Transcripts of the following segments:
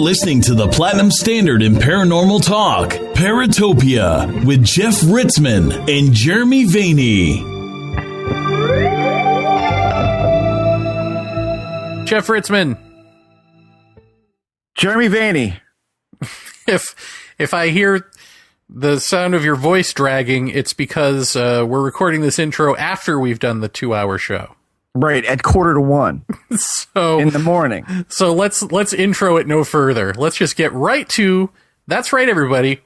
listening to the Platinum Standard in Paranormal Talk, Paratopia, with Jeff Ritzmann and Jeremy Vaeni. Jeff Ritzmann. Jeremy Vaeni. If I hear the sound of your voice dragging, it's because we're recording this intro after we've done the 2-hour show. Right, at 1:45 so in the morning. So let's intro it no further. Let's just get right to, that's right, everybody.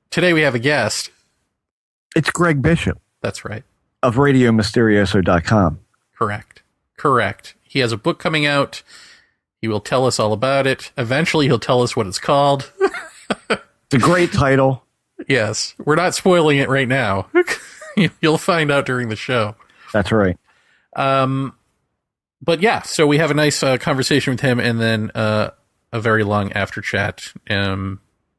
Today we have a guest. It's Greg Bishop. That's right. Of RadioMysterioso.com. Correct. He has a book coming out. He will tell us all about it. Eventually he'll tell us what it's called. It's a great title. Yes. We're not spoiling it right now. You'll find out during the show. That's right. But yeah, so we have a nice conversation with him, and then a very long after chat,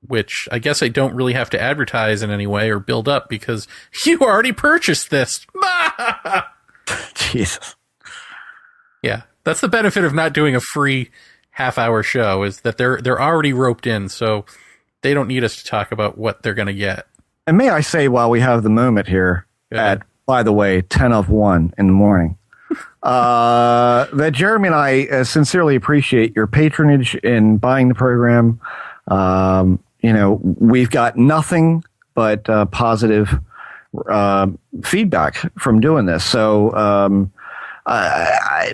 which I guess I don't really have to advertise in any way or build up because you already purchased this. Jesus. Yeah, that's the benefit of not doing a free half-hour show, is that they're already roped in, so they don't need us to talk about what they're going to get. And may I say, while we have the moment here, at, by the way, 10:01 in the morning, that Jeremy and I sincerely appreciate your patronage in buying the program. We've got nothing but positive feedback from doing this. So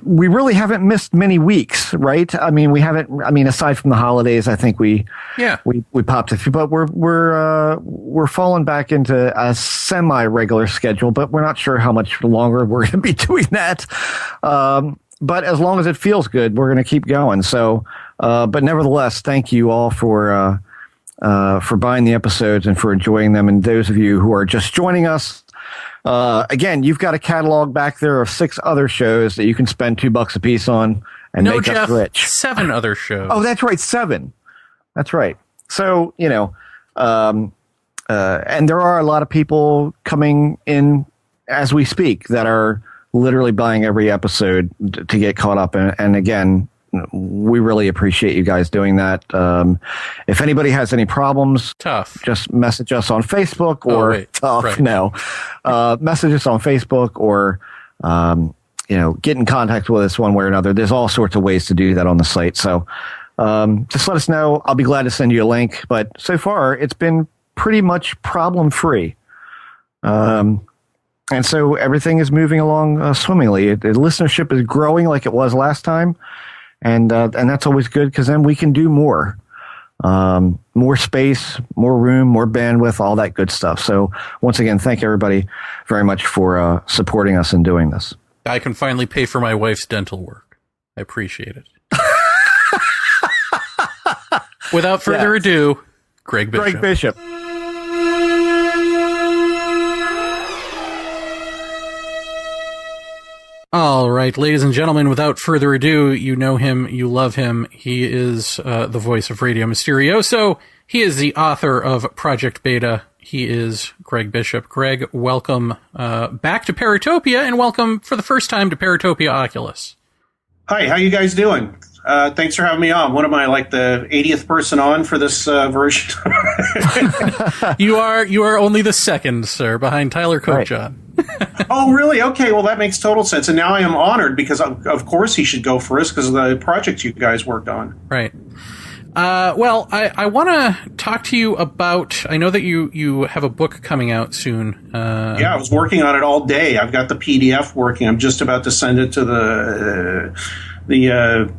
we really haven't missed many weeks, right? I mean, we haven't. I mean, aside from the holidays, I think we popped a few, but we're falling back into a semi-regular schedule. But we're not sure how much longer we're going to be doing that. But as long as it feels good, we're going to keep going. So, but nevertheless, thank you all for buying the episodes and for enjoying them. And those of you who are just joining us. Again, you've got a catalog back there of 6 other shows that you can spend $2 a piece on and make Jeff, us rich. 7 other shows. Oh, that's right, 7. That's right. So, and there are a lot of people coming in as we speak that are literally buying every episode to get caught up. And again, we really appreciate you guys doing that. If anybody has any problems, just message us on Facebook or message us on Facebook or, get in contact with us one way or another. There's all sorts of ways to do that on the site. So, just let us know. I'll be glad to send you a link, but so far it's been pretty much problem free. And so everything is moving along swimmingly. The listenership is growing like it was last time. And that's always good because then we can do more space, more room, more bandwidth, all that good stuff. So once again, thank everybody very much for supporting us in doing this. I can finally pay for my wife's dental work. I appreciate it. Without further ado, Greg Bishop. All right, ladies and gentlemen, without further ado, you know him, you love him. He is the voice of Radio Mysterioso. He is the author of Project Beta. He is Greg Bishop. Greg, welcome back to Paratopia, and welcome for the first time to Paratopia Oculus. Hi, how you guys doing? Thanks for having me on. What am I, like the 80th person on for this version? You are only the second, sir, behind Tyler Cookjohn. Oh, really? Okay, well, that makes total sense. And now I am honored because, of course, he should go first because of the project you guys worked on. Right. Well, I want to talk to you about, I know that you have a book coming out soon. Yeah, I was working on it all day. I've got the PDF working. I'm just about to send it to the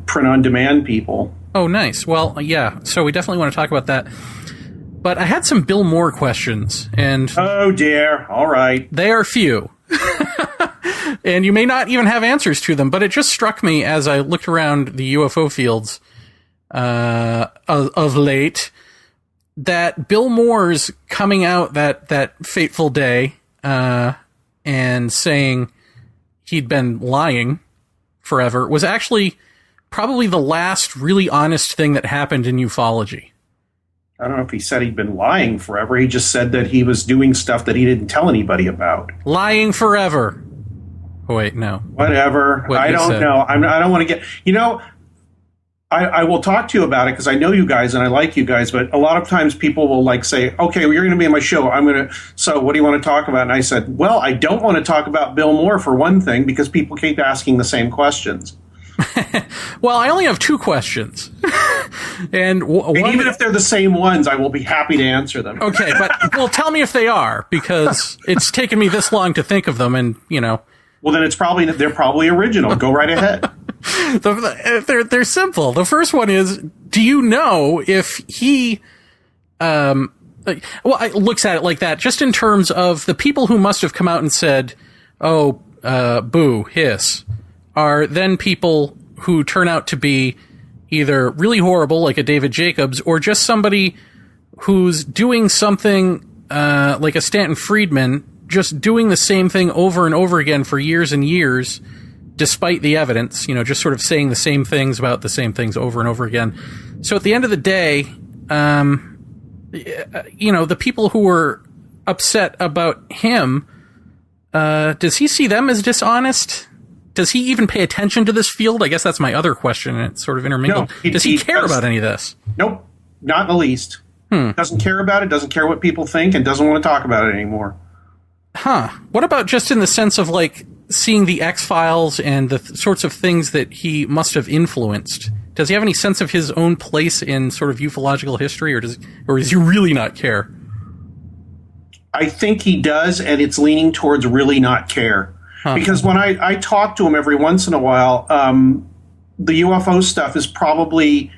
print-on-demand people. Oh, nice. Well, yeah, so we definitely want to talk about that. But I had some Bill Moore questions, and... Oh, dear. All right. They are few. And you may not even have answers to them, but it just struck me as I looked around the UFO fields of late that Bill Moore's coming out that fateful day and saying he'd been lying forever was actually probably the last really honest thing that happened in ufology. I don't know if he said he'd been lying forever. He just said that he was doing stuff that he didn't tell anybody about. Lying forever. Oh, wait, no. Whatever. I don't know. I don't want to get... I will talk to you about it because I know you guys and I like you guys, but a lot of times people will like say, okay, well, you're going to be on my show. So what do you want to talk about? And I said, well, I don't want to talk about Bill Moore for one thing, because people keep asking the same questions. Well, I only have 2 questions. and even if they're the same ones, I will be happy to answer them. Okay, but well, tell me if they are, because it's taken me this long to think of them, and Well, then they're probably original. Go right ahead. They're simple. The first one is, do you know if he looks at it like that, just in terms of the people who must have come out and said, oh, boo, hiss, are then people who turn out to be either really horrible, like a David Jacobs, or just somebody who's doing something like a Stanton Friedman, just doing the same thing over and over again for years and years, despite the evidence, just sort of saying the same things about the same things over and over again. So at the end of the day, the people who were upset about him, does he see them as dishonest? Does he even pay attention to this field? I guess that's my other question, and it's sort of intermingled. No, does he care about any of this? Nope, not in the least. Doesn't care about it, doesn't care what people think, and doesn't want to talk about it anymore. Huh. What about just in the sense of, like, seeing the X-Files and the sorts of things that he must have influenced? Does he have any sense of his own place in sort of ufological history, or does he really not care? I think he does, and it's leaning towards really not care. Huh. Because when I talk to him every once in a while, the UFO stuff is probably,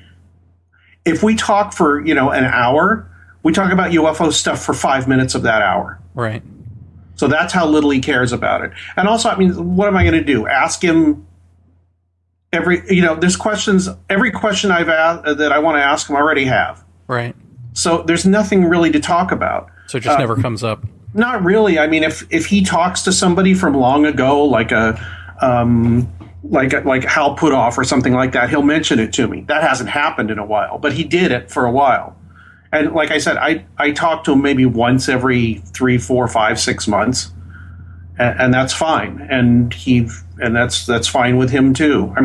if we talk for, an hour, we talk about UFO stuff for 5 minutes of that hour. Right. So that's how little he cares about it. And also, what am I going to do? Ask him there's questions, every question I've asked that I want to ask him, I already have. Right. So there's nothing really to talk about. So it just never comes up. Not really. If he talks to somebody from long ago, like like Hal Puthoff or something like that, he'll mention it to me. That hasn't happened in a while, but he did it for a while. And like I said, I talk to him maybe once every 3, 4, 5, 6 months, and that's fine. And that's fine with him too.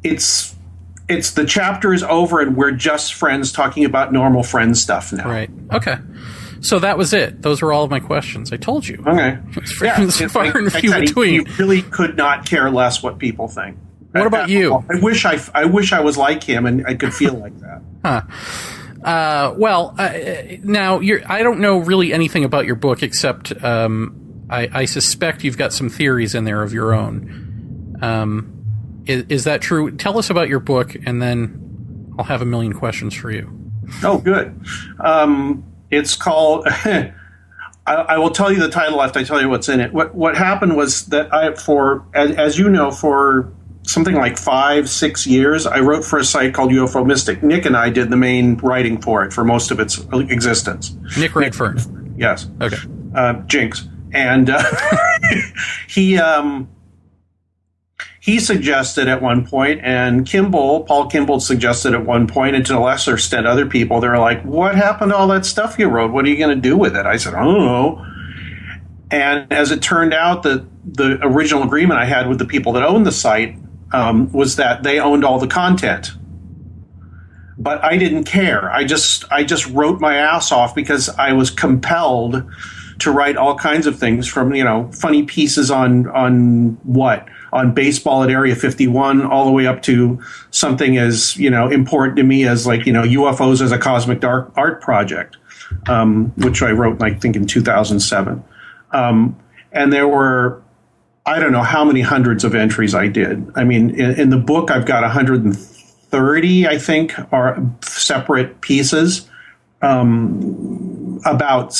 It's the chapter is over, and we're just friends talking about normal friend stuff now. Right. Okay. So that was it. Those were all of my questions. I told you. Okay. Far and few between. You really could not care less what people think. What about you? I wish I was like him and I could feel like that. Huh. Now I don't know really anything about your book, except I suspect you've got some theories in there of your own. Is that true? Tell us about your book, and then I'll have a million questions for you. Oh, good. It's called. I will tell you the title after I tell you what's in it. What happened was that as you know, for something like 5-6 years, I wrote for a site called UFO Mystic. Nick and I did the main writing for it for most of its existence. Nick Redfern. Yes. Okay. Jinx. And he suggested at one point, and Paul Kimball suggested at one point, and to a lesser extent other people, they were like, what happened to all that stuff you wrote? What are you going to do with it? I said, I don't know. And as it turned out, the original agreement I had with the people that owned the site was that they owned all the content. But I didn't care. I just wrote my ass off because I was compelled to write all kinds of things, from funny pieces on baseball at Area 51, all the way up to something as important to me as UFOs as a cosmic dark art project, which I wrote I think in 2007. And there were, I don't know how many hundreds of entries I did. In the book I've got 130, I think, are separate pieces. About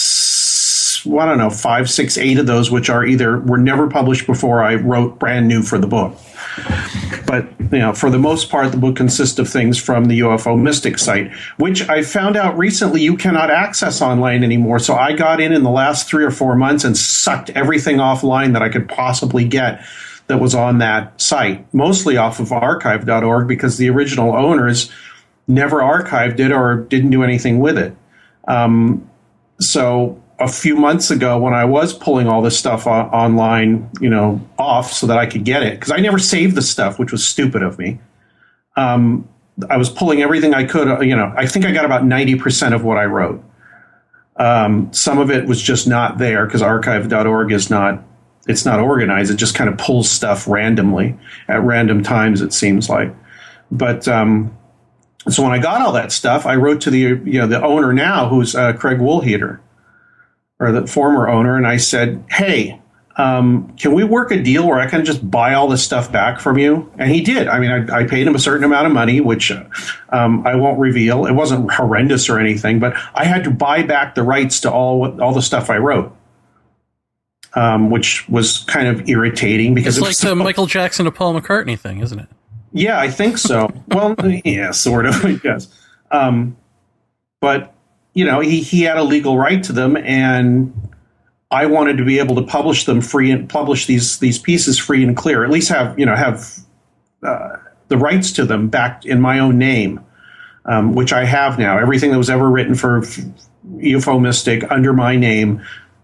5, 6, 8 of those, which are were never published before I wrote brand new for the book. But, for the most part, the book consists of things from the UFO Mystic site, which I found out recently you cannot access online anymore. So I got in the last 3 or 4 months and sucked everything offline that I could possibly get that was on that site, mostly off of archive.org, because the original owners never archived it or didn't do anything with it. So a few months ago, when I was pulling all this stuff online, off so that I could get it, because I never saved the stuff, which was stupid of me. I was pulling everything I could. I think I got about 90% of what I wrote. Some of it was just not there because archive.org is not. It's not organized. It just kind of pulls stuff randomly at random times. It seems like, but. So when I got all that stuff, I wrote to the owner now, who's Craig Woolheater, or the former owner, and I said, "Hey, can we work a deal where I can just buy all this stuff back from you?" And he did. I mean, I paid him a certain amount of money, which I won't reveal. It wasn't horrendous or anything, but I had to buy back the rights to all the stuff I wrote, which was kind of irritating because it's like the Michael Jackson to Paul McCartney thing, isn't it? Yeah, I think so. Well, yeah, sort of, I guess. But, he had a legal right to them, and I wanted to be able to publish them free and publish these pieces free and clear, at least have the rights to them back in my own name, which I have now. Everything that was ever written for UFO Mystic under my name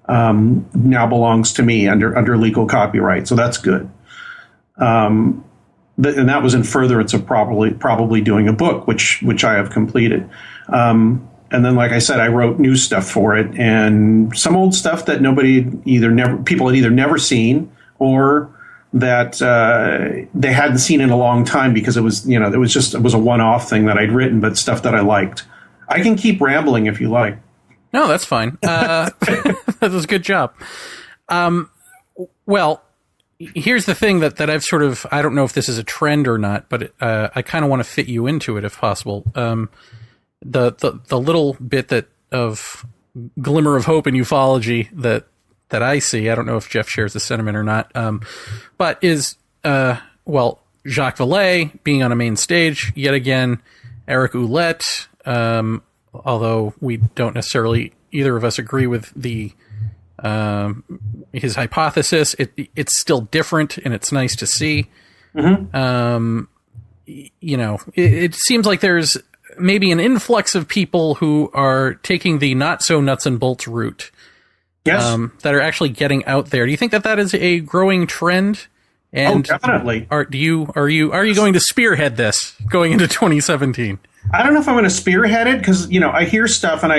now belongs to me under legal copyright. So that's good. And that was in furtherance of probably doing a book, which I have completed. And then, like I said, I wrote new stuff for it, and some old stuff that people had either never seen or that they hadn't seen in a long time because it was a one-off thing that I'd written, but stuff that I liked. I can keep rambling if you like. No, that's fine. That was a good job. Well. Here's the thing that I've sort of, I don't know if this is a trend or not, but I kind of want to fit you into it if possible. The little bit of glimmer of hope in ufology that I see, I don't know if Jeff shares the sentiment or not, but is, Jacques Vallée being on a main stage yet again, Eric Ouellette, although we don't necessarily, either of us agree with his hypothesis. It's still different, and it's nice to see. Mm-hmm. It seems like there's maybe an influx of people who are taking the not so nuts and bolts route. Yes, that are actually getting out there. Do you think that is a growing trend? And definitely. Are you going to spearhead this going into 2017? I don't know if I'm going to spearhead it because I hear stuff and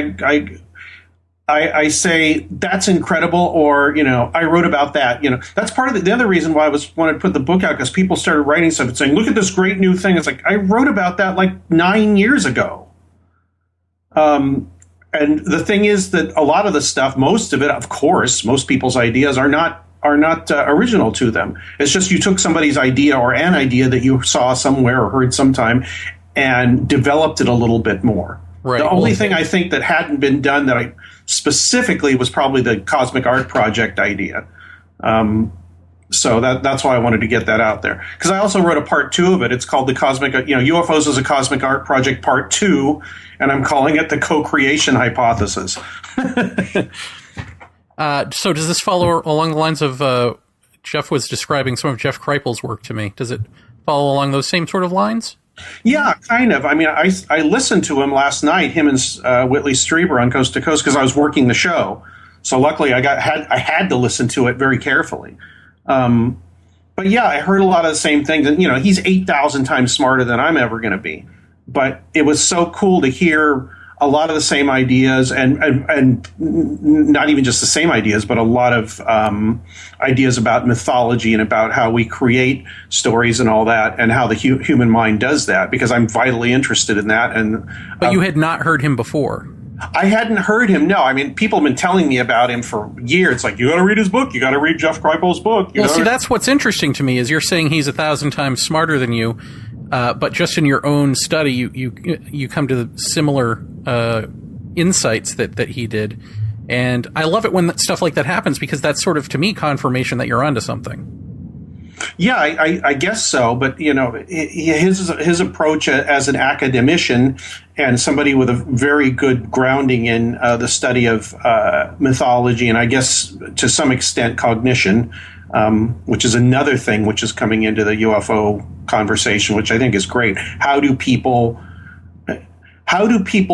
I say that's incredible, or I wrote about that. That's part of the other reason why I wanted to put the book out, because people started writing stuff and saying, "Look at this great new thing." It's like I wrote about that like 9 years ago. And the thing is that a lot of the stuff, most of it, of course, most people's ideas are not original to them. It's just you took somebody's idea or an idea that you saw somewhere or heard sometime and developed it a little bit more. Right. The only thing I think that hadn't been done that I specifically was probably the Cosmic Art Project idea. So that's why I wanted to get that out there. Because I also wrote a part 2 of it. It's called the Cosmic, UFOs as a Cosmic Art Project Part 2, and I'm calling it the Co-Creation Hypothesis. So does this follow along the lines of Jeff was describing some of Jeff Kripal's work to me? Does it follow along those same sort of lines? Yeah, kind of. I mean, I listened to him last night, him and Whitley Strieber on Coast to Coast, because I was working the show. So luckily, I had to listen to it very carefully. But yeah, I heard a lot of the same things. And he's 8,000 times smarter than I'm ever going to be. But it was so cool to hear a lot of the same ideas, and not even just the same ideas, but a lot of ideas about mythology and about how we create stories and all that, and how the human mind does that, because I'm vitally interested in that. But you had not heard him before. I hadn't heard him. No, I mean, people have been telling me about him for years. It's like, you got to read his book. You got to read Jeff Kripal's book. See, that's what's interesting to me is you're saying he's 1,000 times smarter than you. But just in your own study, you come to similar insights that he did, and I love it when stuff like that happens, because that's sort of, to me, confirmation that you're onto something. Yeah, I guess so. But his approach as an academician and somebody with a very good grounding in the study of mythology, and I guess to some extent cognition, which is another thing which is coming into the UFO conversation, which I think is great. How do people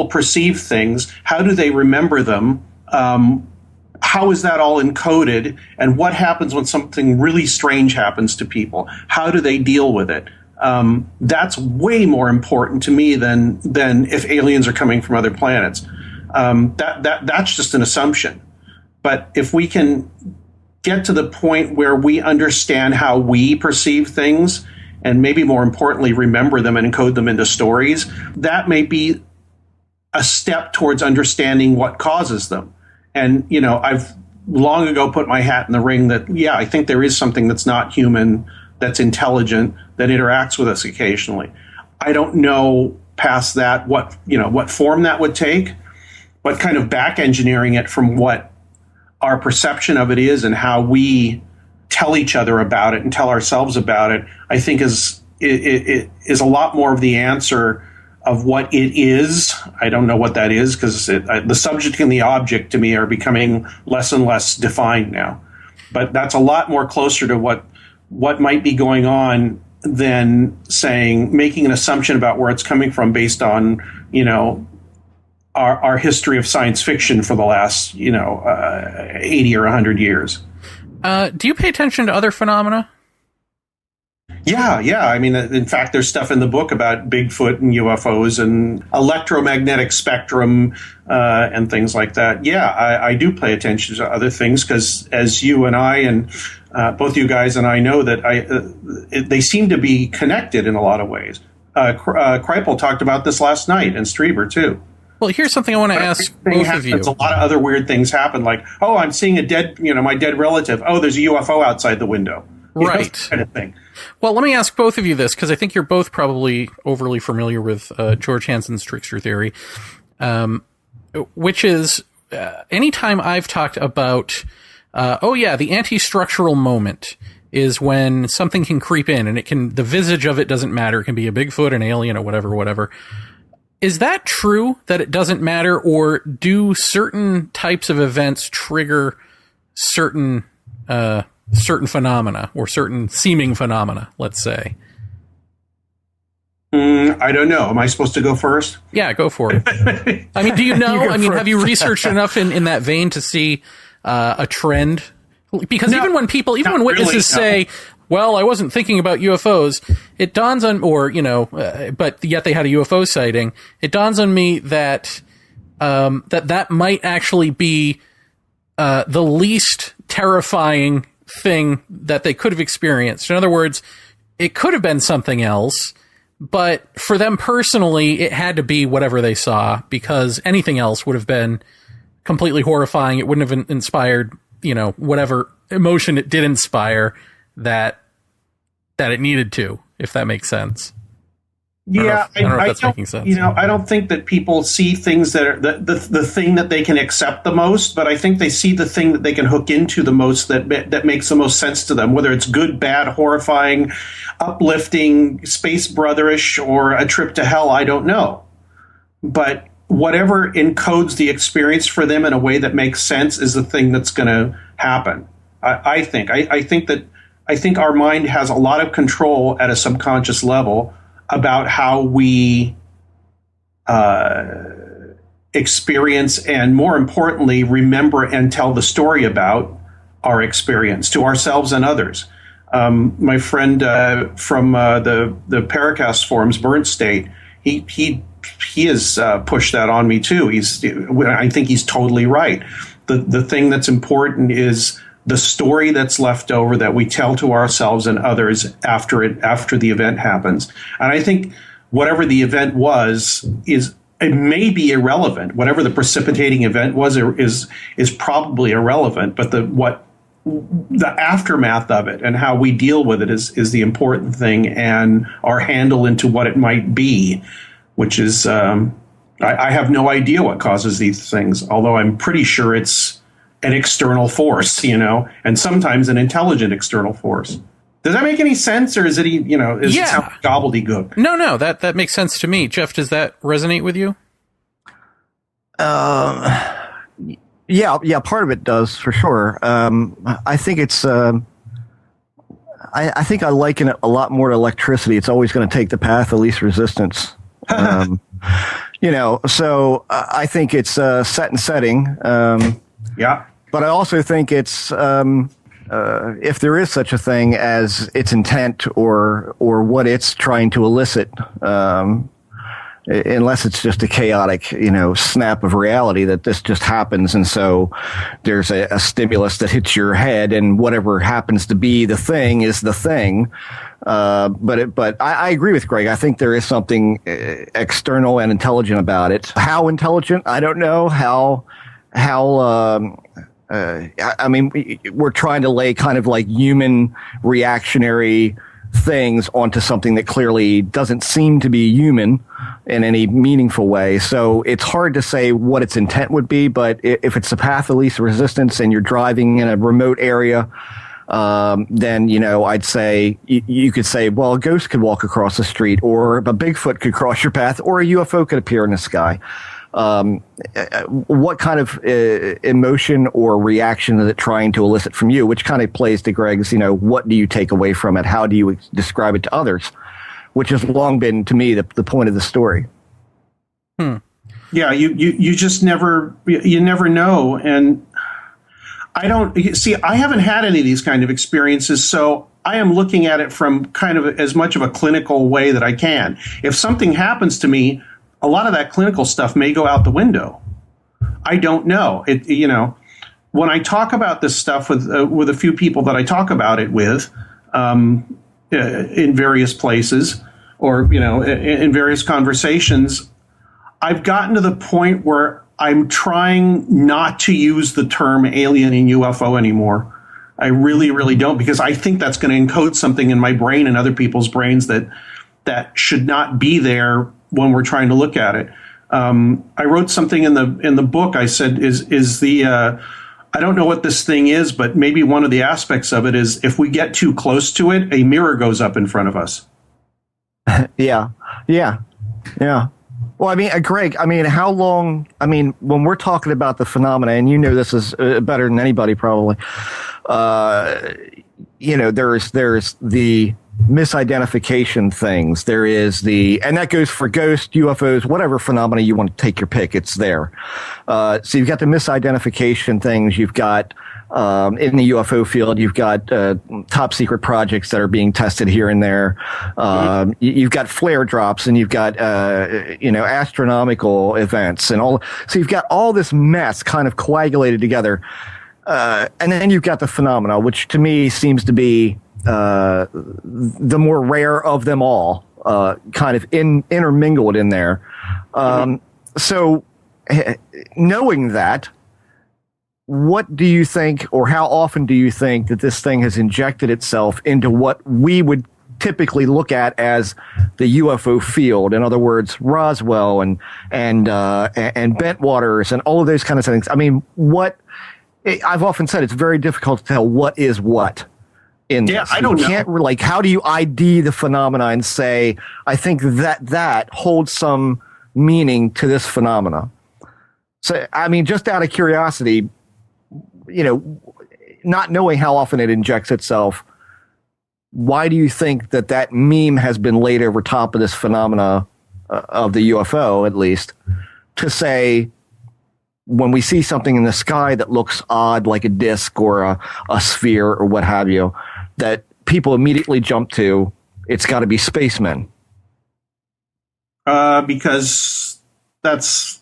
perceive things? How do they remember them? How is that all encoded? And what happens when something really strange happens to people? How do they deal with it? That's way more important to me than if aliens are coming from other planets. That's just an assumption. But if we can get to the point where we understand how we perceive things, and maybe more importantly, remember them and encode them into stories, that may be a step towards understanding what causes them. And, I've long ago put my hat in the ring that, I think there is something that's not human, that's intelligent, that interacts with us occasionally. I don't know past that what form that would take, but kind of back engineering it from what our perception of it is and how we tell each other about it and tell ourselves about it, I think is a lot more of the answer of what it is. I don't know what that is, because the subject and the object to me are becoming less and less defined now. But that's a lot more closer to what might be going on than making an assumption about where it's coming from based on, our history of science fiction for the last, 80 or 100 years. Do you pay attention to other phenomena? Yeah. I mean, in fact, there's stuff in the book about Bigfoot and UFOs and electromagnetic spectrum and things like that. Yeah, I do pay attention to other things because, as you and I and both you guys and I know that they seem to be connected in a lot of ways. Kreipel talked about this last night, and Strieber too. Well, here's something I want to ask both of you. A lot of other weird things happen, like, oh, I'm seeing my dead relative. Oh, there's a UFO outside the window. Right. Kind of thing. Well, let me ask both of you this, because I think you're both probably overly familiar with George Hansen's trickster theory, which is anytime I've talked about, the anti-structural moment is when something can creep in and the visage of it doesn't matter. It can be a Bigfoot, an alien, or whatever. Is that true, that it doesn't matter, or do certain types of events trigger certain phenomena, or certain seeming phenomena, let's say? I don't know. Am I supposed to go first? Yeah, go for it. I mean, do you know? Have you researched enough in that vein to see a trend? Because even when witnesses say, well, I wasn't thinking about UFOs, it dawns on, but yet they had a UFO sighting. It dawns on me that that might actually be the least terrifying thing that they could have experienced. In other words, it could have been something else, but for them personally, it had to be whatever they saw, because anything else would have been completely horrifying. It wouldn't have inspired, whatever emotion it did inspire that it needed to, if that makes sense. Yeah, I don't know if that's making sense. I don't think that people see things that are the thing that they can accept the most, but I think they see the thing that they can hook into the most, that makes the most sense to them, whether it's good, bad, horrifying, uplifting, space brotherish, or a trip to hell, I don't know. But whatever encodes the experience for them in a way that makes sense is the thing that's going to happen. I think our mind has a lot of control at a subconscious level about how we experience and, more importantly, remember and tell the story about our experience to ourselves and others. My friend from the Paracast forums, Burnt State, he has pushed that on me too. I think he's totally right. The thing that's important is the story that's left over that we tell to ourselves and others after the event happens. And I think whatever the event was it may be irrelevant. Whatever the precipitating event was is probably irrelevant. But the aftermath of it and how we deal with it is the important thing, and our handle into what it might be, which is I have no idea what causes these things, although I'm pretty sure it's an external force, and sometimes an intelligent external force. Does that make any sense, or is it, it sound gobbledygook? No, that makes sense to me. Jeff, does that resonate with you? Yeah, part of it does, for sure. I think it's, I think I liken it a lot more to electricity. It's always going to take the path of least resistance. So I think it's set and setting. Yeah. But I also think it's if there is such a thing as its intent or what it's trying to elicit, unless it's just a chaotic, snap of reality that this just happens. And so there's a stimulus that hits your head, and whatever happens to be the thing is the thing. But I agree with Greg. I think there is something external and intelligent about it. How intelligent? I don't know. I mean, we're trying to lay kind of like human reactionary things onto something that clearly doesn't seem to be human in any meaningful way. So it's hard to say what its intent would be, but if it's the path of least resistance and you're driving in a remote area, then, I'd say you could say, well, a ghost could walk across the street, or a Bigfoot could cross your path, or a UFO could appear in the sky. What kind of emotion or reaction is it trying to elicit from you? Which kind of plays to Greg's, what do you take away from it? How do you describe it to others? Which has long been, to me, the point of the story. Yeah, you just never know. And I haven't had any of these kind of experiences, so I am looking at it from kind of as much of a clinical way that I can. If something happens to me, a lot of that clinical stuff may go out the window. I don't know. When I talk about this stuff with a few people that I talk about it with, in various places, or in various conversations, I've gotten to the point where I'm trying not to use the term alien and UFO anymore. I really, really don't, because I think that's going to encode something in my brain and other people's brains that should not be there when we're trying to look at it. I wrote something in the book. I said, I don't know what this thing is, but maybe one of the aspects of it is if we get too close to it, a mirror goes up in front of us. Yeah. Well, I mean, Greg, how long, when we're talking about the phenomena, and this is better than anybody probably, there's the misidentification things. There is and that goes for ghosts, UFOs, whatever phenomena you want to take your pick, it's there. So you've got the misidentification things. You've got, in the UFO field, you've got top secret projects that are being tested here and there. You've got flare drops, and you've got, astronomical events and all. So you've got all this mess kind of coagulated together. And then you've got the phenomena, which to me seems to be the more rare of them all, kind of intermingled in there. So knowing that, what do you think, or how often do you think that this thing has injected itself into what we would typically look at as the UFO field? In other words, Roswell and Bentwaters and all of those kind of things. I mean, I've often said it's very difficult to tell what is what. Yeah, I don't know. How do you ID the phenomena and say, I think that holds some meaning to this phenomena? So, just out of curiosity, not knowing how often it injects itself, why do you think that meme has been laid over top of this phenomena of the UFO, at least, to say, when we see something in the sky that looks odd, like a disc or a sphere or what have you, that people immediately jump to, it's got to be spacemen? Because that's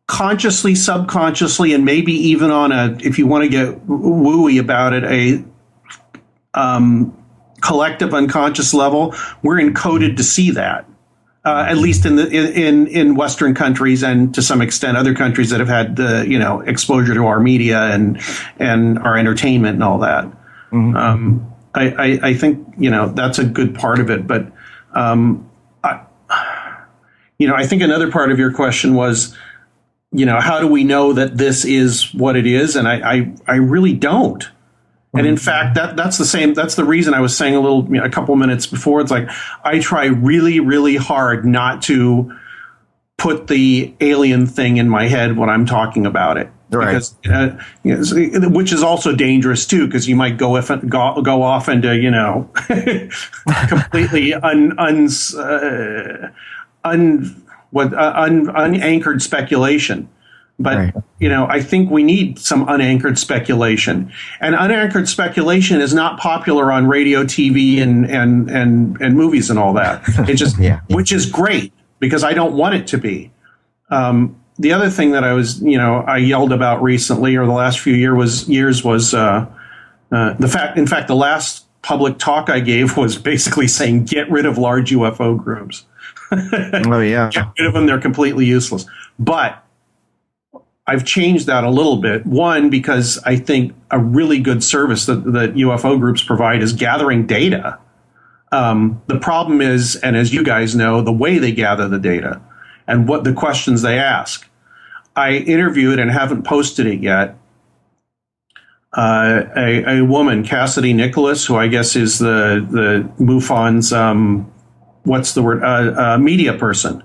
consciously, subconsciously, and maybe even on if you want to get wooey about it, a collective unconscious level, we're encoded to see that. At least in Western countries, and to some extent other countries that have had exposure to our media and our entertainment and all that. Mm-hmm. I think that's a good part of it. But I think another part of your question was, how do we know that this is what it is? And I really don't. And in fact, that's the same. That's the reason I was saying a couple minutes before. It's like I try really, really hard not to put the alien thing in my head when I'm talking about it, right? Because which is also dangerous too, because you might go off into completely unanchored speculation. But, Right. I think we need some unanchored speculation. And unanchored speculation is not popular on radio, TV, and movies and all that. It just, Yeah. which is great because I don't want it to be. The other thing that I yelled about recently or the last few years was the last public talk I gave was basically saying, get rid of large UFO groups. Oh, yeah. Get rid of them. They're completely useless. But I've changed that a little bit. One, because I think a really good service that UFO groups provide is gathering data. The problem is, and as you guys know, the way they gather the data and what the questions they ask. I interviewed and haven't posted it yet a woman, Cassidy Nicholas, who I guess is the MUFON's media person.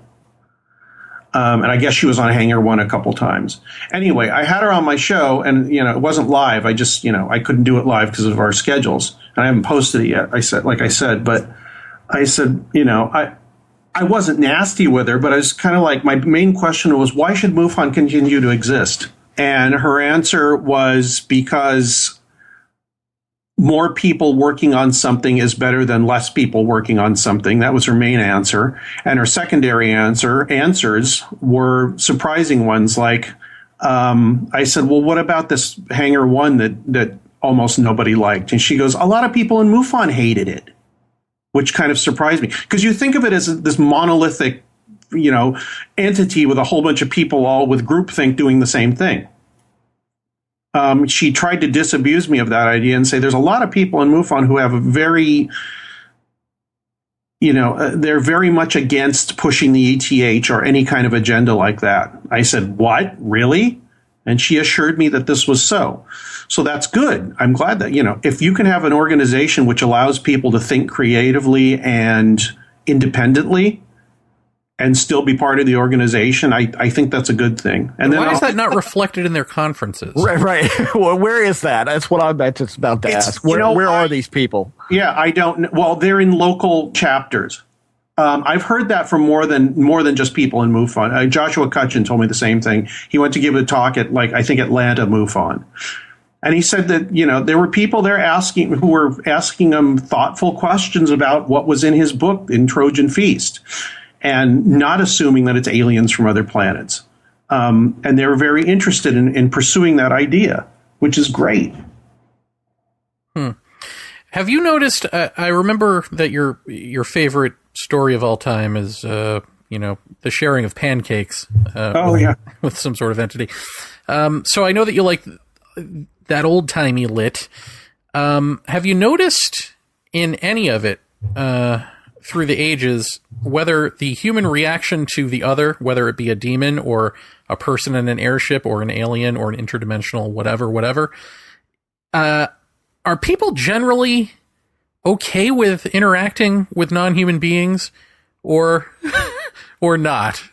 And I guess she was on Hangar One a couple times. Anyway, I had her on my show, and it wasn't live. I just I couldn't do it live because of our schedules, and I haven't posted it yet. I said I wasn't nasty with her, but I was kind of like, my main question was, why should MUFON continue to exist? And her answer was because more people working on something is better than less people working on something. That was her main answer. And her secondary answers were surprising ones. Like, I said, well, what about this Hangar One that almost nobody liked? And she goes, a lot of people in MUFON hated it, which kind of surprised me. Because you think of it as this monolithic, entity with a whole bunch of people all with groupthink doing the same thing. She tried to disabuse me of that idea and say there's a lot of people in MUFON who have a very, they're very much against pushing the ETH or any kind of agenda like that. I said, what? Really? And she assured me that this was so. So that's good. I'm glad that, if you can have an organization which allows people to think creatively and independently and still be part of the organization, I think that's a good thing. And why is that not reflected in their conferences? Right. Well, where is that? That's what I'm just about to ask. Where are these people? Yeah, I don't know. Well, they're in local chapters. I've heard that from more than just people in MUFON. Joshua Cutchin told me the same thing. He went to give a talk at I think Atlanta MUFON. And he said that, there were people there who were asking him thoughtful questions about what was in his book in Trojan Feast, and not assuming that it's aliens from other planets. And they were very interested in pursuing that idea, which is great. Have you noticed, I remember that your favorite story of all time is, the sharing of pancakes. With some sort of entity. So I know that you like that old-timey lit. Have you noticed in any of it, through the ages, whether the human reaction to the other, whether it be a demon or a person in an airship or an alien or an interdimensional whatever, are people generally okay with interacting with non-human beings or not,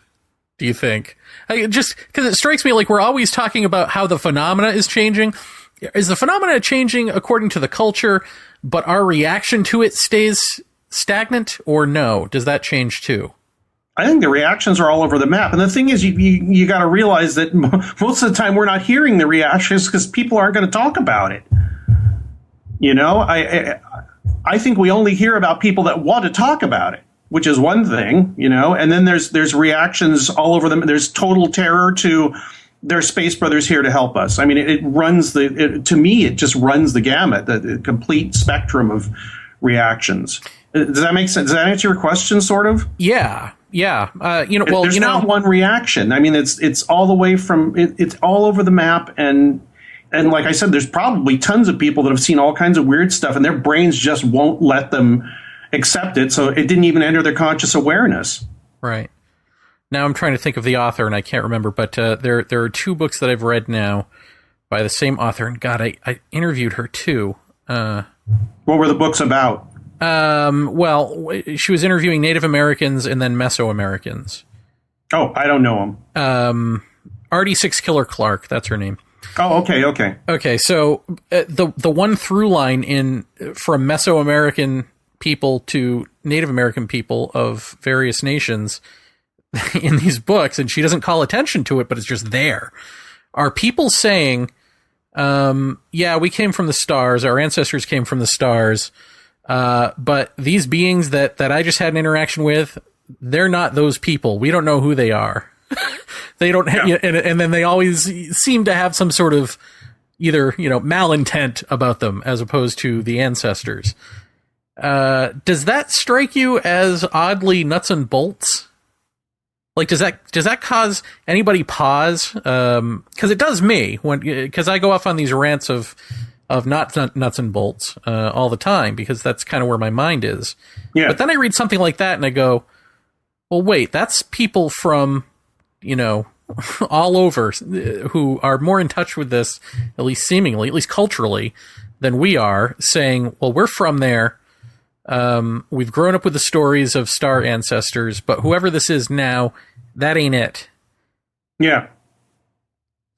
do you think? Just because it strikes me like we're always talking about how the phenomena is changing. Is the phenomena changing according to the culture, but our reaction to it stays stagnant, or no? Does that change too? I think the reactions are all over the map. And the thing is, you got to realize that most of the time we're not hearing the reactions because people aren't going to talk about it. I think we only hear about people that want to talk about it, which is one thing, and then there's reactions all over them. There's total terror to there's Space Brothers here to help us. I mean, it runs to me, it just runs the gamut, the complete spectrum of reactions. Does that make sense? Does that answer your question, sort of? Yeah. There's not one reaction. I mean, it's all the way from it's all over the map, and like I said, there's probably tons of people that have seen all kinds of weird stuff, and their brains just won't let them accept it, so it didn't even enter their conscious awareness. Right. Now I'm trying to think of the author, and I can't remember, but there are two books that I've read now by the same author, and God, I interviewed her too. What were the books about? Well, she was interviewing Native Americans and then Mesoamericans. Oh, I don't know them. RD6 Killer Clark, that's her name. Oh, okay. Okay, so the one through line from Mesoamerican people to Native American people of various nations, in these books, and she doesn't call attention to it, but it's just there, are people saying, yeah, we came from the stars, our ancestors came from the stars, but these beings that I just had an interaction with, they're not those people. We don't know who they are. They don't have, and then they always seem to have some sort of either, malintent about them as opposed to the ancestors. Does that strike you as oddly nuts and bolts? Like, does that cause anybody pause? Because it does me because I go off on these rants of not nuts and bolts all the time, because that's kind of where my mind is. Yeah. But then I read something like that and I go, well, wait, that's people from, all over who are more in touch with this, at least seemingly, at least culturally, than we are, saying, well, we're from there. We've grown up with the stories of star ancestors, but whoever this is now, that ain't it. Yeah.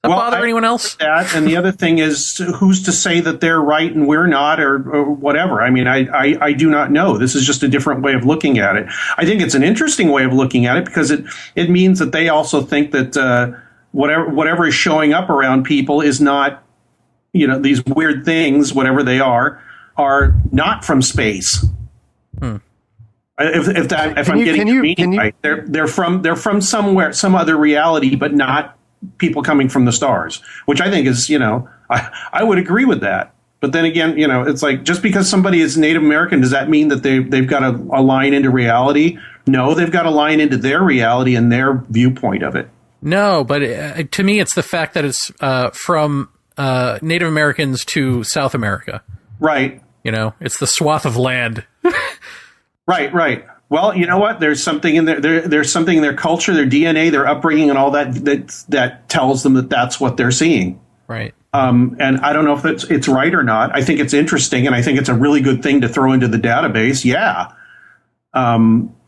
Does that bother anyone else? That, and the other thing is, who's to say that they're right and we're not, or whatever? I mean, I do not know. This is just a different way of looking at it. I think it's an interesting way of looking at it, because it means that they also think that whatever is showing up around people is not, these weird things, whatever they are not from space. If I'm getting your meaning right, they're from somewhere, some other reality, but not people coming from the stars, which I think is, I would agree with that. But then again, it's like, just because somebody is Native American, does that mean that they've got a line into reality? No, they've got a line into their reality and their viewpoint of it. No, but to me, it's the fact that it's from Native Americans to South America. Right. It's the swath of land. Right. Well, you know what? There's something in there's something in their culture, their DNA, their upbringing, and all that tells them that that's what they're seeing. Right. And I don't know if it's right or not. I think it's interesting, and I think it's a really good thing to throw into the database. Yeah. I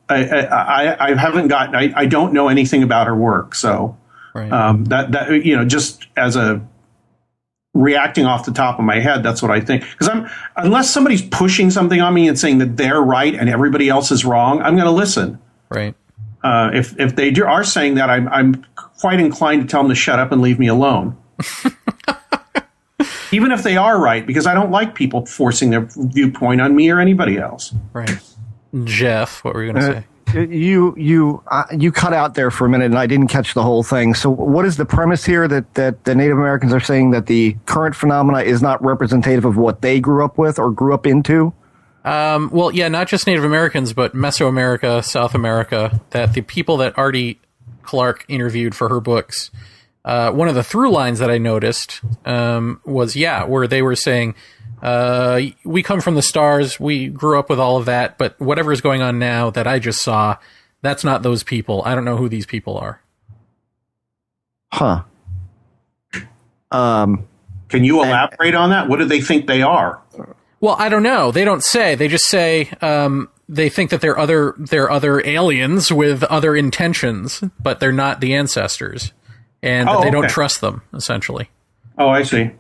haven't gotten. I don't know anything about her work, so right. That just as a reacting off the top of my head, that's what I think. Because unless somebody's pushing something on me and saying that they're right and everybody else is wrong, I'm going to listen. Right. If they are saying that, I'm quite inclined to tell them to shut up and leave me alone. Even if they are right, because I don't like people forcing their viewpoint on me or anybody else. Right. Jeff, what were you going to say? You cut out there for a minute, and I didn't catch the whole thing. So, what is the premise here that the Native Americans are saying that the current phenomena is not representative of what they grew up with or grew up into? Well, yeah, not just Native Americans, but Mesoamerica, South America. That the people that Artie Clark interviewed for her books, one of the through lines that I noticed was where they were saying, we come from the stars, we grew up with all of that, but whatever is going on now that I just saw, that's not those people. I don't know who these people are. Huh. Can you elaborate on that? What do they think they are? Well, I don't know. They don't say. They just say they think that they're other aliens with other intentions, but they're not the ancestors, and that they don't trust them, essentially. Oh, I see.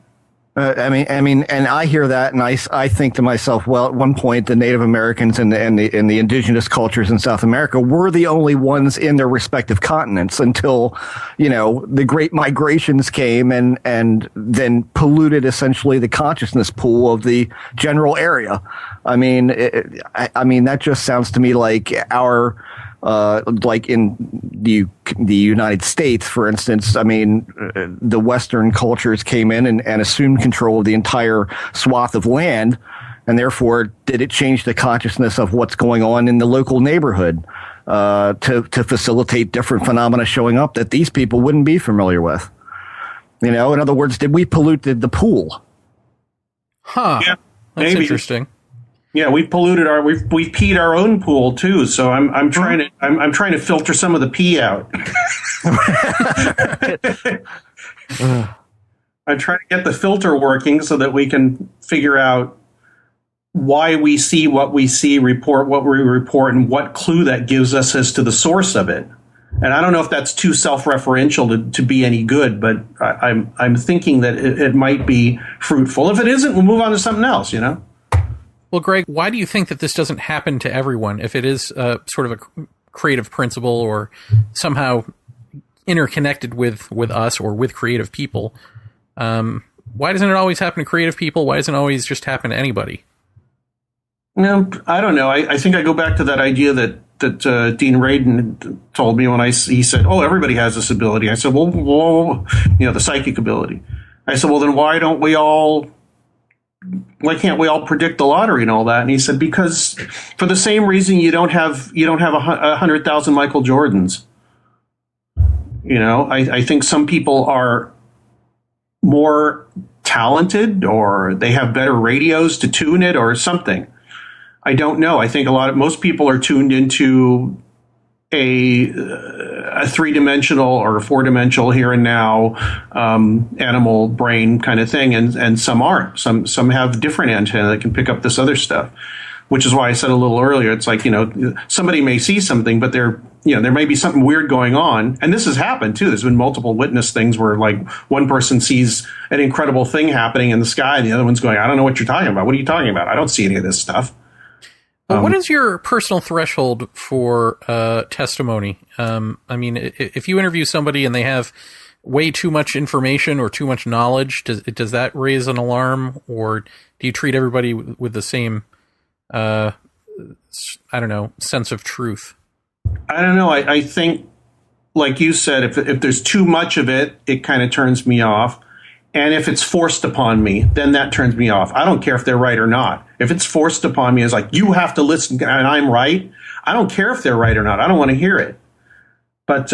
I mean, and I hear that, and I think to myself, well, at one point, the Native Americans and the indigenous cultures in South America were the only ones in their respective continents until, the great migrations came and then polluted essentially the consciousness pool of the general area. I mean, that just sounds to me like our. Like in the United States, for instance, I mean, the Western cultures came in and assumed control of the entire swath of land, and therefore did it change the consciousness of what's going on in the local neighborhood to facilitate different phenomena showing up that these people wouldn't be familiar with. In other words, did we pollute the pool? Huh. Yeah, that's interesting. Yeah, we've polluted we've peed our own pool too. So I'm trying to filter some of the pee out. I'm trying to get the filter working so that we can figure out why we see what we see, report what we report, and what clue that gives us as to the source of it. And I don't know if that's too self-referential to be any good, but I'm thinking that it might be fruitful. If it isn't, we'll move on to something else. Well, Greg, why do you think that this doesn't happen to everyone if it is sort of a creative principle or somehow interconnected with us or with creative people. Why doesn't it always happen to creative people? Why doesn't it always just happen to anybody? No, I don't know. I think I go back to that idea that Dean Radin told me when he said, "Oh, everybody has this ability." I said, "Well, the psychic ability." I said, "Well, then why can't we all predict the lottery and all that?" And he said, "Because for the same reason you don't have 100,000 Michael Jordans. I think some people are more talented, or they have better radios to tune it, or something. I don't know. I think most people are tuned into a 3-dimensional or a 4-dimensional here and now animal brain kind of thing, and some aren't. Some have different antenna that can pick up this other stuff, which is why I said a little earlier, it's like, somebody may see something, but there may be something weird going on. And this has happened too. There's been multiple witness things where like one person sees an incredible thing happening in the sky and the other one's going, "I don't know what you're talking about. What are you talking about? I don't see any of this stuff." Well, what is your personal threshold for testimony? If you interview somebody and they have way too much information or too much knowledge, does that raise an alarm, or do you treat everybody with the same, sense of truth? I don't know. I think, like you said, if there's too much of it, it kind of turns me off. And if it's forced upon me, then that turns me off. I don't care if they're right or not. If it's forced upon me, it's like, you have to listen and I'm right. I don't care if they're right or not. I don't want to hear it. But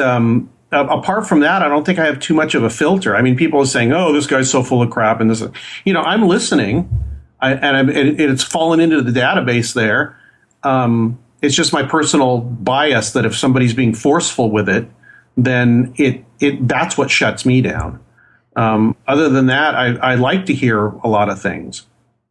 apart from that, I don't think I have too much of a filter. I mean, people are saying, "Oh, this guy's so full of crap," and this, I'm listening, it's fallen into the database there. It's just my personal bias that if somebody's being forceful with it, then that's what shuts me down. Other than that, I like to hear a lot of things.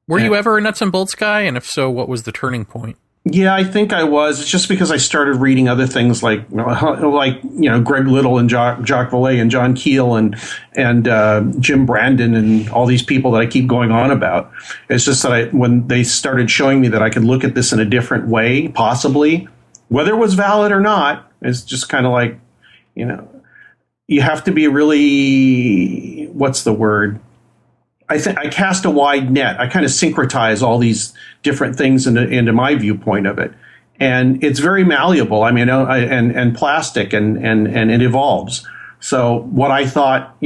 Were you ever a nuts and bolts guy? And if so, what was the turning point? Yeah, I think I was. It's just because I started reading other things like Greg Little and Jacques Vallée and John Keel and Jim Brandon and all these people that I keep going on about. It's just that when they started showing me that I could look at this in a different way, possibly, whether it was valid or not, it's just kind of like, you have to be really, what's the word? I think I cast a wide net. I kind of syncretize all these different things into my viewpoint of it. And it's very malleable. I mean, and plastic and it evolves. So what I thought,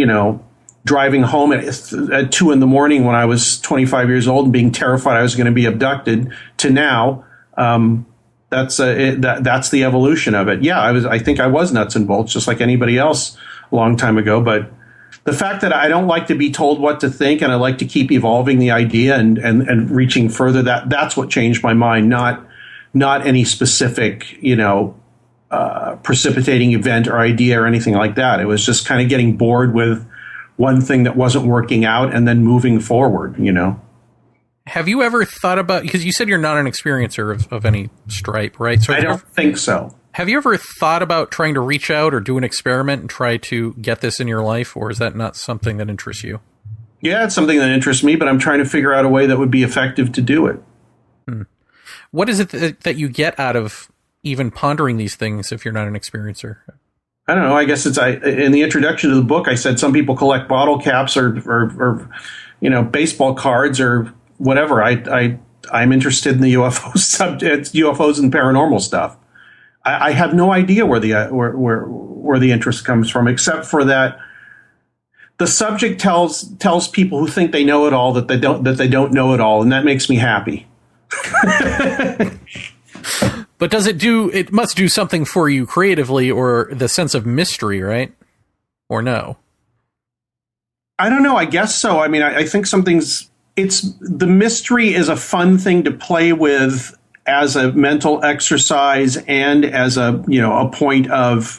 driving home at 2 a.m. when I was 25 years old and being terrified I was going to be abducted, to now, that's the evolution of it. Yeah, I think I was nuts and bolts, just like anybody else a long time ago. But the fact that I don't like to be told what to think, and I like to keep evolving the idea and reaching further, that's what changed my mind, not any specific, precipitating event or idea or anything like that. It was just kind of getting bored with one thing that wasn't working out and then moving forward, Have you ever thought about, because you said you're not an experiencer of any stripe, right? So I don't think so. Have you ever thought about trying to reach out or do an experiment and try to get this in your life, or is that not something that interests you? Yeah, it's something that interests me, but I'm trying to figure out a way that would be effective to do it. What is it that you get out of even pondering these things if you're not an experiencer? I don't know. I guess in the introduction to the book, I said some people collect bottle caps or baseball cards or whatever. I'm interested in the UFO subject, UFOs and paranormal stuff. I have no idea where the interest comes from, except for that the subject tells people who think they know it all that they don't know it all, and that makes me happy. But it must do something for you creatively, or the sense of mystery, right? Or no? I don't know. I guess so. I mean, I think the mystery is a fun thing to play with as a mental exercise and as a point of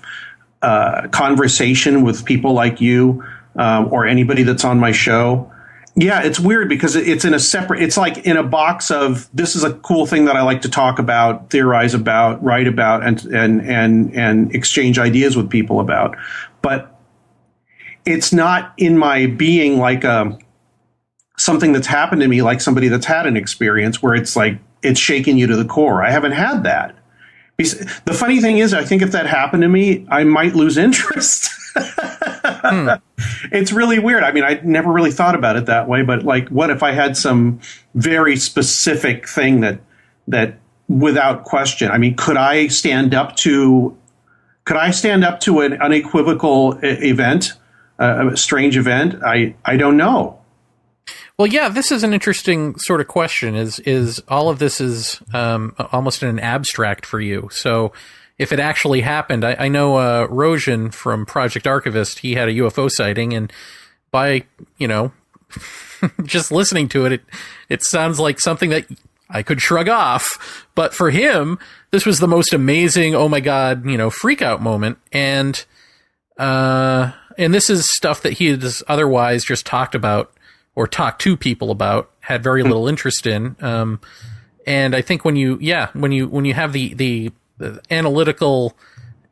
conversation with people like you or anybody that's on my show. Yeah, it's weird because it's like in a box of, this is a cool thing that I like to talk about, theorize about, write about, and exchange ideas with people about. But it's not in my being like something that's happened to me, like somebody that's had an experience where it's like, it's shaken you to the core. I haven't had that. The funny thing is, I think if that happened to me, I might lose interest. It's really weird. I mean, I never really thought about it that way, but like, what if I had some very specific thing that without question, I mean, could I stand up to an unequivocal event, a strange event? I don't know. Well, yeah, this is an interesting sort of question. Is all of this is almost in an abstract for you? So, if it actually happened, I know Rojan from Project Archivist, he had a UFO sighting, and by just listening to it, it sounds like something that I could shrug off. But for him, this was the most amazing, oh my god, freak out moment, and this is stuff that he has otherwise just talked about or talked to people about, had very little interest in. And I think when you have the analytical,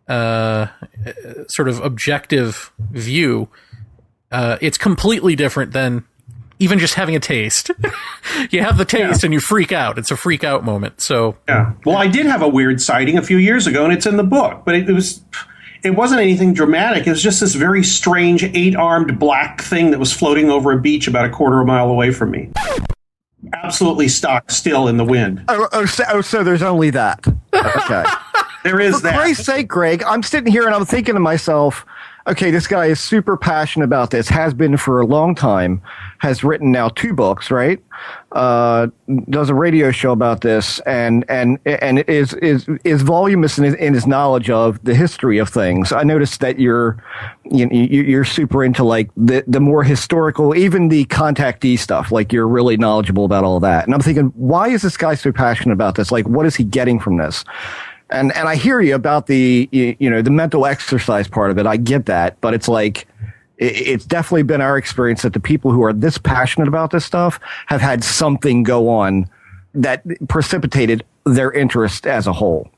sort of objective view, it's completely different than even just having a taste. You have the taste and you freak out. It's a freak out moment. So yeah. Well, I did have a weird sighting a few years ago, and it's in the book, but it wasn't anything dramatic. It was just this very strange 8-armed black thing that was floating over a beach about a quarter of a mile away from me. Absolutely stock still in the wind. So there's only that. Okay. There is that. For Christ's sake, Greg, I'm sitting here and I'm thinking to myself, okay, this guy is super passionate about this, has been for a long time, has written now 2 books, right? Does a radio show about this, and is voluminous in his knowledge of the history of things. I noticed that you're super into like the more historical, even the contactee stuff. Like you're really knowledgeable about all that. And I'm thinking, why is this guy so passionate about this? Like, what is he getting from this? And I hear you about the the mental exercise part of it. I get that, but it's like it's definitely been our experience that the people who are this passionate about this stuff have had something go on that precipitated their interest as a whole.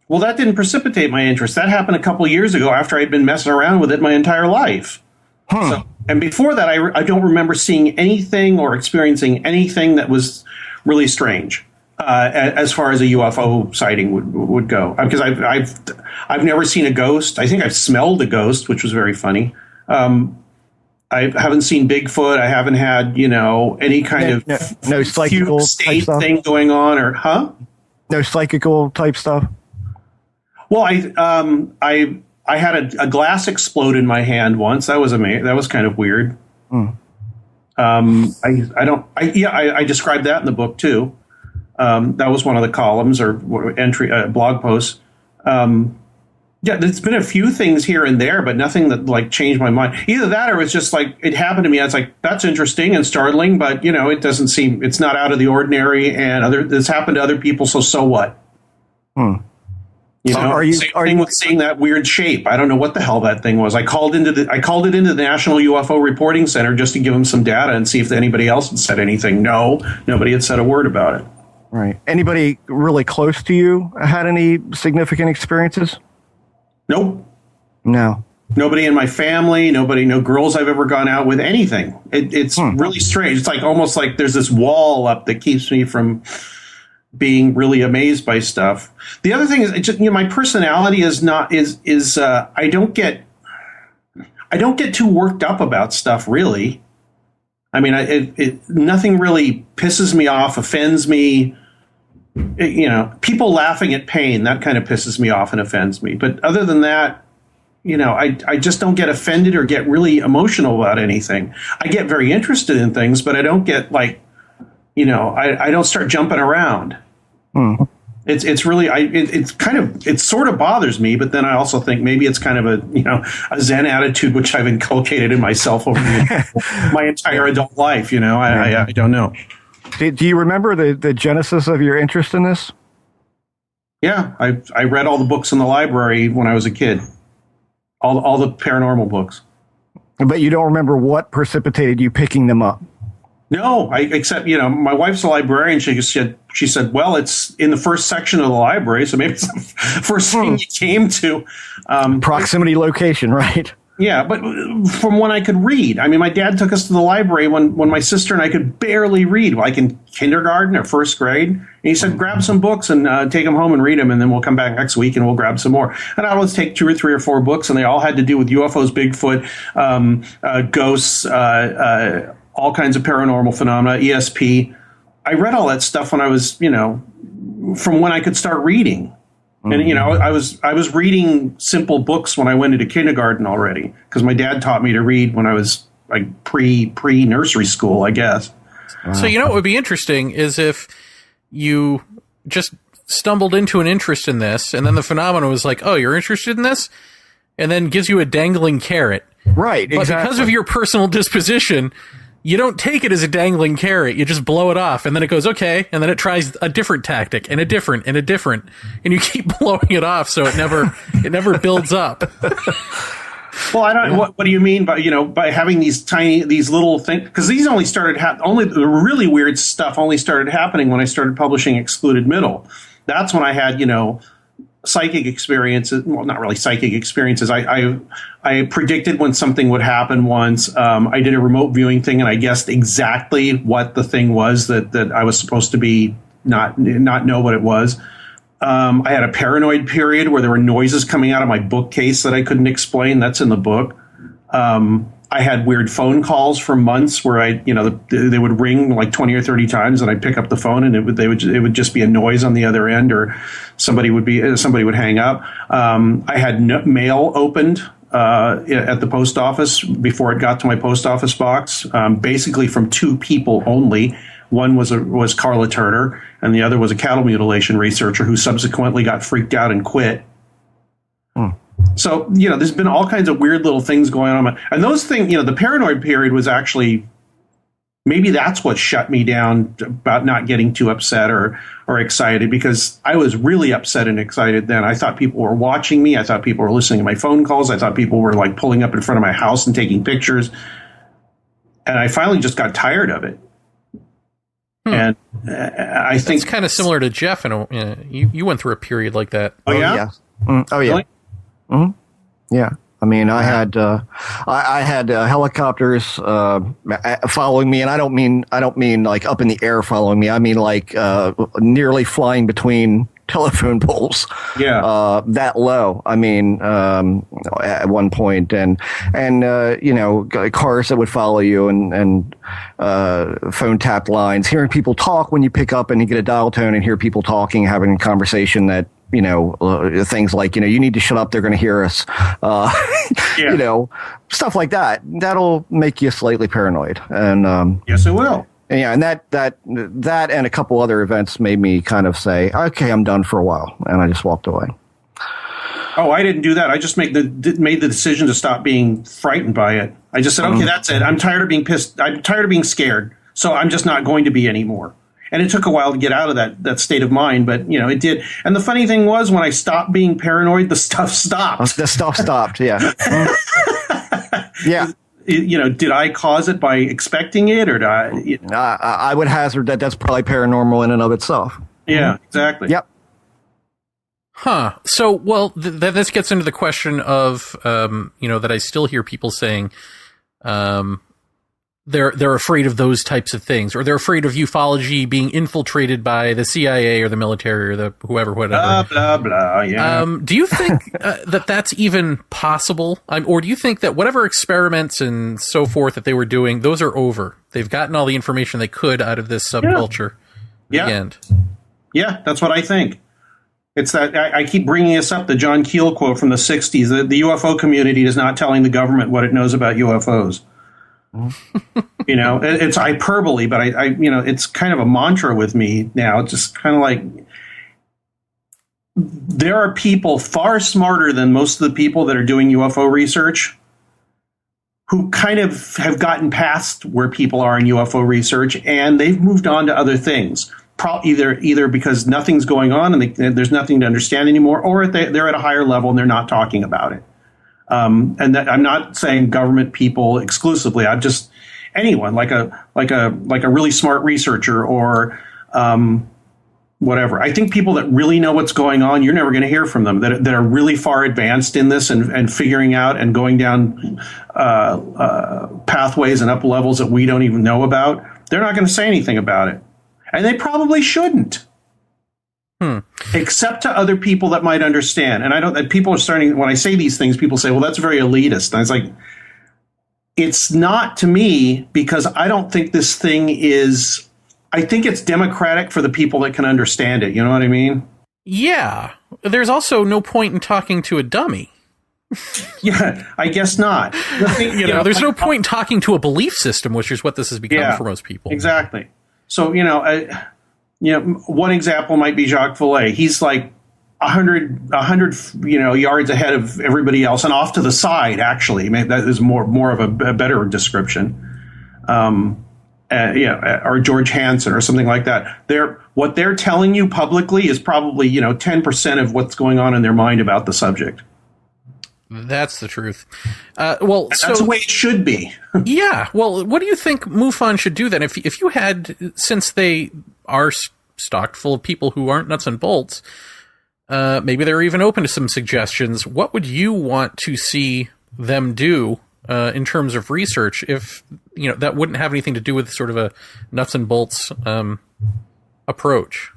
Well, that didn't precipitate my interest. That happened a couple of years ago after I'd been messing around with it my entire life. So, and before that, I don't remember seeing anything or experiencing anything that was really strange. As far as a UFO sighting would go, because I've never seen a ghost. I think I've smelled a ghost, which was very funny. I haven't seen Bigfoot. I haven't had any kind of no psychical state thing going on, or no psychical type stuff. Well, I had a glass explode in my hand once. That was amazing. That was kind of weird. I described that in the book too. That was one of the columns or entry blog posts. There's been a few things here and there, but nothing that like changed my mind. Either that or it's just like it happened to me. I was like, that's interesting and startling, but it doesn't seem, it's not out of the ordinary. And this happened to other people, so what? Are you seeing that weird shape? I don't know what the hell that thing was. I called it into the National UFO Reporting Center just to give them some data and see if anybody else had said anything. No, nobody had said a word about it. Right. Anybody really close to you had any significant experiences? Nope. No. Nobody in my family, no girls I've ever gone out with, anything. It's really strange. It's like almost like there's this wall up that keeps me from being really amazed by stuff. The other thing is, just, my personality is I don't get too worked up about stuff, really. I mean, nothing really pisses me off, offends me. People laughing at pain, that kind of pisses me off and offends me. But other than that, I just don't get offended or get really emotional about anything. I get very interested in things, but I don't get like, I don't start jumping around. It's really, it sort of bothers me, but then I also think maybe it's kind of a Zen attitude, which I've inculcated in myself over my entire adult life. I don't know. Do you remember the genesis of your interest in this? Yeah, I read all the books in the library when I was a kid, all the paranormal books. But you don't remember what precipitated you picking them up? No, except my wife's a librarian. She said, well, it's in the first section of the library, so maybe it's the first thing you came to. Proximity location, right? Yeah, but from when I could read. I mean, my dad took us to the library when my sister and I could barely read, like in kindergarten or first grade. And he said, grab some books and take them home and read them, and then we'll come back next week and we'll grab some more. And I'd always take 2 or 3 or 4 books, and they all had to do with UFOs, Bigfoot, ghosts, all kinds of paranormal phenomena, ESP. I read all that stuff when I was, from when I could start reading. And, I was reading simple books when I went into kindergarten already, because my dad taught me to read when I was like pre-nursery school, I guess. So, what would be interesting is if you just stumbled into an interest in this, and then the phenomenon was like, oh, you're interested in this? And then gives you a dangling carrot. Right, exactly. But because of your personal disposition, you don't take it as a dangling carrot. You just blow it off, and then it goes, okay, and then it tries a different tactic, and a different, and you keep blowing it off, so it never builds up. Well, I don't. What do you mean by having these little things? Because these only started only the really weird stuff only started happening when I started publishing Excluded Middle. That's when I had psychic experiences. Well, not really psychic experiences. I predicted when something would happen once. I did a remote viewing thing, and I guessed exactly what the thing was that I was supposed to be not know what it was. I had a paranoid period where there were noises coming out of my bookcase that I couldn't explain. That's in the book. I had weird phone calls for months where they would ring like 20 or 30 times, and I'd pick up the phone, and it would just be a noise on the other end, or somebody would hang up. I had mail opened at the post office before it got to my post office box, basically from 2 people only. One was Carla Turner, and the other was a cattle mutilation researcher who subsequently got freaked out and quit. So, there's been all kinds of weird little things going on. And those things, the paranoid period was actually, maybe that's what shut me down about not getting too upset or excited, because I was really upset and excited then. I thought people were watching me. I thought people were listening to my phone calls. I thought people were like pulling up in front of my house and taking pictures. And I finally just got tired of it. And I think it's kind of similar to Jeff. You went through a period like that. Oh, yeah? Oh, yeah. Really? Mm-hmm. Yeah. I mean, I had helicopters following me, and I don't mean like up in the air following me. I mean like nearly flying between telephone poles. Yeah. That low. I mean, at one point, and cars that would follow you, and phone tapped lines. Hearing people talk when you pick up and you get a dial tone and hear people talking, having a conversation that. Things like, you need to shut up. They're going to hear us. Yeah. Stuff like that. That'll make you slightly paranoid. And yes, it will. And yeah, and that and a couple other events made me kind of say, okay, I'm done for a while, and I just walked away. Oh, I didn't do that. I just made the decision to stop being frightened by it. I just said, okay, that's it. I'm tired of being pissed. I'm tired of being scared. So I'm just not going to be anymore. And it took a while to get out of that state of mind, but it did. And the funny thing was, when I stopped being paranoid, the stuff stopped. The stuff stopped, yeah. Yeah. Did I cause it by expecting it, or did I would hazard that's probably paranormal in and of itself. Yeah, exactly. Yep. Huh. So, well, this gets into the question of, that I still hear people saying, they're afraid of those types of things, or they're afraid of ufology being infiltrated by the CIA or the military or the whatever. Blah, blah, blah, yeah. Do you think that's even possible? Or do you think that whatever experiments and so forth that they were doing, those are over? They've gotten all the information they could out of this subculture. Yeah. The end. Yeah, that's what I think. It's that I keep bringing this up, the John Keel quote from the 60s, that the UFO community is not telling the government what it knows about UFOs. It's hyperbole, but I it's kind of a mantra with me now. It's just kind of like, there are people far smarter than most of the people that are doing UFO research who kind of have gotten past where people are in UFO research, and they've moved on to other things. Either because nothing's going on and there's nothing to understand anymore, or they're at a higher level and they're not talking about it. And that, I'm not saying government people exclusively. I'm just anyone like a really smart researcher, or whatever. I think people that really know what's going on, you're never going to hear from them, that are really far advanced in this and figuring out and going down pathways and up levels that we don't even know about. They're not going to say anything about it. And they probably shouldn't. Except to other people that might understand. And I don't, that people are starting, when I say these things, people say, well, that's very elitist. And I was like, it's not to me, because I don't think this thing is, I think it's democratic for the people that can understand it. You know what I mean? Yeah. There's also no point in talking to a dummy. Yeah, I guess not. The thing, there's no point in talking to a belief system, which is what this has become for most people. Exactly. So, one example might be Jacques Vallée. He's like 100 yards ahead of everybody else and off to the side, actually. Maybe that is more of a better description. Or George Hansen or something like that. What they're telling you publicly is probably, 10% of what's going on in their mind about the subject. That's the truth. That's the way it should be. Yeah. Well, what do you think MUFON should do then? If you had, since they are stocked full of people who aren't nuts and bolts, maybe they're even open to some suggestions. What would you want to see them do in terms of research if, that wouldn't have anything to do with sort of a nuts and bolts approach?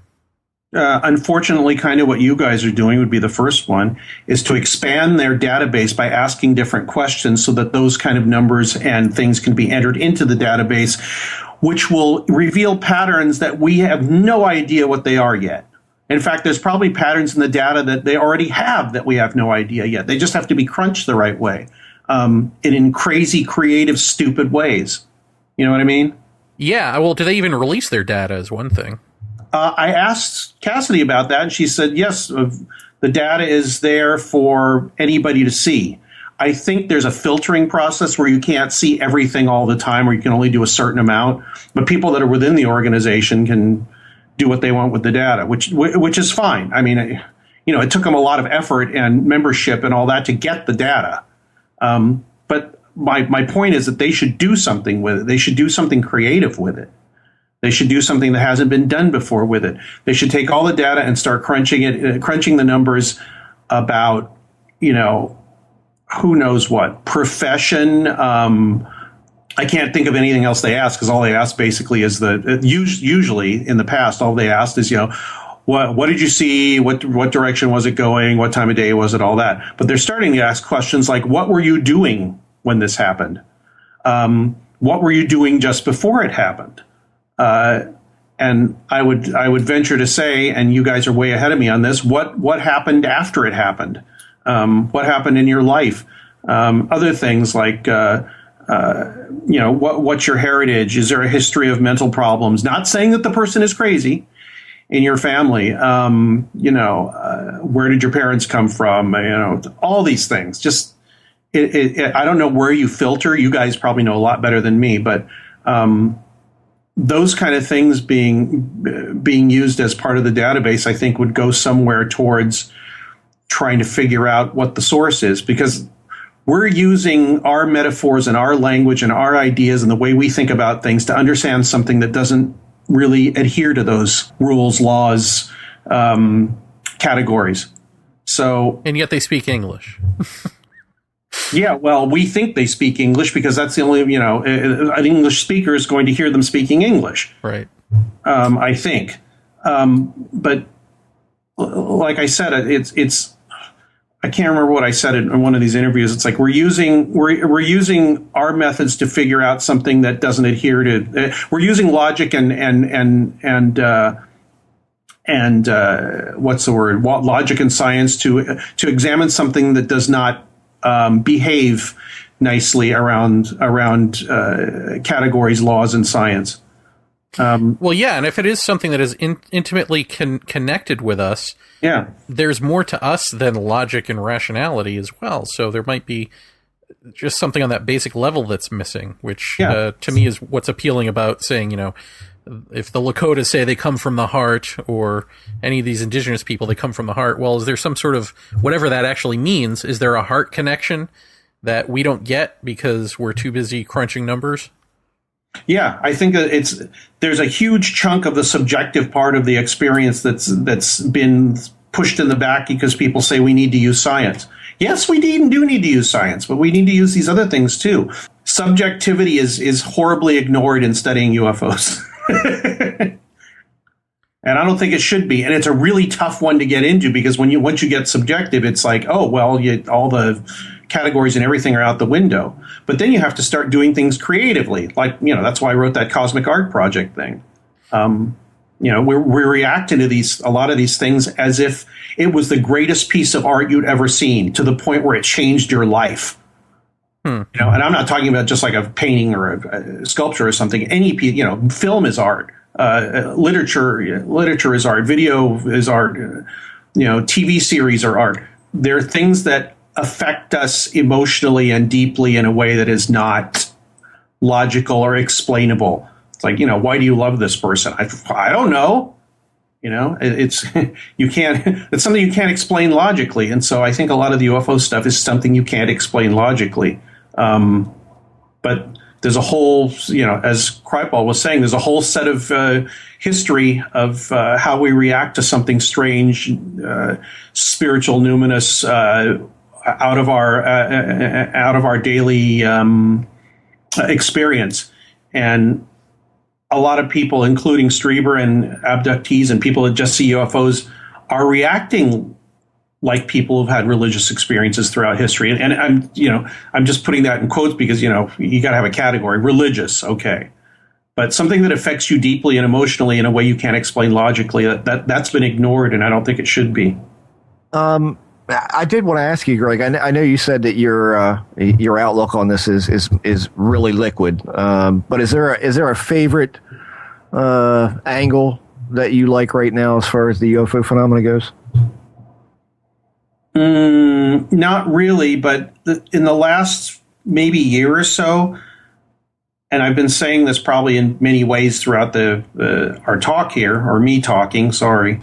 Unfortunately, kind of what you guys are doing would be the first one, is to expand their database by asking different questions so that those kind of numbers and things can be entered into the database, which will reveal patterns that we have no idea what they are yet. In fact, there's probably patterns in the data that they already have that we have no idea yet. They just have to be crunched the right way, and in crazy, creative, stupid ways. You know what I mean? Yeah. Well, do they even release their data is one thing. I asked Cassidy about that, and she said, yes, the data is there for anybody to see. I think there's a filtering process where you can't see everything all the time, or you can only do a certain amount. But people that are within the organization can do what they want with the data, which is fine. I mean, it took them a lot of effort and membership and all that to get the data. But my point is that they should do something with it. They should do something creative with it. They should do something that hasn't been done before with it. They should take all the data and start crunching the numbers about, who knows what, profession. I can't think of anything else they ask, because all they ask basically is usually in the past, all they asked is, what did you see? What direction was it going? What time of day was it? All that. But they're starting to ask questions like, what were you doing when this happened? What were you doing just before it happened? And I would venture to say, and you guys are way ahead of me on this, what happened after it happened? What happened in your life? Other things like, what's your heritage? Is there a history of mental problems? Not saying that the person is crazy in your family. Where did your parents come from? All these things. Just, I don't know where you filter. You guys probably know a lot better than me, but, those kind of things being used as part of the database, I think, would go somewhere towards trying to figure out what the source is, because we're using our metaphors and our language and our ideas and the way we think about things to understand something that doesn't really adhere to those rules, laws, categories. So, and yet they speak English. Yeah, well, we think they speak English because that's the only, an English speaker is going to hear them speaking English. Right. I think. But like I said, it's I can't remember what I said in one of these interviews. It's like we're using our methods to figure out something that doesn't adhere to. We're using logic and what's the word? Logic and science to examine something that does not behave nicely around categories, laws, and science. Well, yeah, and if it is something that is intimately connected with us, yeah, there's more to us than logic and rationality as well. So there might be just something on that basic level that's missing, which to me is what's appealing about saying, if the Lakotas say they come from the heart, or any of these indigenous people, they come from the heart. Well, is there some sort of, whatever that actually means, is there a heart connection that we don't get because we're too busy crunching numbers? Yeah, I think that there's a huge chunk of the subjective part of the experience that's been pushed in the back because people say we need to use science. Yes, we do need to use science, but we need to use these other things too. Subjectivity is horribly ignored in studying UFOs. And I don't think it should be. And it's a really tough one to get into because once you get subjective, it's like, oh, well, all the categories and everything are out the window. But then you have to start doing things creatively. Like, that's why I wrote that Cosmic Art Project thing. We're reacting to a lot of these things as if it was the greatest piece of art you'd ever seen, to the point where it changed your life. And I'm not talking about just like a painting or a sculpture or something. Any piece, film is art. Literature is art. Video is art. TV series are art. They're things that affect us emotionally and deeply in a way that is not logical or explainable. It's like, why do you love this person? I don't know. It's it's something you can't explain logically. And so I think a lot of the UFO stuff is something you can't explain logically. But there's a whole, as Kripal was saying, there's a whole set of history of how we react to something strange, spiritual, numinous, out of our daily experience. And a lot of people, including Strieber and abductees and people that just see UFOs, are reacting like people who've had religious experiences throughout history. And I'm just putting that in quotes because, you got to have a category. Religious, okay. But something that affects you deeply and emotionally in a way you can't explain logically, that's been ignored, and I don't think it should be. I did want to ask you, Greg. I know you said that your outlook on this is really liquid. But is there a favorite angle that you like right now as far as the UFO phenomena goes? Not really, but in the last maybe year or so, and I've been saying this probably in many ways throughout our talk here, or me talking. Sorry.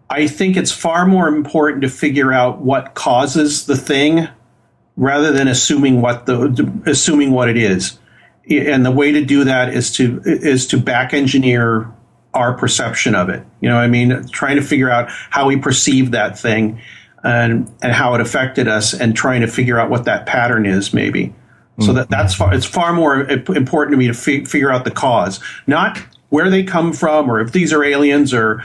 I think it's far more important to figure out what causes the thing rather than assuming what it is. And the way to do that is to back engineer our perception of it. Trying to figure out how we perceive that thing and how it affected us, and trying to figure out what that pattern is, maybe. So it's far more important to me to figure out the cause, not where they come from or if these are aliens or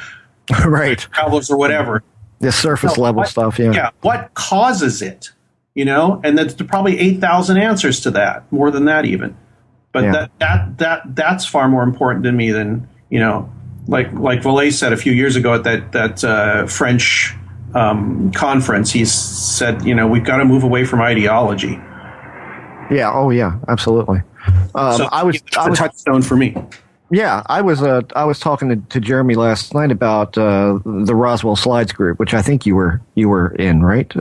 right travelers or whatever. The surface level stuff. Yeah. What causes it? And there's probably 8,000 answers to that, more than that even. But that's far more important to me than, like Vallet said a few years ago at that French conference. He said, we've got to move away from ideology. Yeah. Oh, yeah. Absolutely. So I was a touchstone for me. Yeah, I was talking to Jeremy last night about the Roswell Slides group, which I think you were in, right?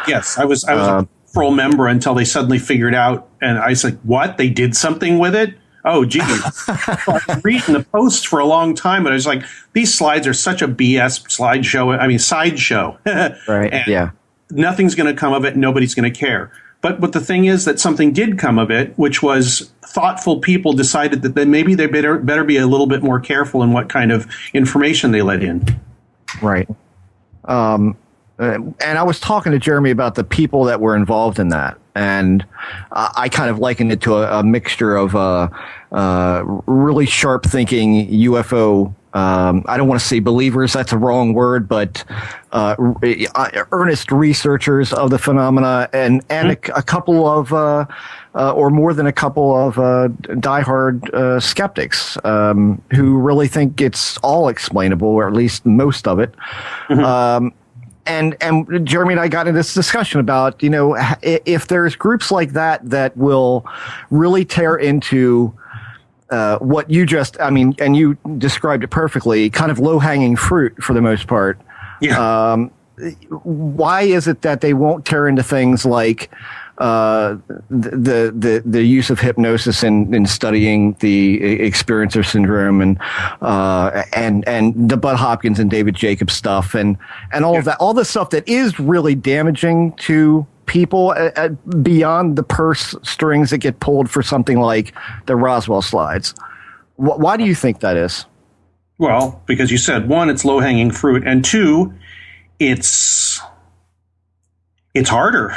Yes, I was a full member until they suddenly figured out, and I said, "What? They did something with it? Oh, geez." I was reading the post for a long time, but I was like, "These slides are such a BS sideshow." Right? And yeah. Nothing's going to come of it. Nobody's going to care. But the thing is that something did come of it, which was thoughtful people decided that then maybe they better be a little bit more careful in what kind of information they let in. Right. And I was talking to Jeremy about the people that were involved in that. And I kind of likened it to a mixture of really sharp thinking UFO. I don't want to say believers, that's a wrong word, but earnest researchers of the phenomena and a couple of, or more than a couple of diehard skeptics who really think it's all explainable, or at least most of it. Mm-hmm. And Jeremy and I got into this discussion about, if there's groups like that will really tear into what you and you described it perfectly, kind of low-hanging fruit for the most part. Yeah. Why is it that they won't tear into things like the use of hypnosis in studying the experiencer syndrome and the Bud Hopkins and David Jacobs stuff and all of that, all the stuff that is really damaging to people beyond the purse strings that get pulled for something like the Roswell slides. Why do you think that is? Well, because you said, one, it's low-hanging fruit, and two, it's harder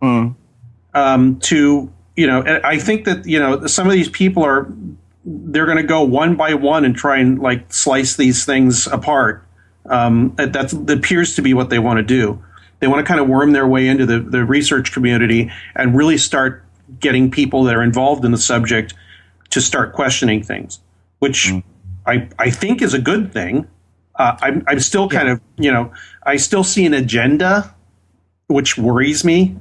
to, I think that, some of these people they're going to go one by one and try and like slice these things apart. That appears to be what they want to do. They want to kind of worm their way into the research community and really start getting people that are involved in the subject to start questioning things, which I think is a good thing. I'm still kind of, I still see an agenda, which worries me,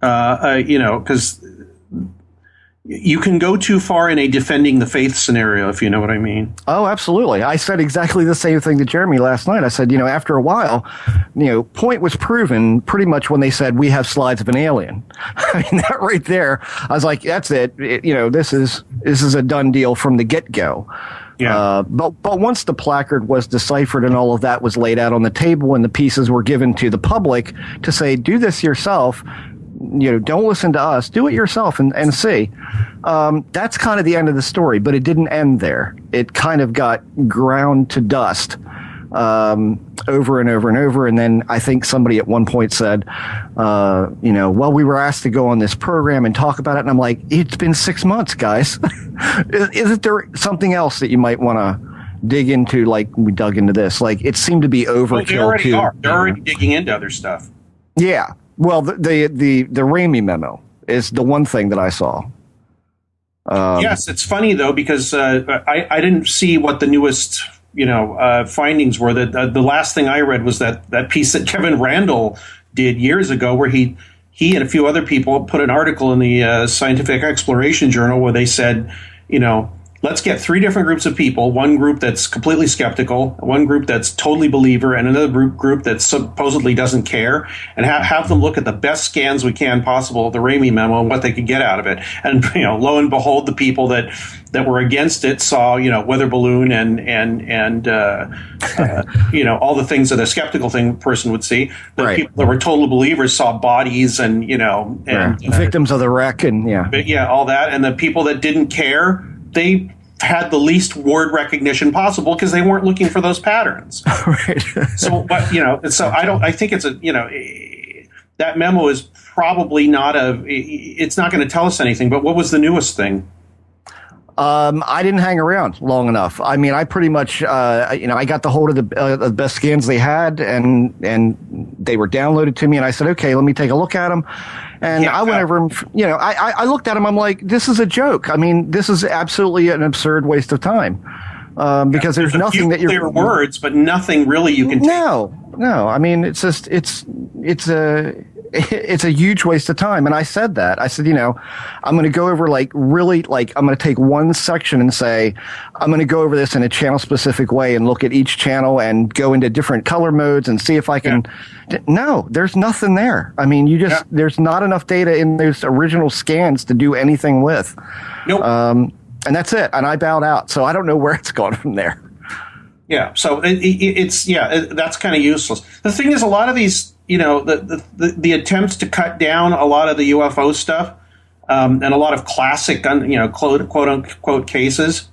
because you can go too far in a defending the faith scenario, if you know what I mean. Oh, absolutely. I said exactly the same thing to Jeremy last night. I said, after a while, point was proven pretty much when they said we have slides of an alien. I mean, that right there, I was like, that's it. This is a done deal from the get-go. Yeah. But once the placard was deciphered and all of that was laid out on the table and the pieces were given to the public to say, do this yourself, don't listen to us, do it yourself and see. That's kind of the end of the story, but it didn't end there. It kind of got ground to dust over and over and over. And then I think somebody at one point said, well, we were asked to go on this program and talk about it. And I'm like, it's been 6 months, guys. Isn't there something else that you might want to dig into, like we dug into this? Like, it seemed to be overkill. Well, they already are. They're already digging into other stuff. Yeah. Well, the Ramey memo is the one thing that I saw. Yes, it's funny though, because I didn't see what the newest findings were. That the last thing I read was that piece that Kevin Randall did years ago, where he and a few other people put an article in the Scientific Exploration Journal where they said, let's get 3 different groups of people, one group that's completely skeptical, one group that's totally believer, and another group that supposedly doesn't care, and have them look at the best scans we can possible of the Ramey memo and what they could get out of it. And, lo and behold, the people that were against it saw, weather balloon and all the things that a skeptical person would see. The people that were total believers saw bodies and victims of the wreck and all that. And the people that didn't care, they had the least word recognition possible because they weren't looking for those patterns. Right. So, but I think it's that memo is probably it's not going to tell us anything. But what was the newest thing? I didn't hang around long enough. I mean, I pretty much, I got the hold of the best scans they had, and they were downloaded to me, and I said, okay, let me take a look at them. And I went over them, I looked at them. I'm like, this is a joke. I mean, this is absolutely an absurd waste of time. Because there's nothing that you're clear words, but nothing really you can take. No. I mean, it's just, it's a huge waste of time. And I said that. I said, I'm going to go over I'm going to take one section and say, I'm going to go over this in a channel specific way and look at each channel and go into different color modes and see if I can. No, there's nothing there. I mean, there's not enough data in those original scans to do anything with. Nope. And that's it. And I bowed out. So I don't know where it's gone from there. Yeah. So that's kind of useless. The thing is, a lot of these, the attempts to cut down a lot of the UFO stuff, and a lot of classic, quote unquote cases,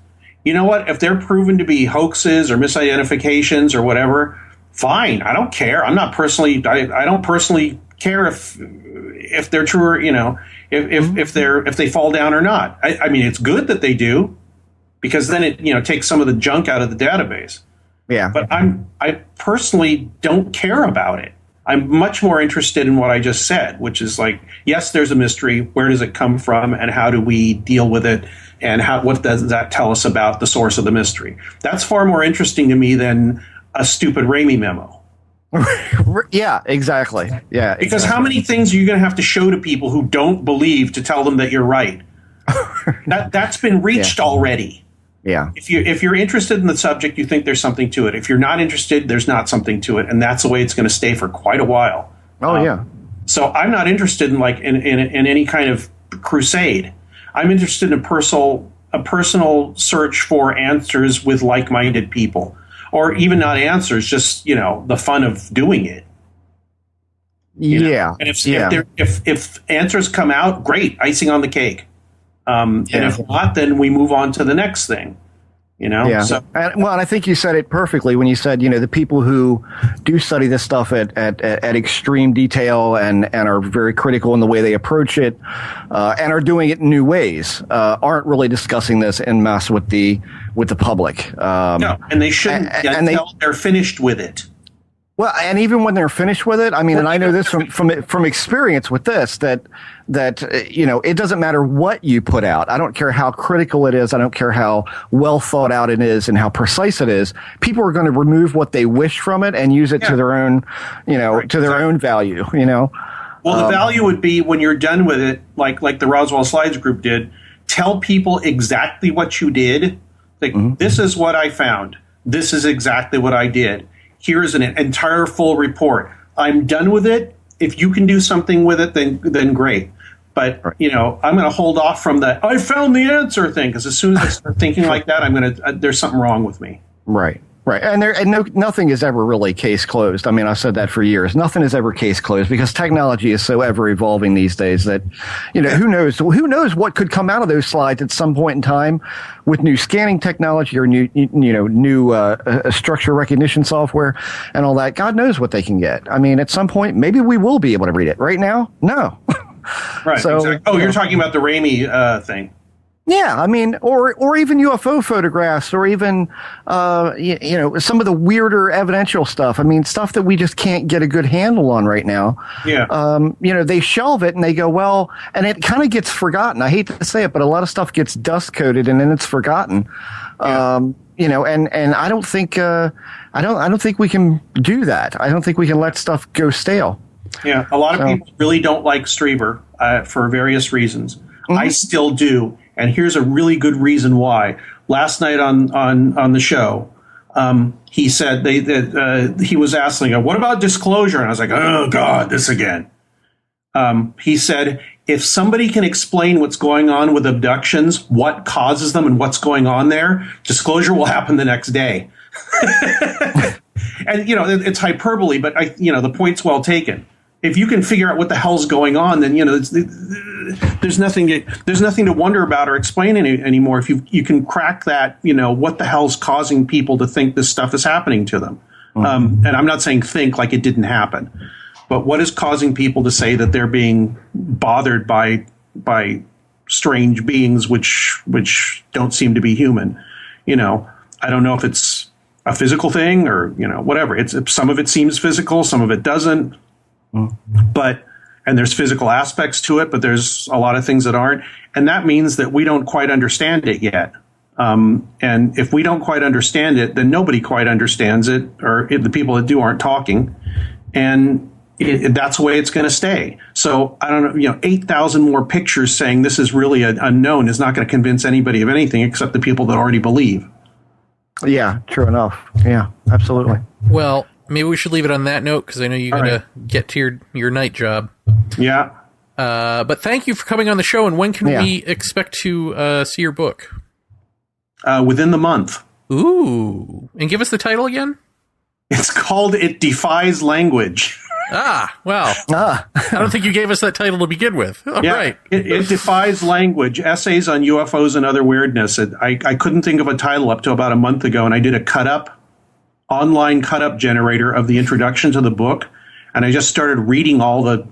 you know what? If they're proven to be hoaxes or misidentifications or whatever, fine. I don't care. I'm not personally. I don't personally care if they're true or if they fall down or not. I mean, it's good that they do, because then it takes some of the junk out of the database. Yeah. But I personally don't care about it. I'm much more interested in what I just said, which is like, yes, there's a mystery. Where does it come from, and how do we deal with it? And what does that tell us about the source of the mystery? That's far more interesting to me than a stupid Ramey memo. Yeah, exactly. Yeah, because how many things are you going to have to show to people who don't believe to tell them that you're right? That's been reached already. Yeah. If you're interested in the subject, you think there's something to it. If you're not interested, there's not something to it, and that's the way it's going to stay for quite a while. Oh yeah. So I'm not interested in in any kind of crusade. I'm interested in a personal search for answers with like-minded people, or even not answers, just the fun of doing it. you know? Yeah. And if answers come out, great, icing on the cake. And if not, then we move on to the next thing. You know, yeah. And I think you said it perfectly when you said, the people who do study this stuff at extreme detail and are very critical in the way they approach it, and are doing it in new ways, aren't really discussing this en masse with the public. No, and they shouldn't until they're finished with it. Well, and even when they're finished with it, I mean, and I know this from experience with this, that it doesn't matter what you put out. I don't care how critical it is. I don't care how well thought out it is and how precise it is. People are going to remove what they wish from it and use it to their own, own value. Well, the value would be when you're done with it, like the Roswell Slides group did. Tell people exactly what you did. Like, this is what I found. This is exactly what I did. Here's an entire full report. I'm done with it. If you can do something with it, then great. But, I'm going to hold off from the I found the answer thing, because as soon as I start thinking like that, there's something wrong with me. Right. Right. And nothing is ever really case closed. I mean, I've said that for years. Nothing is ever case closed because technology is so ever evolving these days that, who knows what could come out of those slides at some point in time with new scanning technology or new structure recognition software and all that. God knows what they can get. I mean, at some point, maybe we will be able to read it. Right now, no. Right. So, exactly. Oh, you're talking about the Ramey thing. Yeah, I mean, or even UFO photographs, or even some of the weirder evidential stuff. I mean, stuff that we just can't get a good handle on right now. Yeah. They shelve it and they go, well, and it kind of gets forgotten. I hate to say it, but a lot of stuff gets dust coated and then it's forgotten. Yeah. And I don't think I don't think we can do that. I don't think we can let stuff go stale. Yeah, a lot of people really don't like Strieber for various reasons. Mm-hmm. I still do. And here's a really good reason why. Last night on the show, he said he was asking, what about disclosure? And I was like, oh, God, this again. He said, if somebody can explain what's going on with abductions, what causes them and what's going on there, disclosure will happen the next day. And, it's hyperbole, but the point's well taken. If you can figure out what the hell's going on, then there's nothing to wonder about or explain anymore. If you can crack that, what the hell's causing people to think this stuff is happening to them. Mm-hmm. And I'm not saying think like it didn't happen, but what is causing people to say that they're being bothered by strange beings which don't seem to be human? I don't know if it's a physical thing or whatever. Some of it seems physical, some of it doesn't. And there's physical aspects to it, but there's a lot of things that aren't. And that means that we don't quite understand it yet. And if we don't quite understand it, then nobody quite understands it, or if the people that do aren't talking. And that's the way it's going to stay. So I don't know, 8,000 more pictures saying this is really unknown is not going to convince anybody of anything except the people that already believe. Yeah, true enough. Yeah, absolutely. Well, maybe we should leave it on that note because I know you're going to get to your night job. Yeah. But thank you for coming on the show. And when can we expect to see your book? Within the month. Ooh. And give us the title again? It's called It Defies Language. Well. I don't think you gave us that title to begin with. All right. It Defies Language, Essays on UFOs and Other Weirdness. I couldn't think of a title up to about a month ago, and I did a online cut-up generator of the introduction to the book, and I just started reading all the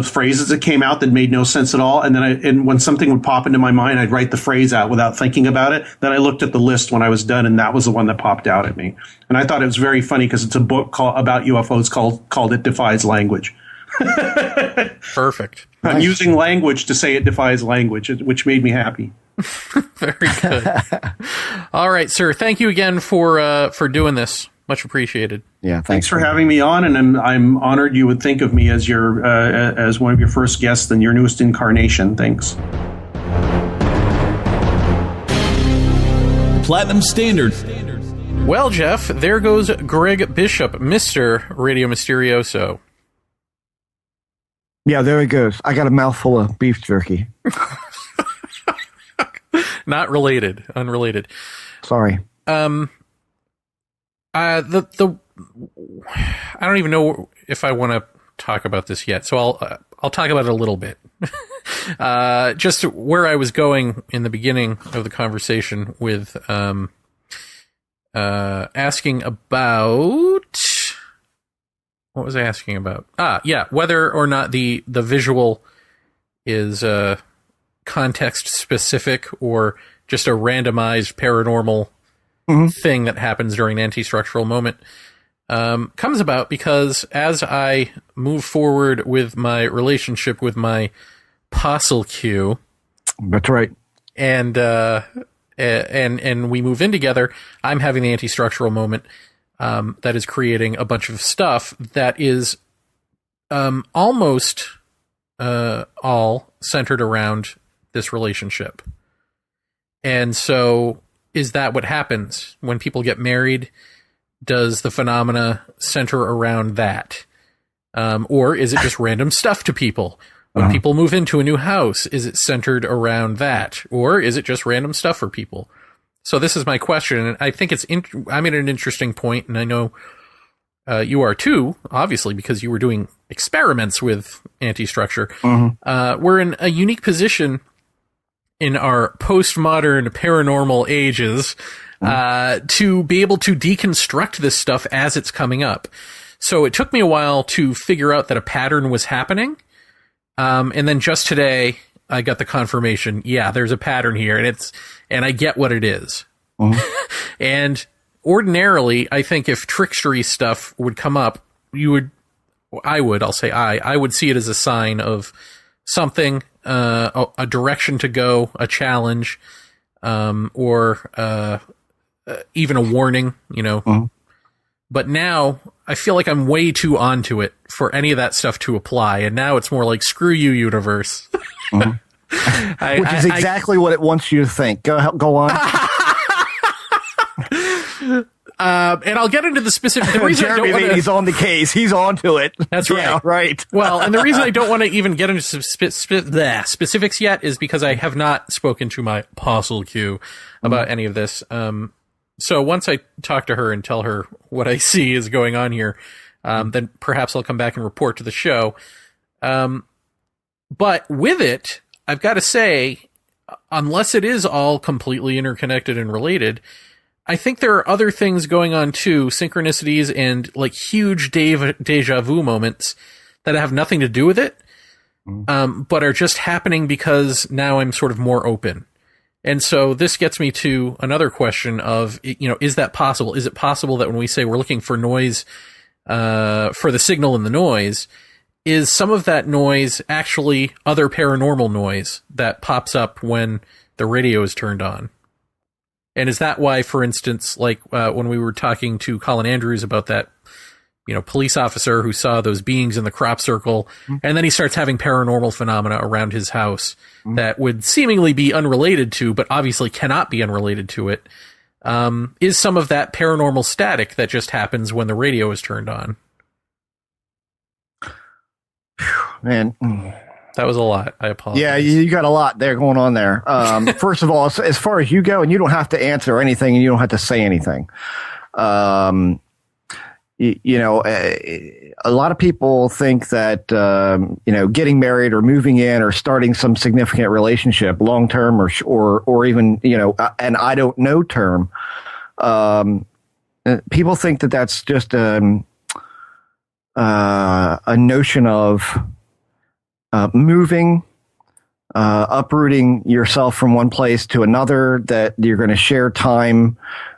phrases that came out that made no sense at all, and then when something would pop into my mind, I'd write the phrase out without thinking about it. Then I looked at the list when I was done, and that was the one that popped out at me. And I thought it was very funny because it's a book about UFOs called It Defies Language. Perfect. I'm using language to say it defies language, which made me happy. Very good. All right, sir. Thank you again for doing this. Much appreciated. Yeah, thanks for having me on, and I'm honored you would think of me as your as one of your first guests and your newest incarnation. Thanks. Platinum Standard. Well, Jeff, there goes Greg Bishop, Mr. Radio Mysterioso. Yeah, there he goes. I got a mouthful of beef jerky. Not related. Unrelated. Sorry. I don't even know if I want to talk about this yet, so I'll talk about it a little bit. Just where I was going in the beginning of the conversation with asking about, what was I asking about? Whether or not the visual is context specific or just a randomized paranormal thing that happens during an anti-structural moment. Comes about because as I move forward with my relationship with my Apostle Q, that's right, and we move in together, I'm having the anti-structural moment that is creating a bunch of stuff that is almost all centered around this relationship. And so, is that what happens when people get married? Does the phenomena center around that? Or is it just random stuff to people? When people move into a new house, is it centered around that? Or is it just random stuff for people? So this is my question, and I think I'm at an interesting point, and I know you are too, obviously, because you were doing experiments with anti-structure. We're in a unique position in our postmodern paranormal ages to be able to deconstruct this stuff as it's coming up. So it took me a while to figure out that a pattern was happening. And then just today, I got the confirmation, yeah, there's a pattern here, and I get what it is. And ordinarily, I think if trickstery stuff would come up, I would see it as a sign of something, a direction to go, a challenge, or even a warning, But now I feel like I'm way too onto it for any of that stuff to apply, and now it's more like, screw you, universe. Which is exactly what it wants you to think. Go on. And I'll get into the specific. The reason Jeremy, he's on the case. He's on to it. That's right. Yeah, right. Well, and the reason I don't want to even get into specifics yet is because I have not spoken to my Apostle Q about any of this. So once I talk to her and tell her what I see is going on here, then perhaps I'll come back and report to the show. But with it, I've got to say, unless it is all completely interconnected and related, I think there are other things going on too, synchronicities and like huge deja vu moments that have nothing to do with it, but are just happening because now I'm sort of more open. And so this gets me to another question of, is that possible? Is it possible that when we say we're looking for noise, for the signal in the noise, is some of that noise actually other paranormal noise that pops up when the radio is turned on? And is that why, for instance, like when we were talking to Colin Andrews about that, police officer who saw those beings in the crop circle, and then he starts having paranormal phenomena around his house that would seemingly be unrelated to, but obviously cannot be unrelated to it, is some of that paranormal static that just happens when the radio is turned on. Man, that was a lot. I apologize. Yeah, you got a lot there going on there. First of all, as far as you go, and you don't have to answer anything, and you don't have to say anything. A lot of people think that, getting married or moving in or starting some significant relationship, long term or even, an I don't know term, people think that that's just a notion of moving, uprooting yourself from one place to another, that you're going to share time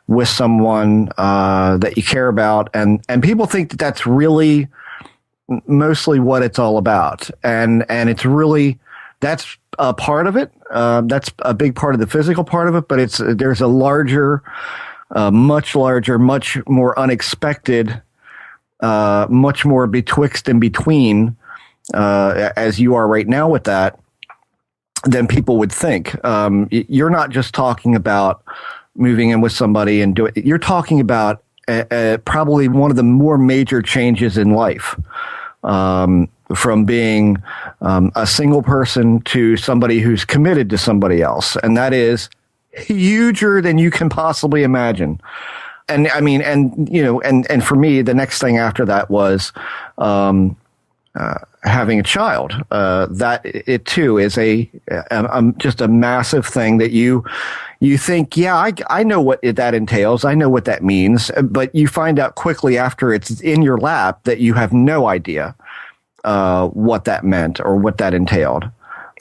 with someone that you care about, and people think that that's really mostly what it's all about, and it's really, that's a part of it. That's a big part of the physical part of it, but there's a larger, much larger, much more unexpected, much more betwixt and between, as you are right now with that, than people would think. You're not just talking about moving in with somebody and doing it. You're talking about probably one of the more major changes in life, from being a single person to somebody who's committed to somebody else. And that is huger than you can possibly imagine. And I mean, and for me, the next thing after that was having a child. That it too is just a massive thing that you think, yeah, I know what that entails. I know what that means. But you find out quickly after it's in your lap that you have no idea what that meant or what that entailed.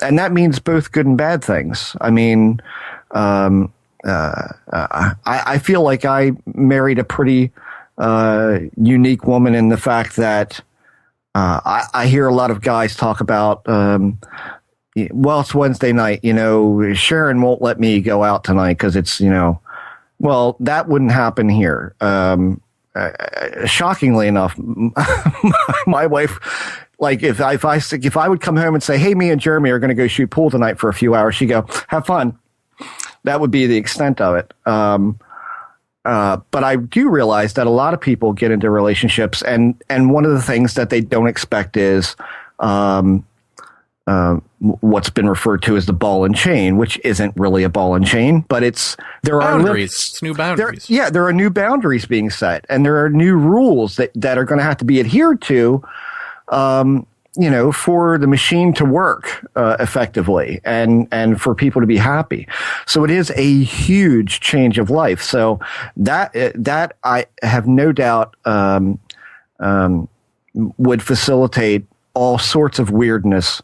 And that means both good and bad things. I mean, I feel like I married a pretty unique woman in the fact that I hear a lot of guys talk about, well, it's Wednesday night, Sharon won't let me go out tonight because it's, well, that wouldn't happen here. Shockingly enough, my wife, like if I would come home and say, hey, me and Jeremy are going to go shoot pool tonight for a few hours, she'd go, have fun. That would be the extent of it. But I do realize that a lot of people get into relationships, and one of the things that they don't expect is what's been referred to as the ball and chain, which isn't really a ball and chain, but there are boundaries. It's new boundaries. There are new boundaries being set, and there are new rules that are going to have to be adhered to, for the machine to work effectively and for people to be happy. So it is a huge change of life. So that I have no doubt would facilitate all sorts of weirdness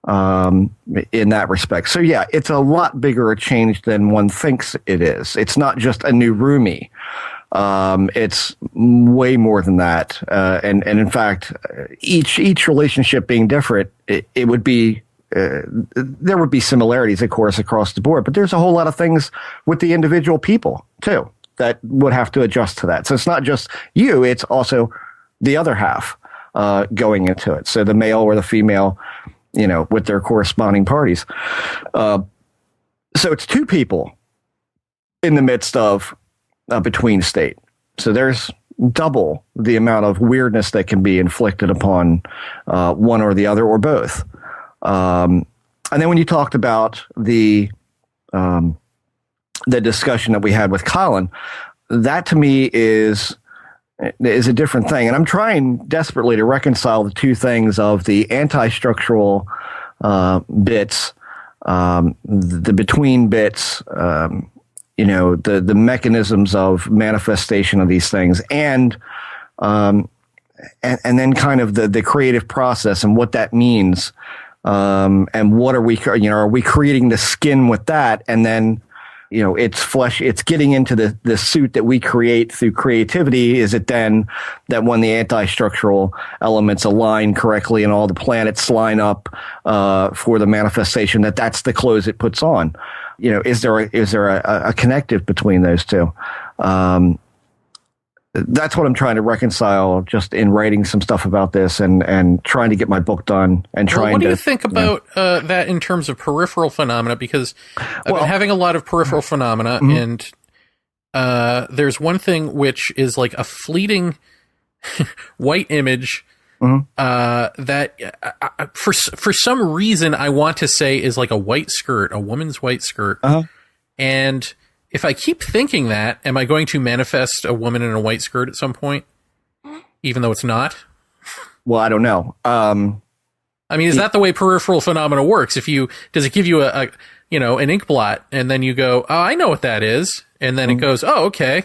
in that respect. So yeah, it's a lot bigger a change than one thinks it is. It's not just a new roomie. It's way more than that. And in fact, each relationship being different, it would be, there would be similarities, of course, across the board, but there's a whole lot of things with the individual people too that would have to adjust to that. So it's not just you, it's also the other half, going into it. So the male or the female, with their corresponding parties. So it's two people in the midst of a between state. So there's double the amount of weirdness that can be inflicted upon one or the other or both. And then when you talked about the discussion that we had with Colin, that to me is a different thing. And I'm trying desperately to reconcile the two things of the anti-structural bits, the between bits, the mechanisms of manifestation of these things, and then kind of the creative process and what that means, and what are we creating the skin with that, and then it's flesh, it's getting into the suit that we create through creativity. Is it then that when the anti-structural elements align correctly and all the planets line up for the manifestation, that's the clothes it puts on? Is there a connective between those two? That's what I'm trying to reconcile just in writing some stuff about this and trying to get my book done and trying to. What do you think about that in terms of peripheral phenomena? Because I've been having a lot of peripheral phenomena, and there's one thing which is like a fleeting white image that for some reason I want to say is like a white skirt, a woman's white skirt, and if I keep thinking that, am I going to manifest a woman in a white skirt at some point, even though it's not? Well, I don't know. I mean, is that the way peripheral phenomena works? Does it give you an ink blot, and then you go, oh, I know what that is, and then it goes, oh, okay,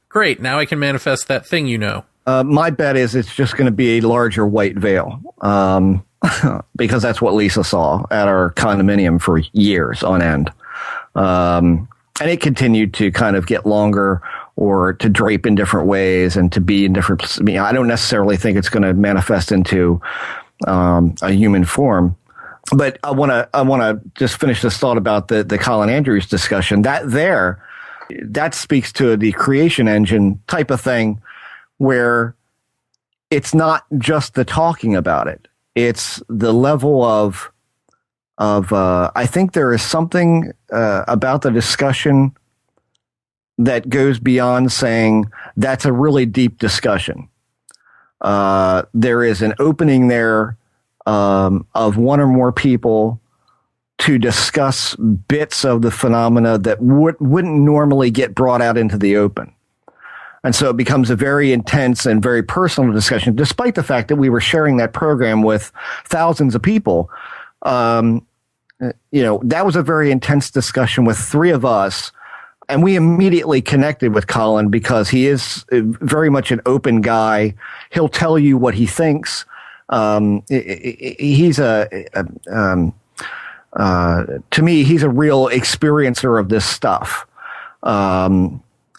great, now I can manifest that thing, My bet is it's just going to be a larger white veil, because that's what Lisa saw at our condominium for years on end. And it continued to kind of get longer or to drape in different ways and to be in different. I don't necessarily think it's going to manifest into a human form. But I want to just finish this thought about the Colin Andrews discussion. That speaks to the creation engine type of thing, where it's not just the talking about it; it's the level of I think there is something about the discussion that goes beyond saying that's a really deep discussion. There is an opening there of one or more people to discuss bits of the phenomena that wouldn't normally get brought out into the open. And so it becomes a very intense and very personal discussion, despite the fact that we were sharing that program with thousands of people. That was a very intense discussion with three of us. And we immediately connected with Colin because he is very much an open guy. He'll tell you what he thinks. He's to me, he's a real experiencer of this stuff.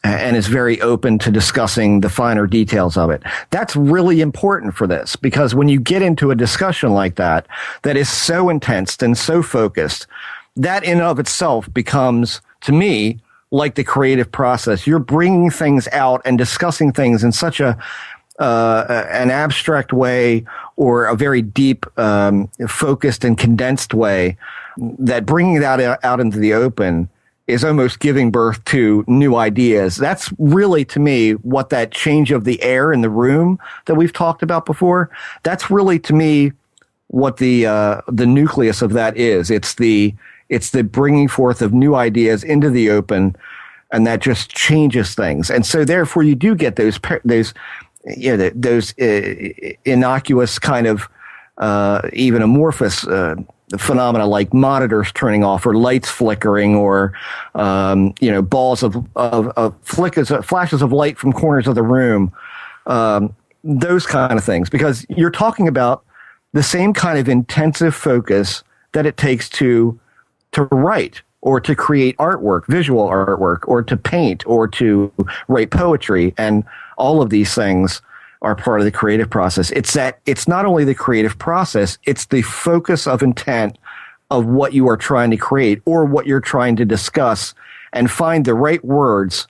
And is very open to discussing the finer details of it. That's really important for this, because when you get into a discussion like that is so intense and so focused, that in and of itself becomes, to me, like the creative process. You're bringing things out and discussing things in such an abstract way, or a very deep, focused and condensed way, that bringing that out into the open is almost giving birth to new ideas. That's really, to me, what that change of the air in the room that we've talked about before, that's really, to me, what the nucleus of that is. It's the bringing forth of new ideas into the open, and that just changes things. And so therefore you do get those innocuous kind of, even amorphous, phenomena like monitors turning off, or lights flickering, or balls of flashes of light from corners of the room, those kind of things, because you're talking about the same kind of intensive focus that it takes to write, or to create artwork, visual artwork, or to paint, or to write poetry. And all of these things are part of the creative process. It's not only the creative process, it's the focus of intent of what you are trying to create, or what you're trying to discuss, and find the right words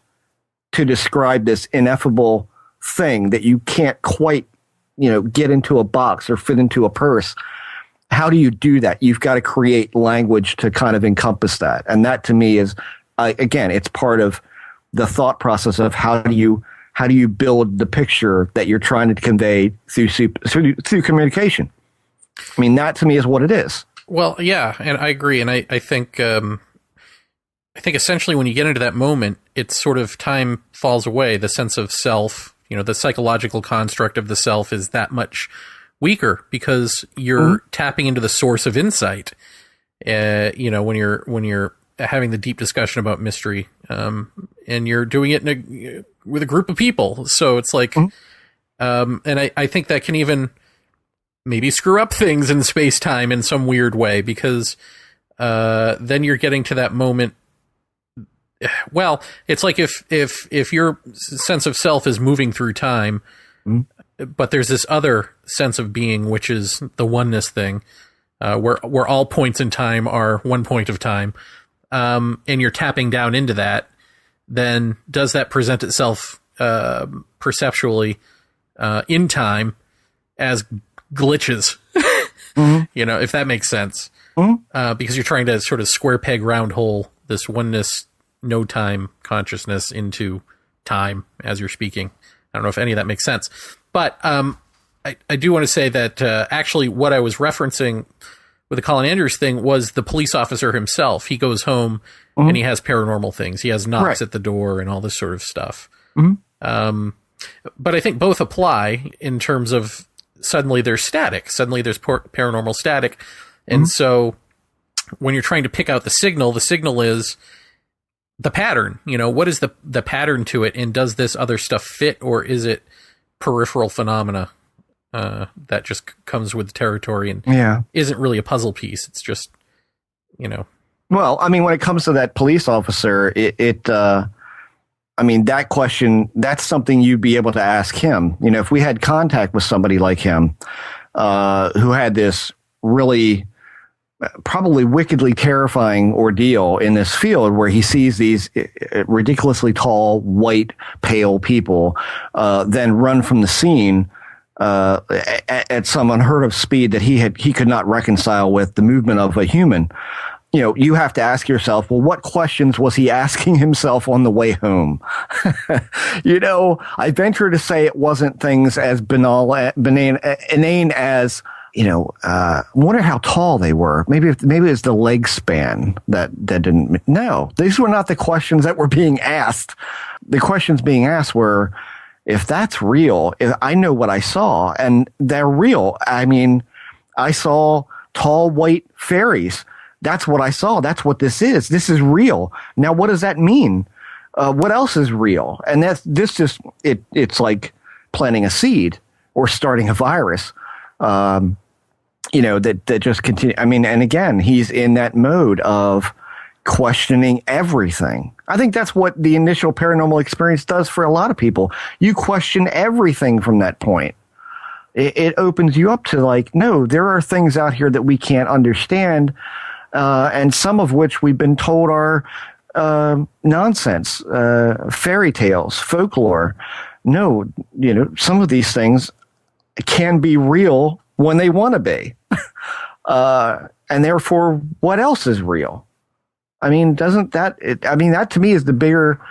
to describe this ineffable thing that you can't quite, get into a box or fit into a purse. How do you do that? You've got to create language to kind of encompass that. And that, to me, is, again, it's part of the thought process of how do you build the picture that you're trying to convey through communication. I mean, that to me is what it is. Well, yeah, and I agree. And I think essentially when you get into that moment, it's sort of time falls away. The sense of self, the psychological construct of the self is that much weaker, because you're tapping into the source of insight. When you're having the deep discussion about mystery, and you're doing it with a group of people. So it's like, and I think that can even maybe screw up things in space-time in some weird way, because then you're getting to that moment. Well, it's like if your sense of self is moving through time, but there's this other sense of being, which is the oneness thing, where all points in time are one point of time, and you're tapping down into that, then does that present itself perceptually in time as glitches? If that makes sense, because you're trying to sort of square peg round hole this oneness, no time consciousness into time as you're speaking. I don't know if any of that makes sense, but I do want to say that actually what I was referencing with the Colin Andrews thing was the police officer himself. He goes home and he has paranormal things. He has knocks at the door and all this sort of stuff. But I think both apply in terms of suddenly there's static. Suddenly there's paranormal static. And so when you're trying to pick out the signal is the pattern. What is the pattern to it? And does this other stuff fit, or is it peripheral phenomena that just comes with the territory and isn't really a puzzle piece? It's just, Well, I mean, when it comes to that police officer, that question, that's something you'd be able to ask him. If we had contact with somebody like him, who had this really probably wickedly terrifying ordeal in this field, where he sees these ridiculously tall, white, pale people, then run from the scene, at some unheard of speed that he could not reconcile with the movement of a human. You have to ask yourself, well, what questions was he asking himself on the way home? I venture to say it wasn't things as inane as I wonder how tall they were. Maybe it's the leg span that didn't. No, these were not the questions that were being asked. The questions being asked were, if that's real, if I know what I saw, and they're real. I mean, I saw tall white fairies. That's what I saw. That's what this is. This is real. Now, what does that mean? What else is real? And it's like planting a seed or starting a virus. That just continue. I mean, and again, he's in that mode of questioning everything. I think that's what the initial paranormal experience does for a lot of people. You question everything from that point. It opens you up to like, no, there are things out here that we can't understand, and some of which we've been told are nonsense, fairy tales, folklore. No, some of these things can be real when they want to be. And therefore, what else is real? I mean, that to me is the bigger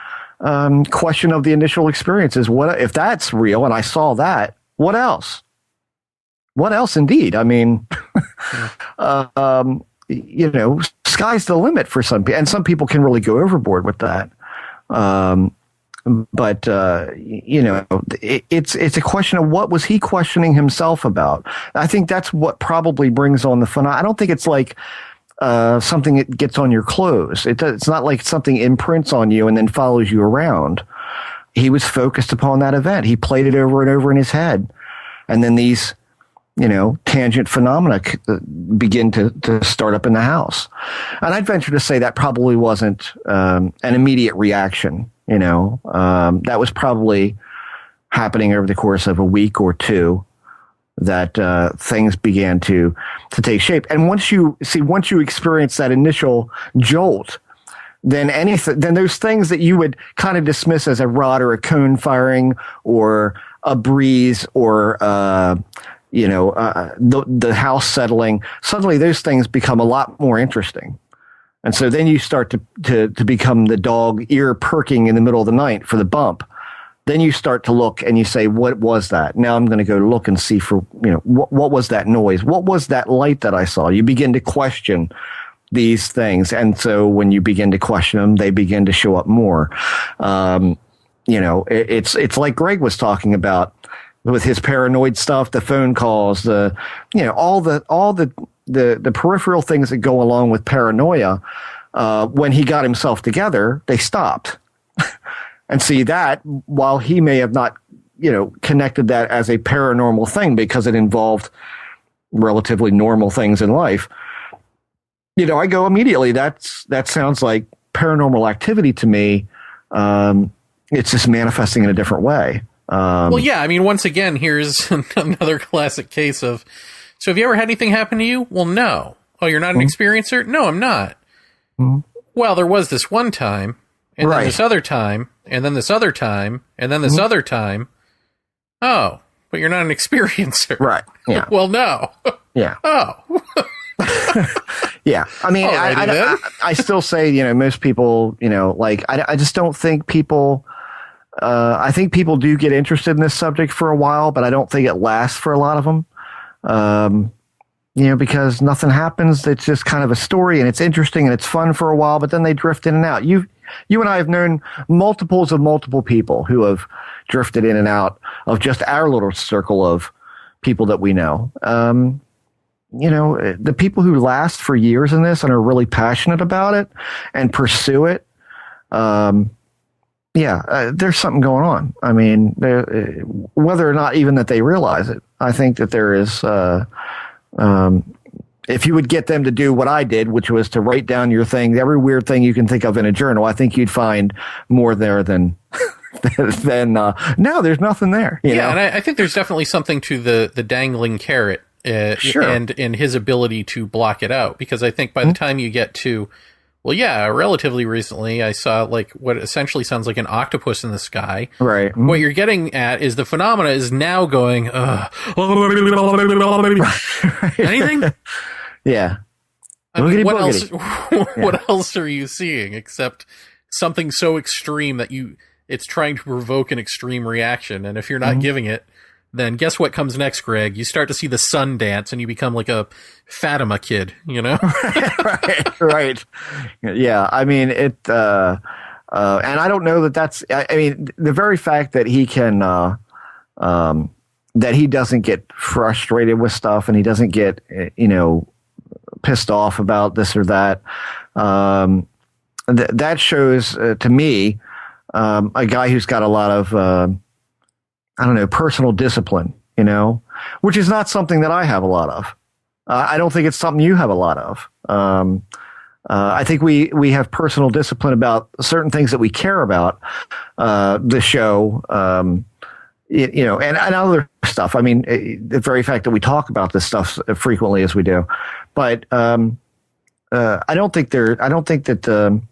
question of the initial experience is, what if that's real and I saw that, what else? What else indeed? I mean, sky's the limit for some people, and some people can really go overboard with that. But it's a question of what was he questioning himself about. I think that's what probably brings on the phenomenon. I don't think it's like something that gets on your clothes. It's not like something imprints on you and then follows you around. He was focused upon that event. He played it over and over in his head. And then these, tangent phenomena begin to start up in the house. And I'd venture to say that probably wasn't an immediate reaction. That was probably happening over the course of a week or two that things began to take shape. And once you experience that initial jolt, then those things that you would kind of dismiss as a rod or a cone firing or a breeze or the house settling, suddenly those things become a lot more interesting. And so then you start to become the dog ear perking in the middle of the night for the bump. Then you start to look and you say, what was that? Now I'm going to go look and see for, what was that noise? What was that light that I saw? You begin to question these things. And so when you begin to question them, they begin to show up more. It's like Greg was talking about with his paranoid stuff, the phone calls, all the peripheral things that go along with paranoia. When he got himself together, they stopped. And see that, while he may have not, connected that as a paranormal thing because it involved relatively normal things in life, I go immediately, that sounds like paranormal activity to me. It's just manifesting in a different way. Well, yeah, I mean, once again, here's another classic case of, so have you ever had anything happen to you? Well, no. Oh, you're not an experiencer? No, I'm not. Mm-hmm. Well, there was this one time, and then this other time, and then this other time, and then this other time. Oh, but you're not an experiencer. Right. Yeah. Well, no. Yeah. Oh. Yeah. I mean, I still say, most people, I just don't think people, I think people do get interested in this subject for a while, but I don't think it lasts for a lot of them. Because nothing happens. It's just kind of a story and it's interesting and it's fun for a while, but then they drift in and out. You and I have known multiple people who have drifted in and out of just our little circle of people that we know. The people who last for years in this and are really passionate about it and pursue it. There's something going on. I mean, whether or not even that they realize it, I think that there is, if you would get them to do what I did, which was to write down your thing, every weird thing you can think of in a journal, I think you'd find more there than no, there's nothing there. You know? And I think there's definitely something to the dangling carrot sure. and his ability to block it out. Because I think by the time you get to, relatively recently, I saw like what essentially sounds like an octopus in the sky. Right. What you're getting at is the phenomena is now going, anything? Yeah. I mean, what else are you seeing except something so extreme that it's trying to provoke an extreme reaction? And if you're not giving it, then guess what comes next, Greg? You start to see the sun dance and you become like a Fatima kid, you know? Right. Yeah. I mean, and I don't know that that's, I mean, the very fact that he can, that he doesn't get frustrated with stuff and he doesn't get, pissed off about this or that, that shows to me, a guy who's got a lot of, personal discipline, which is not something that I have a lot of. I don't think it's something you have a lot of. I think we have personal discipline about certain things that we care about, the show, and other stuff. I mean, the very fact that we talk about this stuff frequently as we do, but I don't think that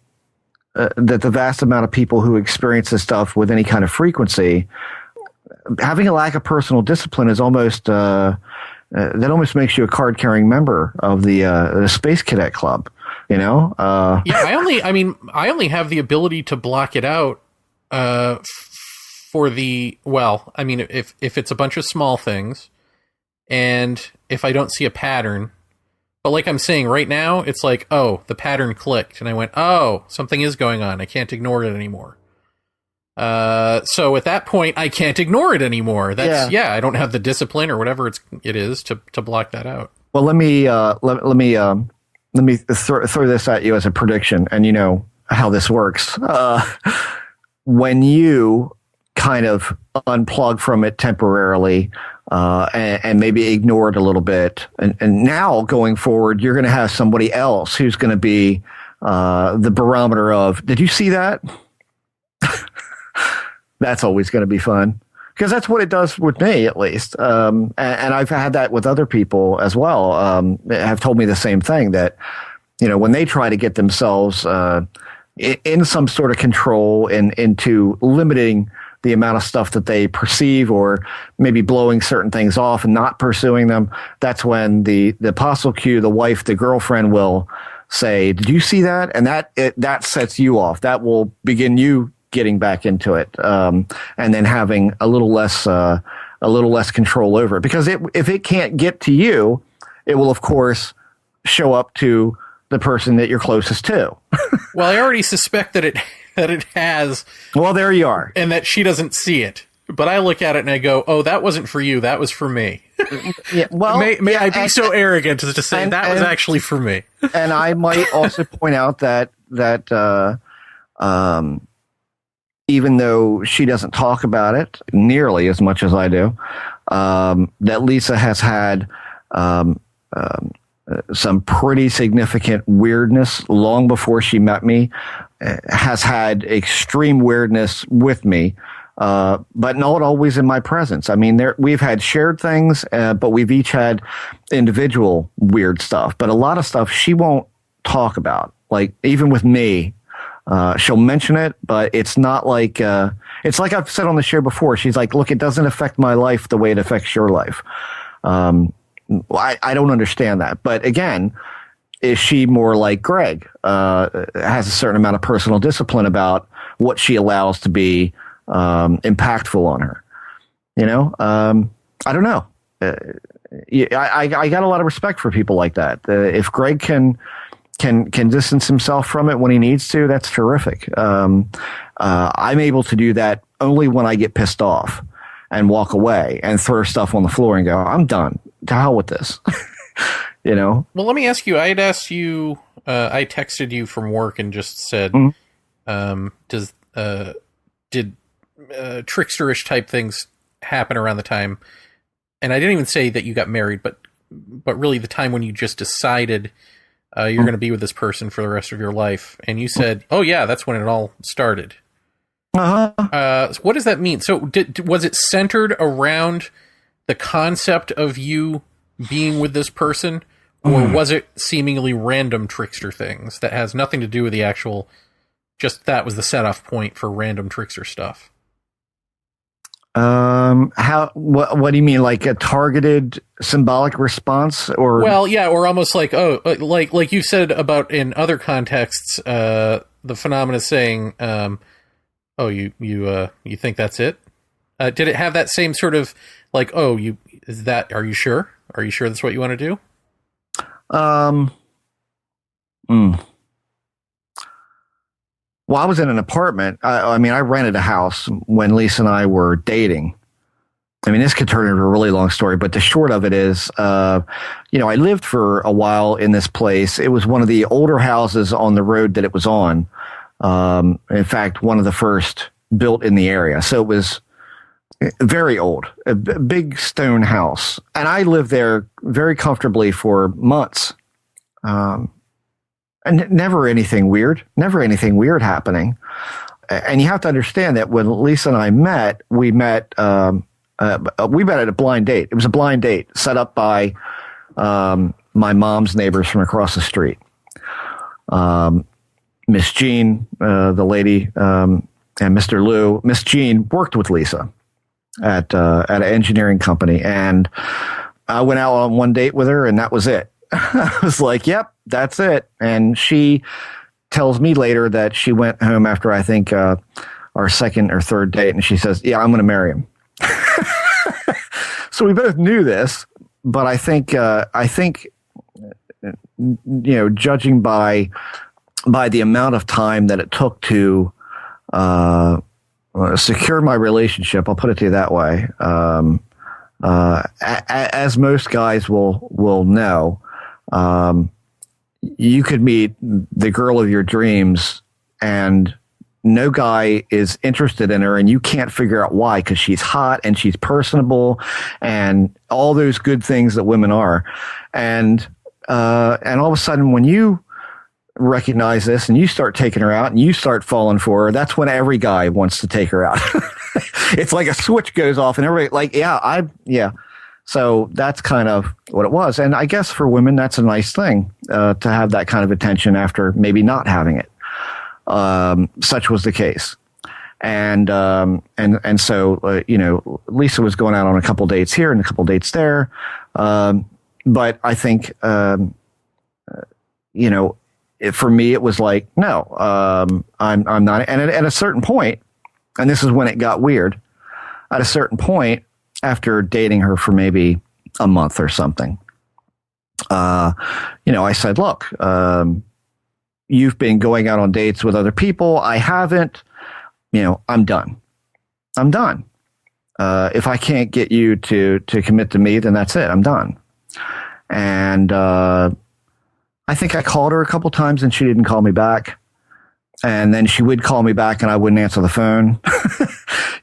the vast amount of people who experience this stuff with any kind of frequency, having a lack of personal discipline is almost that almost makes you a card-carrying member of the Space Cadet Club. Yeah, I only have the ability to block it out for if it's a bunch of small things and if I don't see a pattern. But like I'm saying right now, it's like, oh, the pattern clicked and I went, oh, something is going on. I can't ignore it anymore. So at that point, I can't ignore it anymore. I don't have the discipline or whatever it is to block that out. Well, let me throw this at you as a prediction, and you know how this works. When you kind of unplug from it temporarily, and maybe ignore it a little bit, and now going forward, you're going to have somebody else who's going to be the barometer of, did you see that? That's always going to be fun, because that's what it does with me, at least. And I've had that with other people as well. Have told me the same thing, that, when they try to get themselves in some sort of control and into limiting the amount of stuff that they perceive, or maybe blowing certain things off and not pursuing them, that's when the apostle Q, the wife, the girlfriend, will say, did you see that? And that sets you off. That will begin you getting back into it, and then having a little less control over it. Because if it can't get to you, it will of course show up to the person that you're closest to. Well, I already suspect that it has. Well, there you are, and that she doesn't see it. But I look at it and I go, "Oh, that wasn't for you. That was for me." Yeah, well, may I be so arrogant as to say that was actually for me? And I might also point out that even though she doesn't talk about it nearly as much as I do, that Lisa has had some pretty significant weirdness long before she met me, has had extreme weirdness with me, but not always in my presence. I mean, we've had shared things, but we've each had individual weird stuff. But a lot of stuff she won't talk about, like even with me. She'll mention it, but it's not like, it's like I've said on the show before. She's like, look, it doesn't affect my life the way it affects your life. I don't understand that. But again, is she more like Greg, has a certain amount of personal discipline about what she allows to be, impactful on her? I don't know. I got a lot of respect for people like that. If Greg can distance himself from it when he needs to, that's terrific. I'm able to do that only when I get pissed off and walk away and throw stuff on the floor and go, I'm done. To hell with this. Well, let me ask you, I had asked you, I texted you from work and just said, did tricksterish type things happen around the time? And I didn't even say that you got married, but really the time when you just decided you're going to be with this person for the rest of your life. And you said, oh yeah, that's when it all started. So what does that mean? So was it centered around the concept of you being with this person, or was it seemingly random trickster things that has nothing to do with the actual, just that was the set off point for random trickster stuff? What do you mean, like a targeted symbolic response, or? Well, yeah, or almost like, like you said about in other contexts, the phenomena saying, oh, you think that's it? Did it have that same sort of like, oh, are you sure? Are you sure that's what you want to do? Well, I was in an apartment. I mean, I rented a house when Lisa and I were dating. I mean, this could turn into a really long story, but the short of it is, I lived for a while in this place. It was one of the older houses on the road that it was on. In fact, one of the first built in the area. So it was very old, a big stone house. And I lived there very comfortably for months. And never anything weird happening. And you have to understand that when Lisa and I met, we met at a blind date. It was a blind date set up by my mom's neighbors from across the street. Miss Jean, the lady, and Mr. Lou. Miss Jean worked with Lisa at an engineering company, and I went out on one date with her, and that was it. I was like, yep, that's it. And she tells me later that she went home after, I think, our second or third date, and she says, yeah, I'm going to marry him. So we both knew this, but I think, judging by the amount of time that it took to secure my relationship, I'll put it to you that way. As most guys will know, you could meet the girl of your dreams and no guy is interested in her, and you can't figure out why, because she's hot and she's personable and all those good things that women are. And all of a sudden, when you recognize this and you start taking her out and you start falling for her, that's when every guy wants to take her out. It's like a switch goes off and everybody yeah. So that's kind of what it was. And I guess for women, that's a nice thing, to have that kind of attention after maybe not having it. Such was the case. And so, Lisa was going out on a couple dates here and a couple dates there. But I think, for me, it was like, no, I'm not. And at a certain point, and this is when it got weird, at a certain point, after dating her for maybe a month or something, I said, look, you've been going out on dates with other people. I haven't, I'm done. If I can't get you to commit to me, then that's it. I'm done. And, I think I called her a couple times and she didn't call me back. And then she would call me back and I wouldn't answer the phone.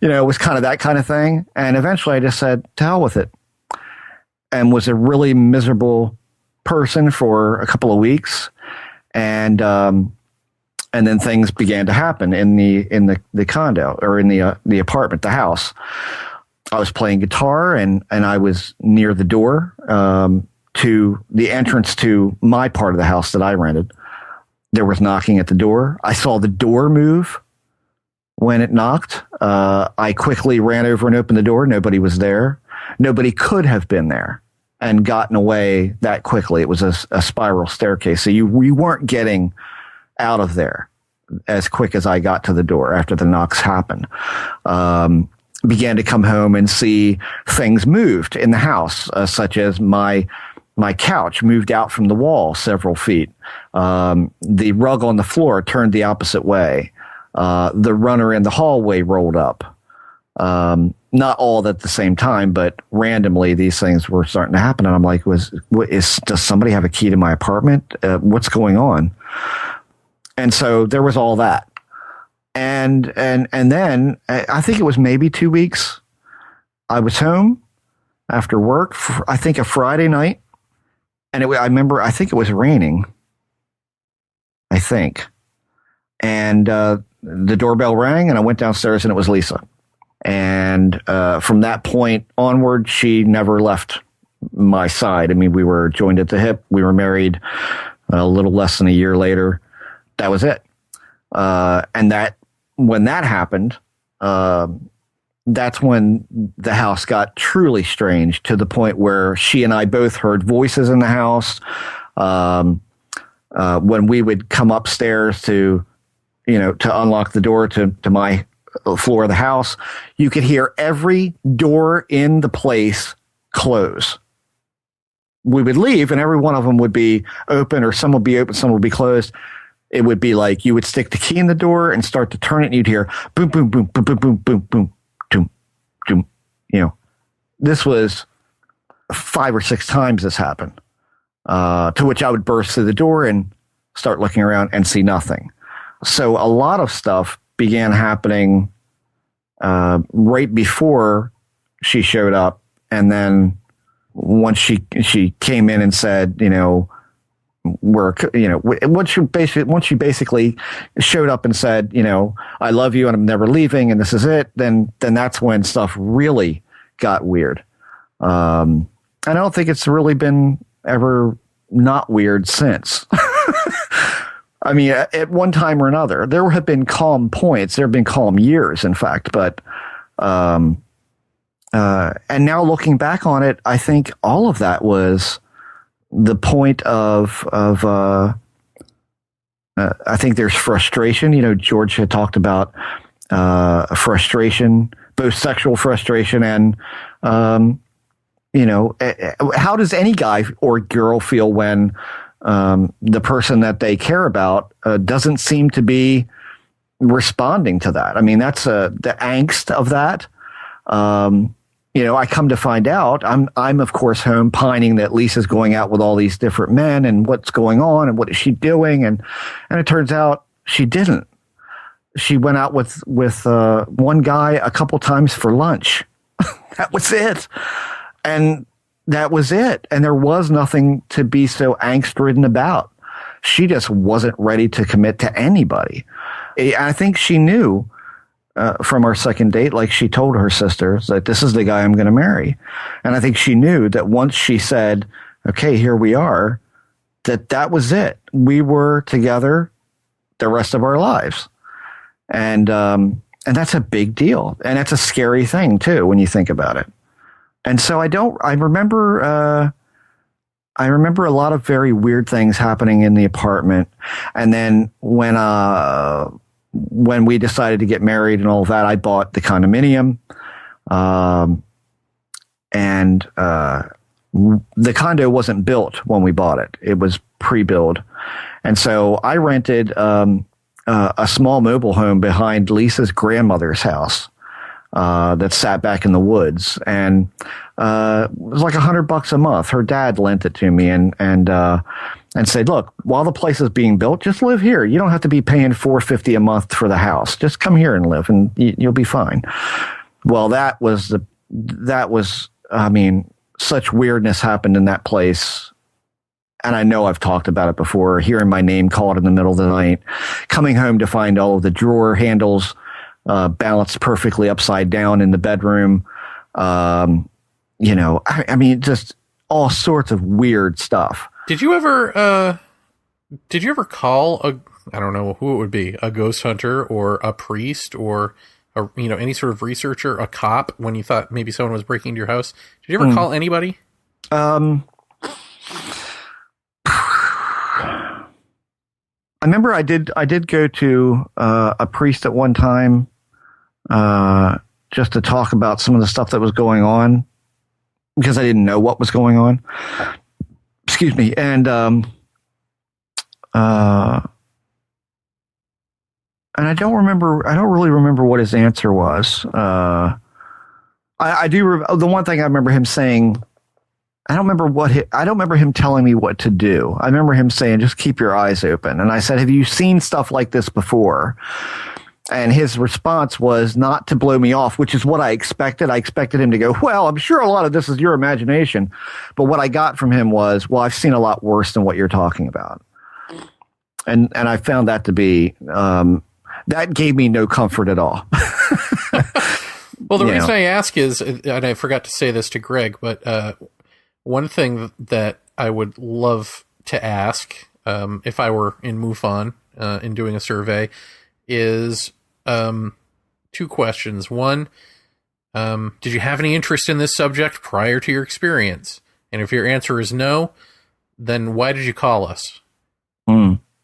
It was kind of that kind of thing. And eventually I just said, to hell with it. And was a really miserable person for a couple of weeks. And then things began to happen in the condo, or in the apartment, the house. I was playing guitar and I was near the door, to the entrance to my part of the house that I rented. There was knocking at the door. I saw the door move when it knocked. I quickly ran over and opened the door. Nobody was there. Nobody could have been there and gotten away that quickly. It was a spiral staircase. So we weren't getting out of there as quick as I got to the door after the knocks happened. Began to come home and see things moved in the house, such as my couch moved out from the wall several feet. The rug on the floor turned the opposite way. The runner in the hallway rolled up. Not all at the same time, but randomly these things were starting to happen. And I'm like, does somebody have a key to my apartment? What's going on? And so there was all that. And then I think it was maybe 2 weeks. I was home after work, I think a Friday night. And I think it was raining. I think. And the doorbell rang and I went downstairs and it was Lisa. And from that point onward, she never left my side. I mean, we were joined at the hip. We were married a little less than a year later. That was it. And when that happened, that's when the house got truly strange, to the point where she and I both heard voices in the house. When we would come upstairs to unlock the door to my floor of the house. You could hear every door in the place close. We would leave, and every one of them would be open, or some would be open, some would be closed. It would be like you would stick the key in the door and start to turn it, and you'd hear boom, boom, boom, boom, boom, boom, boom, boom, boom, boom. You know, this was 5 or 6 times this happened. To which I would burst through the door and start looking around and see nothing. So a lot of stuff began happening right before she showed up, and then once she came in and said, once she basically showed up and said, I love you and I'm never leaving and this is it, then that's when stuff really got weird. I don't think it's really been ever not weird since. I mean, at one time or another, there have been calm points. There have been calm years, in fact. But and now looking back on it, I think all of that was the point of I think there's frustration. George had talked about frustration, both sexual frustration and how does any guy or girl feel when the person that they care about doesn't seem to be responding to that? I mean, that's the angst of that. I come to find out, I'm of course home pining that Lisa's going out with all these different men and what's going on and what is she doing? And it turns out she didn't. She went out with one guy a couple times for lunch. That was it. And that was it. And there was nothing to be so angst-ridden about. She just wasn't ready to commit to anybody. I think she knew from our second date, like she told her sisters, that this is the guy I'm going to marry. And I think she knew that once she said, okay, here we are, that was it. We were together the rest of our lives. And that's a big deal. And it's a scary thing, too, when you think about it. And so I remember a lot of very weird things happening in the apartment. And then when we decided to get married and all of that, I bought the condominium. And the condo wasn't built when we bought it. It was pre-built. And so I rented a small mobile home behind Lisa's grandmother's house. That sat back in the woods, and it was like $100 a month. Her dad lent it to me and said, "Look, while the place is being built, just live here. You don't have to be paying $450 a month for the house. Just come here and live, and you'll be fine." Well, that was I mean, such weirdness happened in that place. And I know I've talked about it before, hearing my name called in the middle of the night, coming home to find all of the drawer handles balanced perfectly upside down in the bedroom. I mean, just all sorts of weird stuff. Did you ever call I don't know who it would be, a ghost hunter or a priest or any sort of researcher, a cop, when you thought maybe someone was breaking into your house? Did you ever call anybody? I remember I did go to a priest at one time just to talk about some of the stuff that was going on, because I didn't know what was going on. Excuse me. And I don't really remember what his answer was. I do. The one thing I remember him saying, I don't remember him telling me what to do. I remember him saying, just keep your eyes open. And I said, have you seen stuff like this before? And his response was not to blow me off, which is what I expected. I expected him to go, well, I'm sure a lot of this is your imagination. But what I got from him was, well, I've seen a lot worse than what you're talking about. And I found that to be, that gave me no comfort at all. Well, the reason I ask is, and I forgot to say this to Greg, but one thing that I would love to ask, if I were in MUFON in doing a survey, is 2 questions. One, did you have any interest in this subject prior to your experience? And if your answer is no, then why did you call us?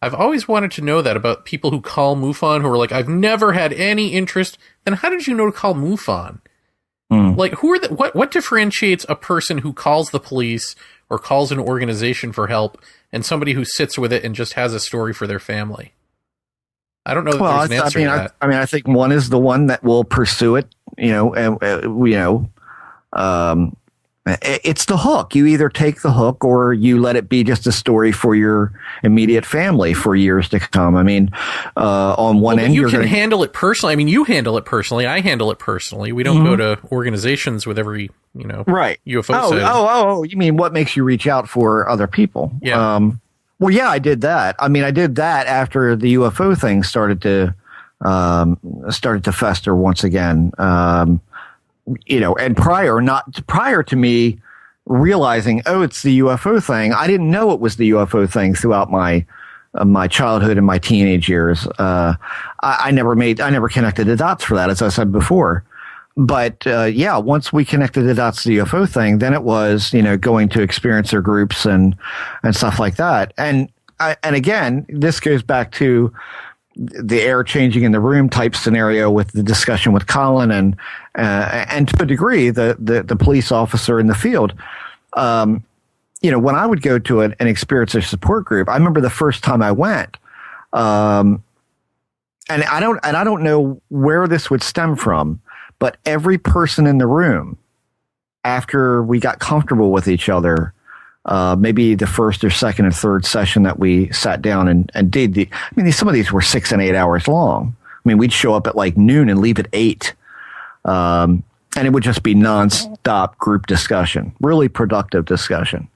I've always wanted to know that about people who call MUFON who are like, I've never had any interest. Then how did you know to call MUFON? Like, who are what differentiates a person who calls the police or calls an organization for help and somebody who sits with it and just has a story for their family? I don't know that there's an answer to that. I think one is the one that will pursue it, it's the hook. You either take the hook or you let it be just a story for your immediate family for years to come. I mean, on one end, you can handle it personally. I mean, you handle it personally. I handle it personally. We don't go to organizations with every, right. UFO sighting. Oh, you mean what makes you reach out for other people? Yeah. Well, yeah, I did that. I mean, I did that after the UFO thing started to fester once again. And prior to me realizing, it's the UFO thing. I didn't know it was the UFO thing throughout my childhood and my teenage years. I never connected the dots for that, as I said before. But once we connected the dots to the UFO thing, then it was going to experiencer groups and stuff like that. And again, this goes back to the air changing in the room type scenario with the discussion with Colin and to a degree the police officer in the field. When I would go to an experiencer support group, I remember the first time I went, and I don't know where this would stem from, but every person in the room, after we got comfortable with each other, maybe the first or second or third session that we sat down and did some of these were 6 and 8 hours long. I mean, we'd show up at like noon and leave at 8. And it would just be nonstop group discussion, really productive discussion.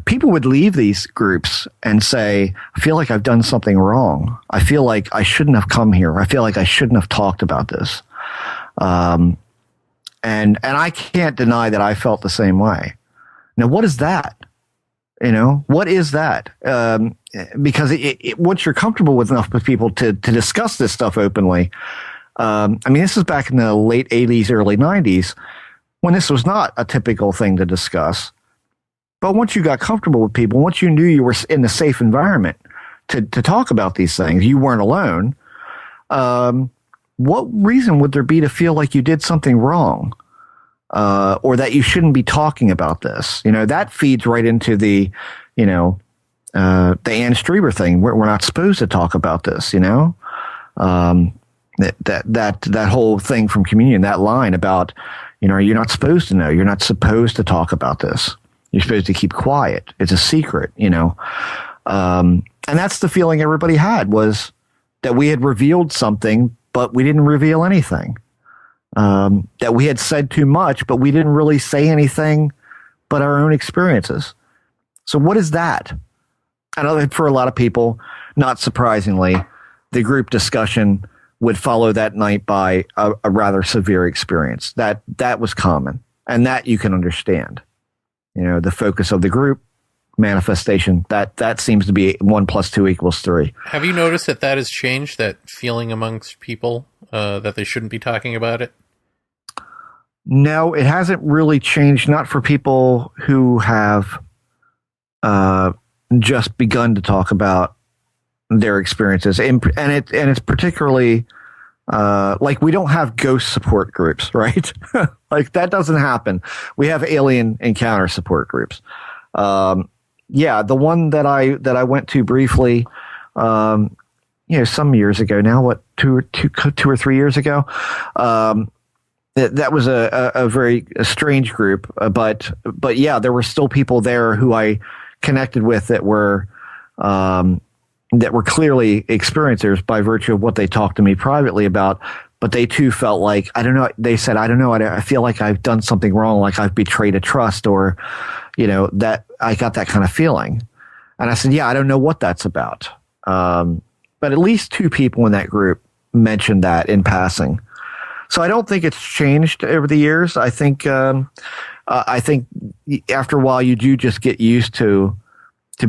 People would leave these groups and say, I feel like I've done something wrong. I feel like I shouldn't have come here. I feel like I shouldn't have talked about this. And I can't deny that I felt the same way. Now, what is that? What is that? Because once you're comfortable with enough with people to discuss this stuff openly, this is back in the late 80s, early 90s, when this was not a typical thing to discuss. But once you got comfortable with people, once you knew you were in a safe environment to talk about these things, you weren't alone. What reason would there be to feel like you did something wrong? Or that you shouldn't be talking about this? That feeds right into the Ann Strieber thing. We're not supposed to talk about this, that whole thing from Communion, that line about, you're not supposed to know. You're not supposed to talk about this. You're supposed to keep quiet. It's a secret, and that's the feeling everybody had, was that we had revealed something, but we didn't reveal anything. That we had said too much, but we didn't really say anything but our own experiences. So what is that? I know that for a lot of people, not surprisingly, the group discussion would follow that night by a rather severe experience. That was common, and that you can understand. The focus of the group, manifestation, that seems to be 1 + 2 = 3. Have you noticed that has changed, that feeling amongst people that they shouldn't be talking about it? No, it hasn't really changed. Not for people who have just begun to talk about their experiences, and it's particularly like we don't have ghost support groups, right? Like that doesn't happen. We have alien encounter support groups. The one that I went to briefly, some years ago now, two or 3 years ago. That was a very strange group, but yeah, there were still people there who I connected with that were clearly experiencers by virtue of what they talked to me privately about. But they too felt like, I don't know. They said, I don't know. I feel like I've done something wrong, like I've betrayed a trust, or that I got that kind of feeling. And I said, yeah, I don't know what that's about. But at least 2 people in that group mentioned that in passing. So I don't think it's changed over the years. I think after a while you do just get used to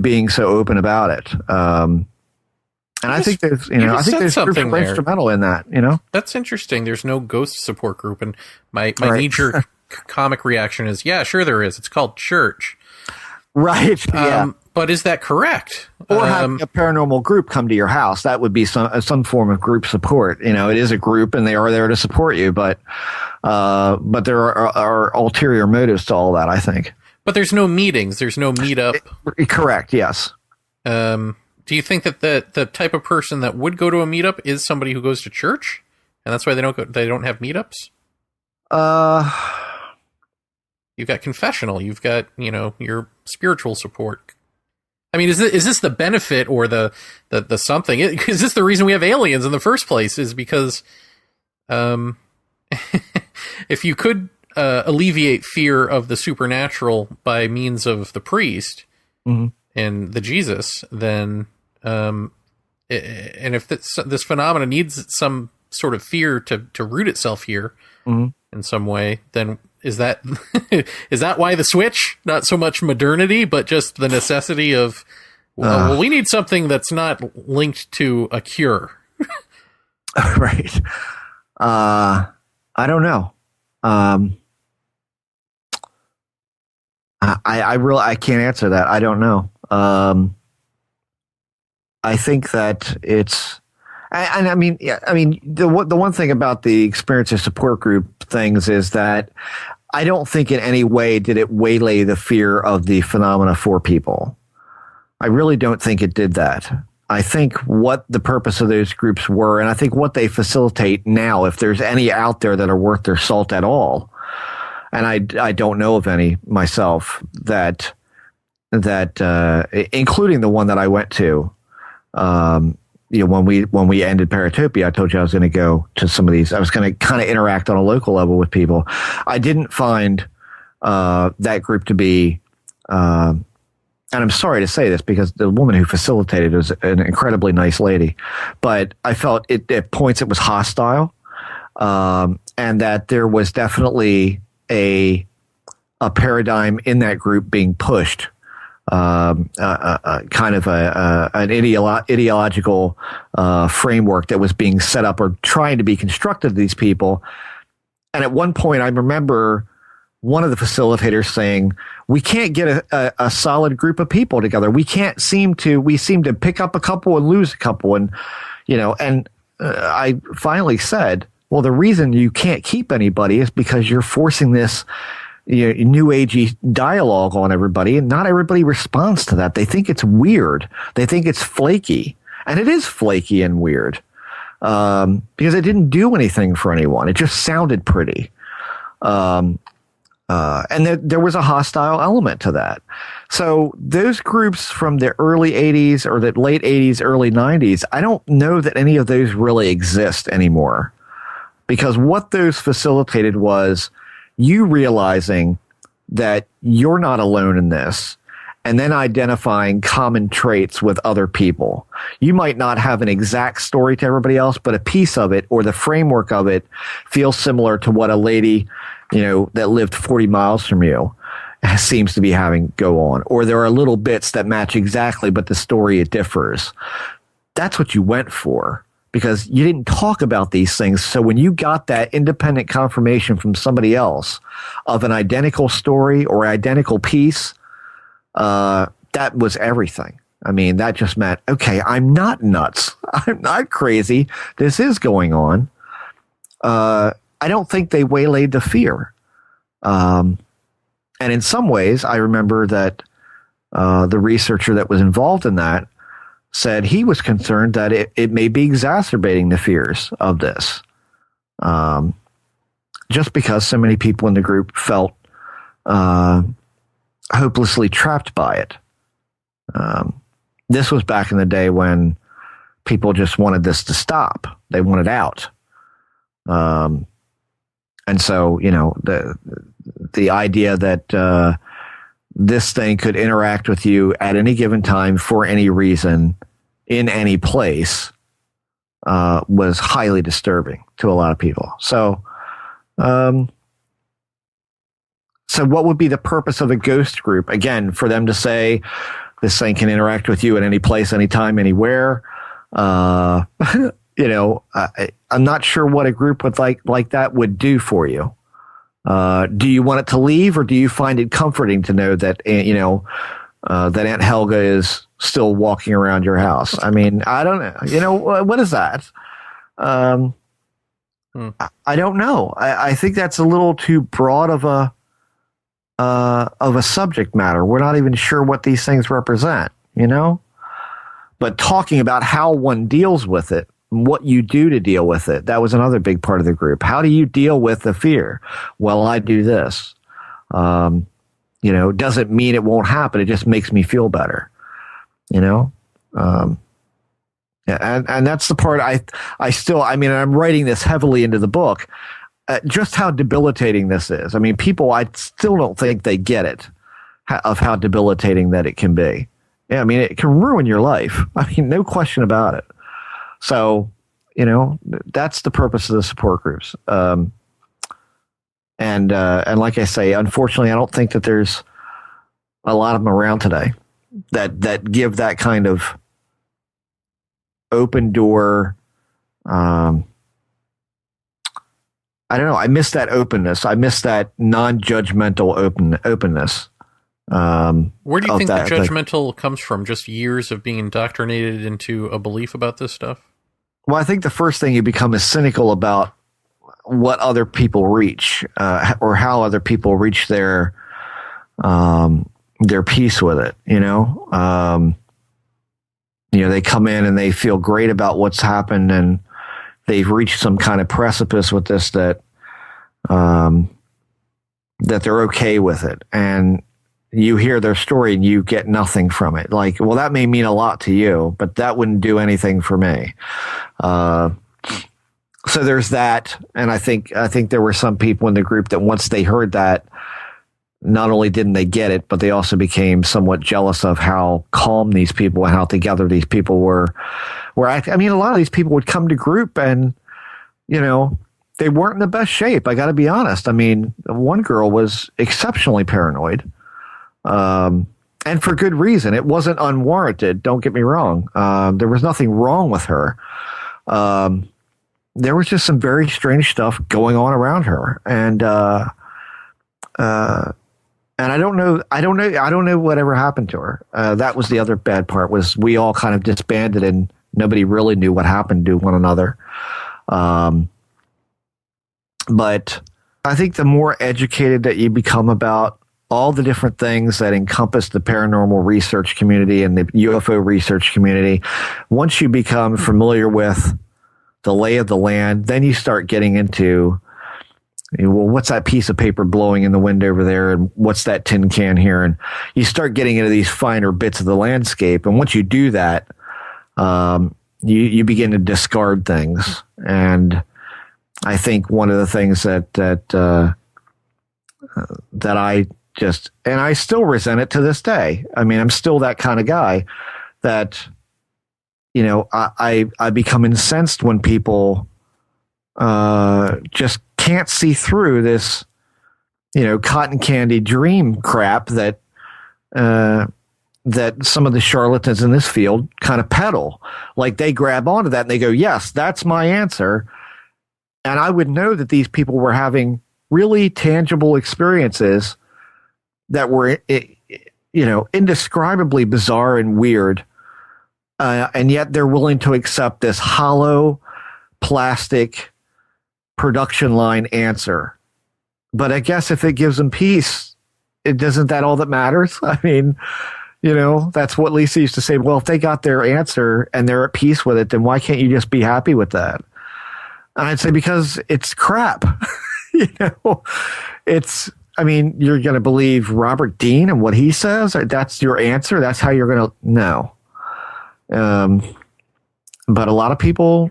being so open about it. And I think there's groups that are instrumental in that. That's interesting. There's no ghost support group, and my knee-jerk comic reaction is, yeah, sure there is. It's called church. Right. Yeah. But is that correct? Or having a paranormal group come to your house. That would be some form of group support. You know, it is a group and they are there to support you, but there are ulterior motives to all that, I think. But there's no meetings. There's no meetup. Correct. Yes. Do you think that the type of person that would go to a meetup is somebody who goes to church, and that's why they don't have meetups? You've got confessional. You've got, your spiritual support. I mean, is this the benefit or the something? Is this the reason we have aliens in the first place? Is because, if you could alleviate fear of the supernatural by means of the priest mm-hmm. and the Jesus, then, and if this phenomenon needs some sort of fear to root itself here mm-hmm. in some way, then is that why the switch? Not so much modernity, but just the necessity of, well, we need something that's not linked to a cure. Right. I don't know. I can't answer that. I don't know. I think that it's, and I mean, the one thing about the experiencer support group things is that I don't think in any way did it waylay the fear of the phenomena for people. I really don't think it did that. I think what the purpose of those groups were, and I think what they facilitate now, if there's any out there that are worth their salt at all, and I don't know of any myself that including the one that I went to, when we ended Paratopia, I told you I was going to go to some of these. I was going to kind of interact on a local level with people. I didn't find that group to be, and I'm sorry to say this because the woman who facilitated was an incredibly nice lady, but I felt at points it was hostile, and that there was definitely a paradigm in that group being pushed. Kind of an ideological framework that was being set up or trying to be constructed to these people. And at one point, I remember one of the facilitators saying, "We can't get a solid group of people together. We seem to pick up a couple and lose a couple." And I finally said, "Well, the reason you can't keep anybody is because you're forcing this." New agey dialogue on everybody, and not everybody responds to that. They think it's weird. They think it's flaky, and it is flaky and weird because it didn't do anything for anyone. It just sounded pretty, and there was a hostile element to that. So those groups from the early 80s or the late 80s, early 90s, I don't know that any of those really exist anymore, because what those facilitated was you realizing that you're not alone in this, and then identifying common traits with other people. You might not have an exact story to everybody else, but a piece of it or the framework of it feels similar to what a lady, that lived 40 miles from you seems to be having go on. Or there are little bits that match exactly, but the story, it differs. That's what you went for, because you didn't talk about these things. So when you got that independent confirmation from somebody else of an identical story or identical piece, that was everything. I mean, that just meant, okay, I'm not nuts. I'm not crazy. This is going on. I don't think they waylaid the fear. And in some ways, I remember that the researcher that was involved in that said he was concerned that it may be exacerbating the fears of this, just because so many people in the group felt hopelessly trapped by it. This was back in the day when people just wanted this to stop. They wanted out. And so, the idea that this thing could interact with you at any given time for any reason in any place was highly disturbing to a lot of people. So what would be the purpose of a ghost group? Again, for them to say this thing can interact with you at any place, anytime, anywhere. I'm not sure what a group with like that would do for you. Do you want it to leave, or do you find it comforting to know that, that Aunt Helga is still walking around your house. I mean, I don't know. You know, what is that? I don't know. I think that's a little too broad of a subject matter. We're not even sure what these things represent, you know? But talking about how one deals with it, what you do to deal with it, that was another big part of the group. How do you deal with the fear? Well, I do this. You know, doesn't mean it won't happen. It just makes me feel better, you know? Yeah, and that's the part I mean, I'm writing this heavily into the book, just how debilitating this is. I mean, people, I still don't think they get it, of how debilitating that it can be. Yeah, I mean, it can ruin your life. I mean, no question about it. So, you know, that's the purpose of the support groups. And like I say, unfortunately, I don't think that there's a lot of them around today that give that kind of open door. I don't know. I miss that openness. I miss that non-judgmental openness. Where do you think the judgmental comes from? Just years of being indoctrinated into a belief about this stuff? Well, I think the first thing you become is cynical about what other people reach, or how other people reach their peace with it. You know, they come in and they feel great about what's happened, and they've reached some kind of precipice with this that they're okay with it. And you hear their story and you get nothing from it. Like, well, that may mean a lot to you, but that wouldn't do anything for me. So there's that. And I think there were some people in the group that once they heard that, not only didn't they get it, but they also became somewhat jealous of how calm these people and how together these people were. I mean, a lot of these people would come to group and, you know, they weren't in the best shape. I got to be honest. I mean, one girl was exceptionally paranoid. And for good reason. It wasn't unwarranted. Don't get me wrong. There was nothing wrong with her. There was just some very strange stuff going on around her. And I don't know whatever happened to her. That was the other bad part, was we all kind of disbanded and nobody really knew what happened to one another. But I think the more educated that you become about all the different things that encompass the paranormal research community and the UFO research community, once you become familiar with the lay of the land, then you start getting into, well, what's that piece of paper blowing in the wind over there? And what's that tin can here? And you start getting into these finer bits of the landscape. And once you do that, you begin to discard things. And I think one of the things that I just, and I still resent it to this day. I mean, I'm still that kind of guy that, you know, I become incensed when people just can't see through this, you know, cotton candy dream crap that some of the charlatans in this field kind of peddle. Like, they grab onto that and they go, yes, that's my answer. And I would know that these people were having really tangible experiences that were, you know, indescribably bizarre and weird. And yet they're willing to accept this hollow plastic production line answer. But I guess if it gives them peace, isn't that all that matters? I mean, you know, that's what Lisa used to say. Well, if they got their answer and they're at peace with it, then why can't you just be happy with that? And I'd say, because it's crap. You know, I mean, you're going to believe Robert Dean and what he says? That's your answer? That's how you're going to, no. But a lot of people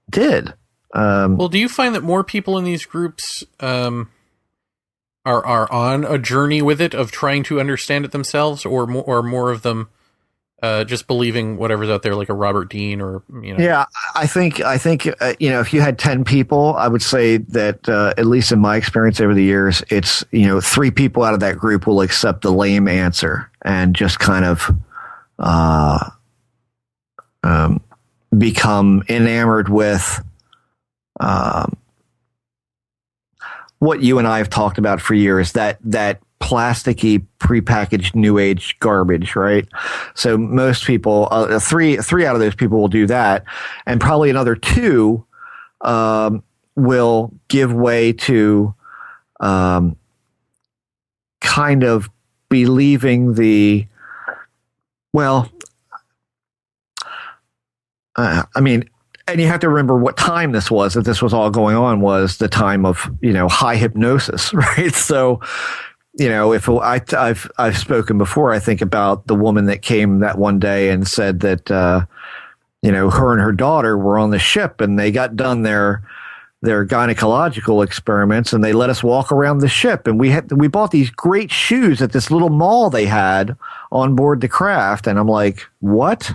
did. Well, do you find that more people in these groups are on a journey with it, of trying to understand it themselves, or more of them just believing whatever's out there, like a Robert Dean, or, you know? Yeah, I think you know, if you had 10 people, I would say that at least in my experience over the years, it's, you know, 3 people out of that group will accept the lame answer and just kind of become enamored with what you and I have talked about for years, that plasticky prepackaged new age garbage, right? So most people, three out of those people will do that, and probably another two will give way to kind of believing I mean, and you have to remember what time this was, that this was all going on, was the time of, high hypnosis, right? So, if I've spoken before, I think about the woman that came that one day and said that, her and her daughter were on the ship and they got done their gynecological experiments and they let us walk around the ship. And we bought these great shoes at this little mall they had on board the craft. And I'm like, what?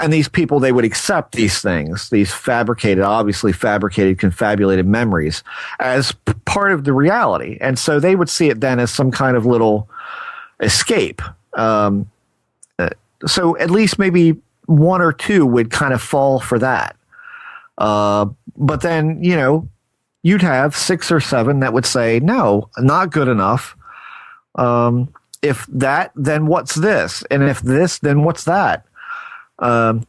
And these people, they would accept these things, these obviously fabricated, confabulated memories as part of the reality. And so they would see it then as some kind of little escape. So at least maybe one or two would kind of fall for that. But then, you'd have 6 or 7 that would say, no, not good enough. If that, then what's this? And if this, then what's that? So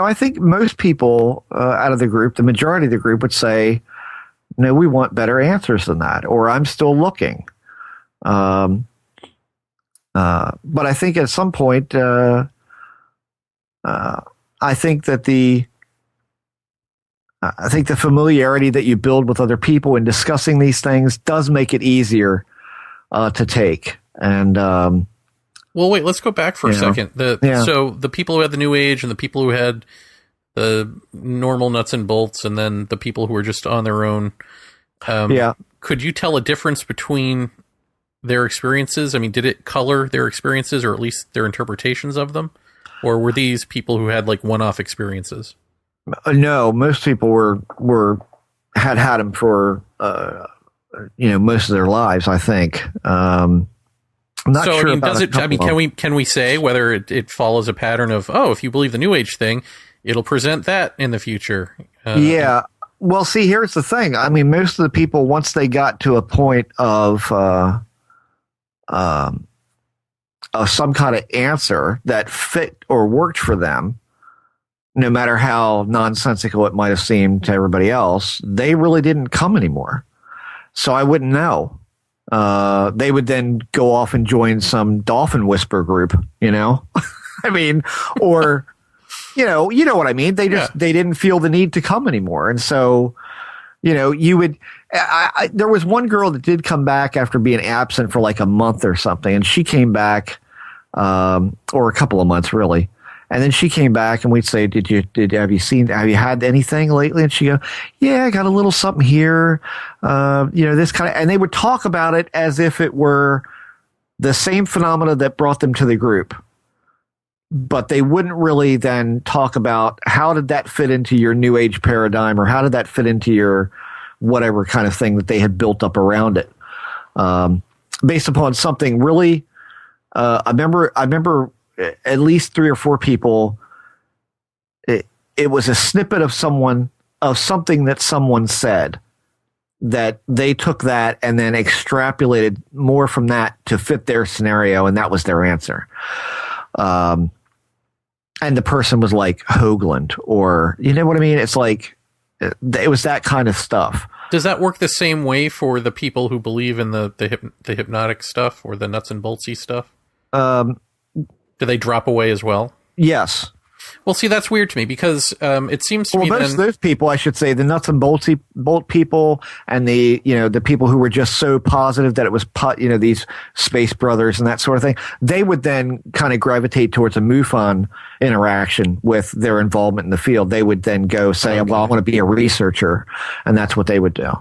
I think most people out of the group, the majority of the group, would say, no, we want better answers than that, or I'm still looking. But I think at some point, I think the familiarity that you build with other people in discussing these things does make it easier to take. And well, wait, let's go back for a second. So the people who had the New Age and the people who had the normal nuts and bolts, and then the people who were just on their own. Could you tell a difference between their experiences? I mean, did it color their experiences, or at least their interpretations of them? Or were these people who had like one-off experiences? No, most people had them for most of their lives, I think. I'm not sure. I mean, can we say whether it follows a pattern of, if you believe the New Age thing, it'll present that in the future? Yeah. Well, see, here's the thing. I mean, most of the people, once they got to a point of some kind of answer that fit or worked for them, no matter how nonsensical it might have seemed to everybody else, they really didn't come anymore. So I wouldn't know. They would then go off and join some dolphin whisper group, I mean, or, you know what I mean? They didn't feel the need to come anymore. And so, you would, there was one girl that did come back after being absent for like a month or something. And she came back, or a couple of months really. And then she came back and we'd say, have you had anything lately? And she'd go, yeah, I got a little something here. This kind of, and they would talk about it as if it were the same phenomena that brought them to the group. But they wouldn't really then talk about how did that fit into your New Age paradigm, or how did that fit into your whatever kind of thing that they had built up around it. Based upon something really, I remember at least 3 or 4 people, it was a snippet of something that someone said, that they took that and then extrapolated more from that to fit their scenario, and that was their answer. And the person was like Hoagland, or you know what I mean? It's like it was that kind of stuff. Does that work the same way for the people who believe in the hypnotic stuff, or the nuts and boltsy stuff? Do they drop away as well? Yes. Well, see, that's weird to me, because it seems to me those people, I should say, the nuts and bolt people, and the people who were just so positive that it was these space brothers and that sort of thing, they would then kind of gravitate towards a MUFON interaction with their involvement in the field. They would then go say, well, I want to be a researcher, and that's what they would do.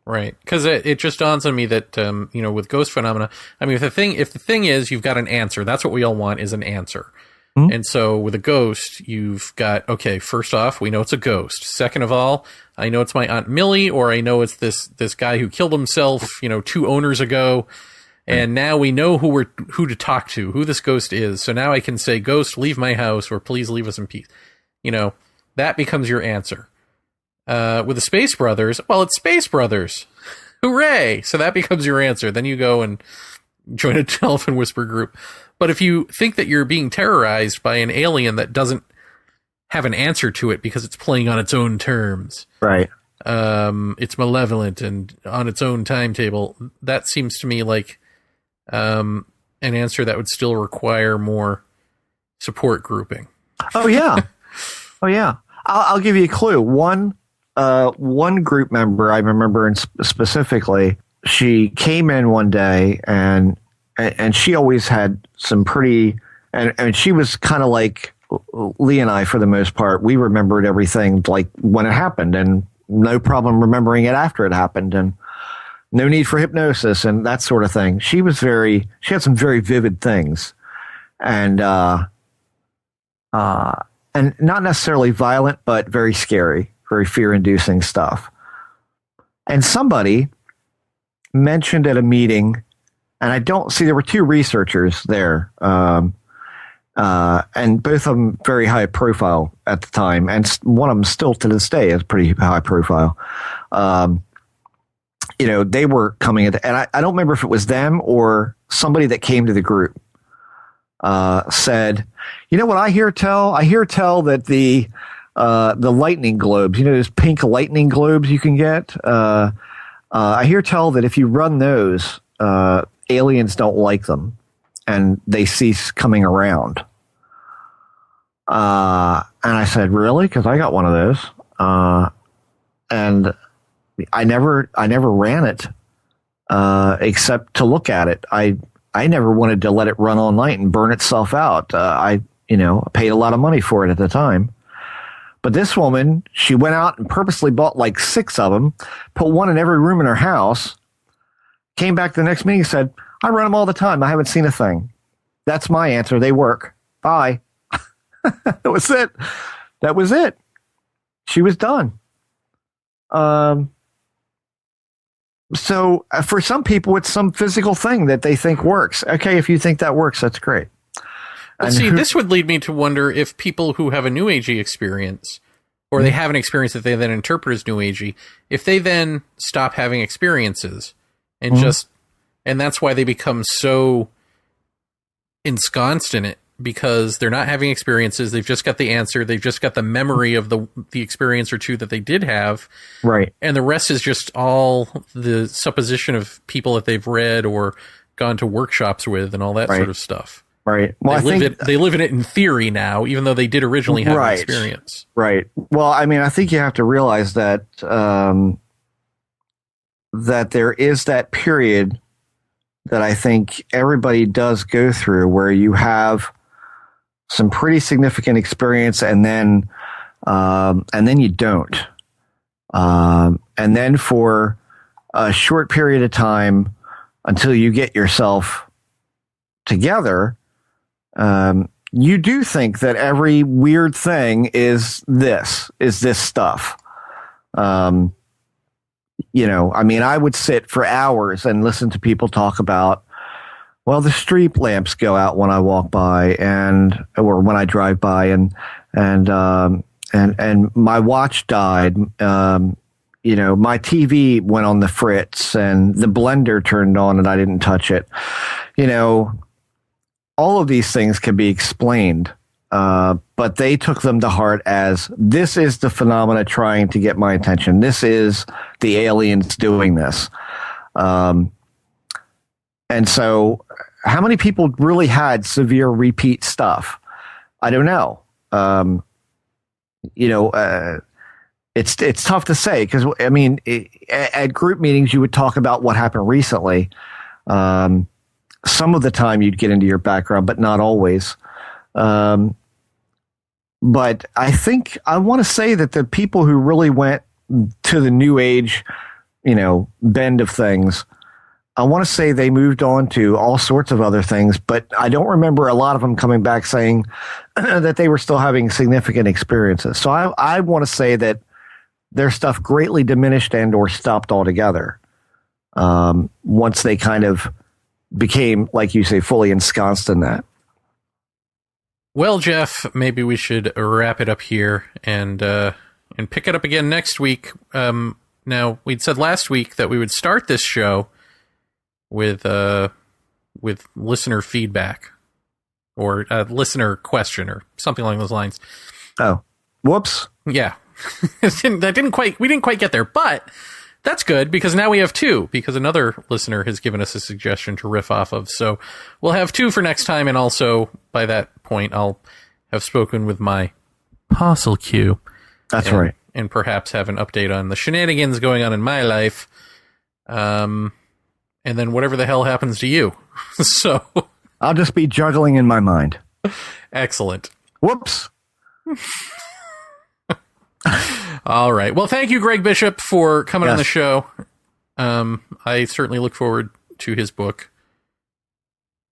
Right, because it just dawns on me that with ghost phenomena, I mean, if the thing is you've got an answer, that's what we all want, is an answer. Mm-hmm. And so with a ghost, you've got, okay, first off, we know it's a ghost. Second of all, I know it's my Aunt Millie, or I know it's this guy who killed himself 2 owners ago, and now we know who to talk to, who this ghost is. So now I can say, ghost, leave my house, or please leave us in peace. That becomes your answer. With the Space Brothers, well, it's Space Brothers. Hooray! So that becomes your answer. Then you go and join a telephone whisper group. But if you think that you're being terrorized by an alien that doesn't have an answer to it because it's playing on its own terms, Right. it's malevolent and on its own timetable, that seems to me like an answer that would still require more support grouping. Oh yeah. Oh yeah. I'll give you a clue. One group member I remember specifically, she came in one day and she always had some pretty, and she was kind of like Lee and I for the most part. We remembered everything like when it happened and no problem remembering it after it happened and no need for hypnosis and that sort of thing. She had some very vivid things and not necessarily violent, but very scary, very fear-inducing stuff. And somebody mentioned at a meeting, and I don't see, there were two researchers there, and both of them very high profile at the time, and one of them still to this day is pretty high profile. They were coming at, and I don't remember if it was them or somebody that came to the group, said, you know what I hear tell? I hear tell that the lightning globes, those pink lightning globes you can get. I hear tell that if you run those, aliens don't like them and they cease coming around. And I said, really? Cause I got one of those. And I never ran it, except to look at it. I never wanted to let it run all night and burn itself out. I paid a lot of money for it at the time. But this woman, she went out and purposely bought like 6 of them, put one in every room in her house, came back the next meeting and said, I run them all the time. I haven't seen a thing. That's my answer. They work. Bye. That was it. That was it. She was done. So for some people, it's some physical thing that they think works. Okay, if you think that works, that's great. Well, see, this would lead me to wonder if people who have a New Agey experience, or they have an experience that they then interpret as New Agey, if they then stop having experiences and and that's why they become so ensconced in it, because they're not having experiences. They've just got the answer. They've just got the memory of the experience or two that they did have. Right. And the rest is just all the supposition of people that they've read or gone to workshops with and all that sort of stuff. Right. Well, they live in it in theory now, even though they did originally have an experience. Right. Well, I mean, I think you have to realize that that there is that period that I think everybody does go through where you have some pretty significant experience and then you don't. And then for a short period of time until you get yourself together, you do think that every weird thing is this stuff. I mean, I would sit for hours and listen to people talk about, well, the street lamps go out when I walk by or when I drive by and my watch died. My TV went on the fritz and the blender turned on and I didn't touch it. All of these things can be explained, but they took them to heart as this is the phenomena trying to get my attention. This is the aliens doing this. And so how many people really had severe repeat stuff? I don't know. It's tough to say because, I mean, at group meetings, you would talk about what happened recently. Some of the time you'd get into your background, but not always. But I think I want to say that the people who really went to the new age, bend of things, I want to say they moved on to all sorts of other things, but I don't remember a lot of them coming back saying that they were still having significant experiences. So I want to say that their stuff greatly diminished and or stopped altogether once they kind of became, like you say, fully ensconced in that. Well, Jeff, maybe we should wrap it up here and pick it up again next week. Now Now, we'd said last week that we would start this show with listener feedback or a listener question or something along those lines. Oh, whoops. Yeah. We didn't quite get there, but that's good because now we have two, because another listener has given us a suggestion to riff off of. So we'll have two for next time. And also by that point, I'll have spoken with my Apostle Q. That's right. And perhaps have an update on the shenanigans going on in my life. And then whatever the hell happens to you. So I'll just be juggling in my mind. Excellent. Whoops. All right. Well, thank you, Greg Bishop, for coming on the show. I certainly look forward to his book.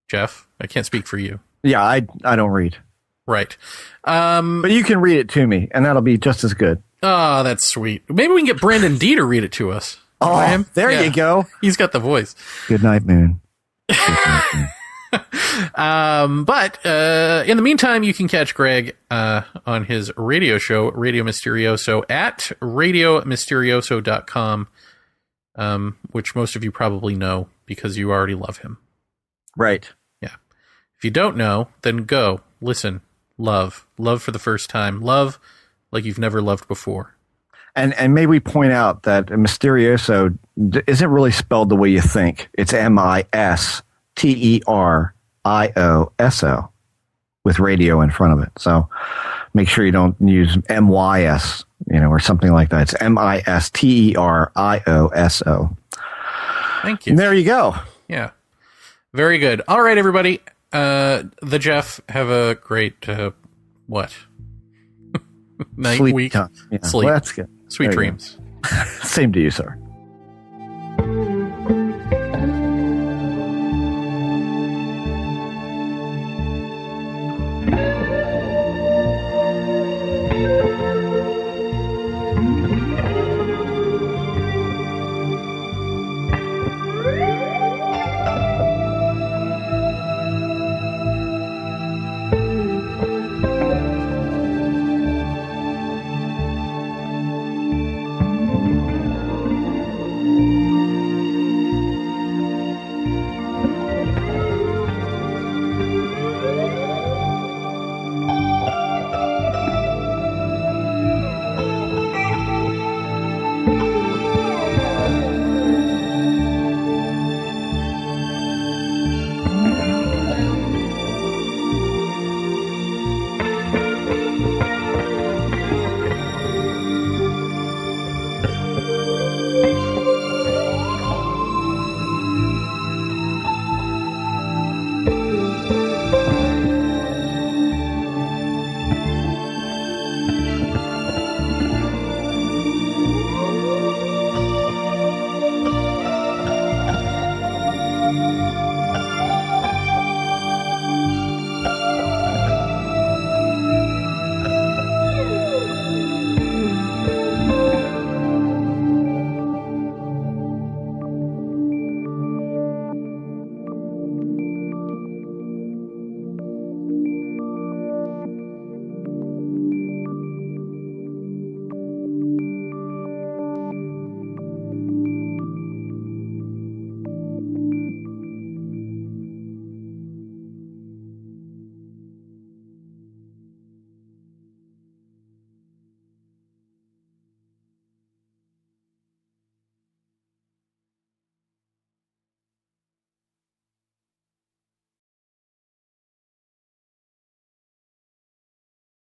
Jeff, I can't speak for you. Yeah, I don't read. Right. But you can read it to me, and that'll be just as good. Oh, that's sweet. Maybe we can get Brandon D to read it to us. Oh, there you go. He's got the voice. Good night, Moon. Good night, Moon. But in the meantime, you can catch Greg on his radio show, Radio Mysterioso, at radiomysterioso.com, which most of you probably know because you already love him. Right. Yeah. If you don't know, then go, listen, love for the first time, love like you've never loved before. And may we point out that Mysterioso isn't really spelled the way you think. It's MISTERIOSO with radio in front of it. So make sure you don't use MYS, or something like that. It's MISTERIOSO. Thank you. And there you go. Yeah. Very good. All right, everybody. The Jeff, have a great, night, Sleep week, time. Yeah. sleep. Well, that's good. Sweet dreams. Same to you, sir.